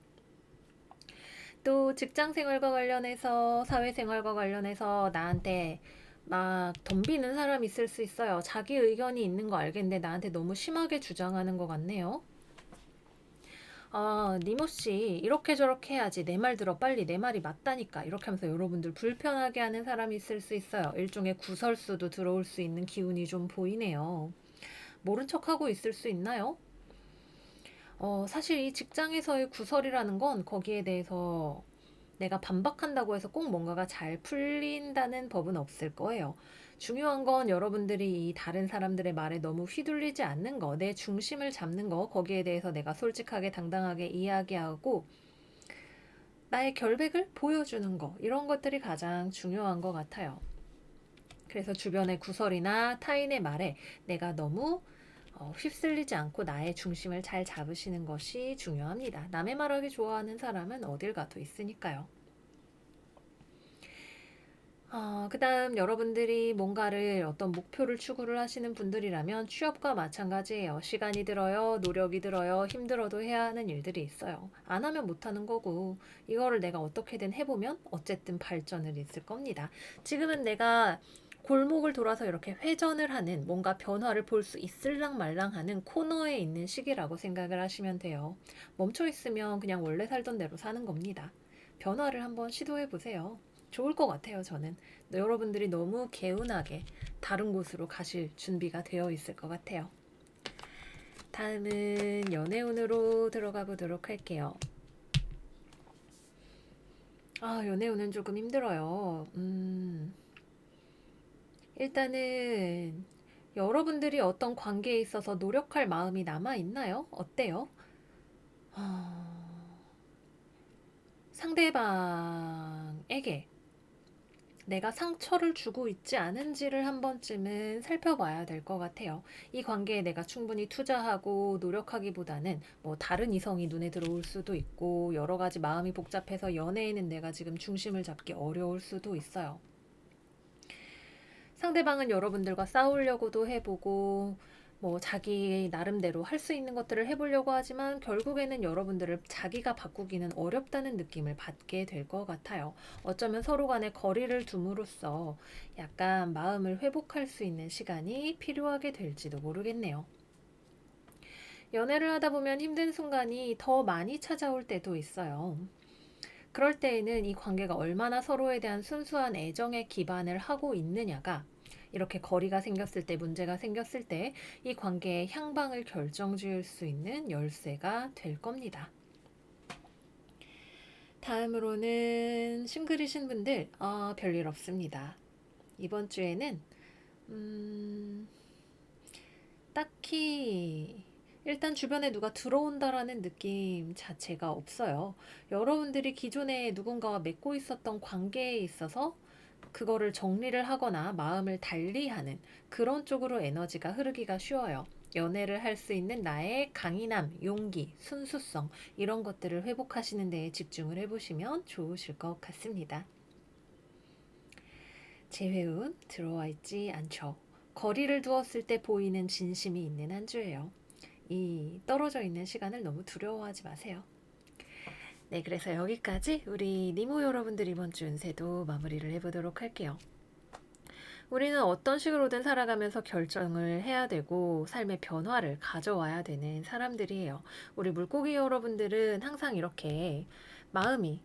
[SPEAKER 1] 또 직장 생활과 관련해서 사회생활과 관련해서 나한테 막 덤비는 사람 있을 수 있어요. 자기 의견이 있는 거 알겠는데 나한테 너무 심하게 주장하는 것 같네요. 니모씨, 이렇게 저렇게 해야지. 내 말 들어, 빨리. 내 말이 맞다니까. 이렇게 하면서 여러분들 불편하게 하는 사람이 있을 수 있어요. 일종의 구설수도 들어올 수 있는 기운이 좀 보이네요. 모른 척하고 있을 수 있나요? 사실 이 직장에서의 구설이라는 건 거기에 대해서 내가 반박한다고 해서 꼭 뭔가가 잘 풀린다는 법은 없을 거예요. 중요한 건 여러분들이 이 다른 사람들의 말에 너무 휘둘리지 않는 거, 내 중심을 잡는 거, 거기에 대해서 내가 솔직하게 당당하게 이야기하고 나의 결백을 보여주는 거, 이런 것들이 가장 중요한 것 같아요. 그래서 주변의 구설이나 타인의 말에 내가 너무 휩쓸리지 않고 나의 중심을 잘 잡으시는 것이 중요합니다. 남의 말하기 좋아하는 사람은 어딜 가도 있으니까요. 그 다음 여러분들이 뭔가를 어떤 목표를 추구를 하시는 분들이라면 취업과 마찬가지예요. 시간이 들어요, 노력이 들어요, 힘들어도 해야 하는 일들이 있어요. 안 하면 못 하는 거고, 이거를 내가 어떻게든 해보면 어쨌든 발전을 있을 겁니다. 지금은 내가 골목을 돌아서 이렇게 회전을 하는 뭔가 변화를 볼 수 있을랑 말랑 하는 코너에 있는 시기라고 생각을 하시면 돼요. 멈춰 있으면 그냥 원래 살던 대로 사는 겁니다. 변화를 한번 시도해 보세요. 좋을 것 같아요, 저는. 여러분들이 너무 개운하게 다른 곳으로 가실 준비가 되어 있을 것 같아요. 다음은 연애운으로 들어가 보도록 할게요. 연애운은 조금 힘들어요. 일단은 여러분들이 어떤 관계에 있어서 노력할 마음이 남아 있나요? 어때요? 상대방에게 내가 상처를 주고 있지 않은지를 한 번쯤은 살펴봐야 될 것 같아요. 이 관계에 내가 충분히 투자하고 노력하기보다는 뭐 다른 이성이 눈에 들어올 수도 있고 여러 가지 마음이 복잡해서 연애에는 내가 지금 중심을 잡기 어려울 수도 있어요. 상대방은 여러분들과 싸우려고도 해보고 뭐 자기 나름대로 할 수 있는 것들을 해보려고 하지만 결국에는 여러분들을 자기가 바꾸기는 어렵다는 느낌을 받게 될 것 같아요. 어쩌면 서로 간에 거리를 둠으로써 약간 마음을 회복할 수 있는 시간이 필요하게 될지도 모르겠네요. 연애를 하다 보면 힘든 순간이 더 많이 찾아올 때도 있어요. 그럴 때에는 이 관계가 얼마나 서로에 대한 순수한 애정에 기반을 하고 있느냐가 이렇게 거리가 생겼을 때, 문제가 생겼을 때 이 관계의 향방을 결정지을 수 있는 열쇠가 될 겁니다. 다음으로는 싱글이신 분들, 별일 없습니다. 이번 주에는 딱히 일단 주변에 누가 들어온다라는 느낌 자체가 없어요. 여러분들이 기존에 누군가와 맺고 있었던 관계에 있어서 그거를 정리를 하거나 마음을 달리하는 그런 쪽으로 에너지가 흐르기가 쉬워요. 연애를 할 수 있는 나의 강인함, 용기, 순수성 이런 것들을 회복하시는 데에 집중을 해보시면 좋으실 것 같습니다. 재회운 들어와 있지 않죠. 거리를 두었을 때 보이는 진심이 있는 한 주예요. 이 떨어져 있는 시간을 너무 두려워하지 마세요. 네, 그래서 여기까지 우리 니모 여러분들 이번 주 운세도 마무리를 해보도록 할게요. 우리는 어떤 식으로든 살아가면서 결정을 해야 되고 삶의 변화를 가져와야 되는 사람들이에요. 우리 물고기 여러분들은 항상 이렇게 마음이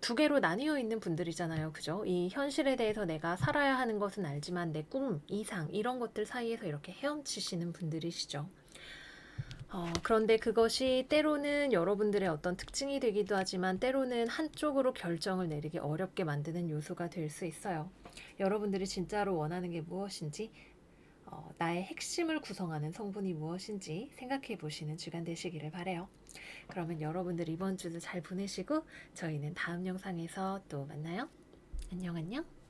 [SPEAKER 1] 두 개로 나뉘어 있는 분들이잖아요. 그죠? 이 현실에 대해서 내가 살아야 하는 것은 알지만 내 꿈, 이상 이런 것들 사이에서 이렇게 헤엄치시는 분들이시죠. 그런데 그것이 때로는 여러분들의 어떤 특징이 되기도 하지만 때로는 한쪽으로 결정을 내리기 어렵게 만드는 요소가 될 수 있어요. 여러분들이 진짜로 원하는 게 무엇인지, 나의 핵심을 구성하는 성분이 무엇인지 생각해 보시는 주간 되시기를 바래요. 그러면 여러분들 이번 주도 잘 보내시고 저희는 다음 영상에서 또 만나요. 안녕 안녕.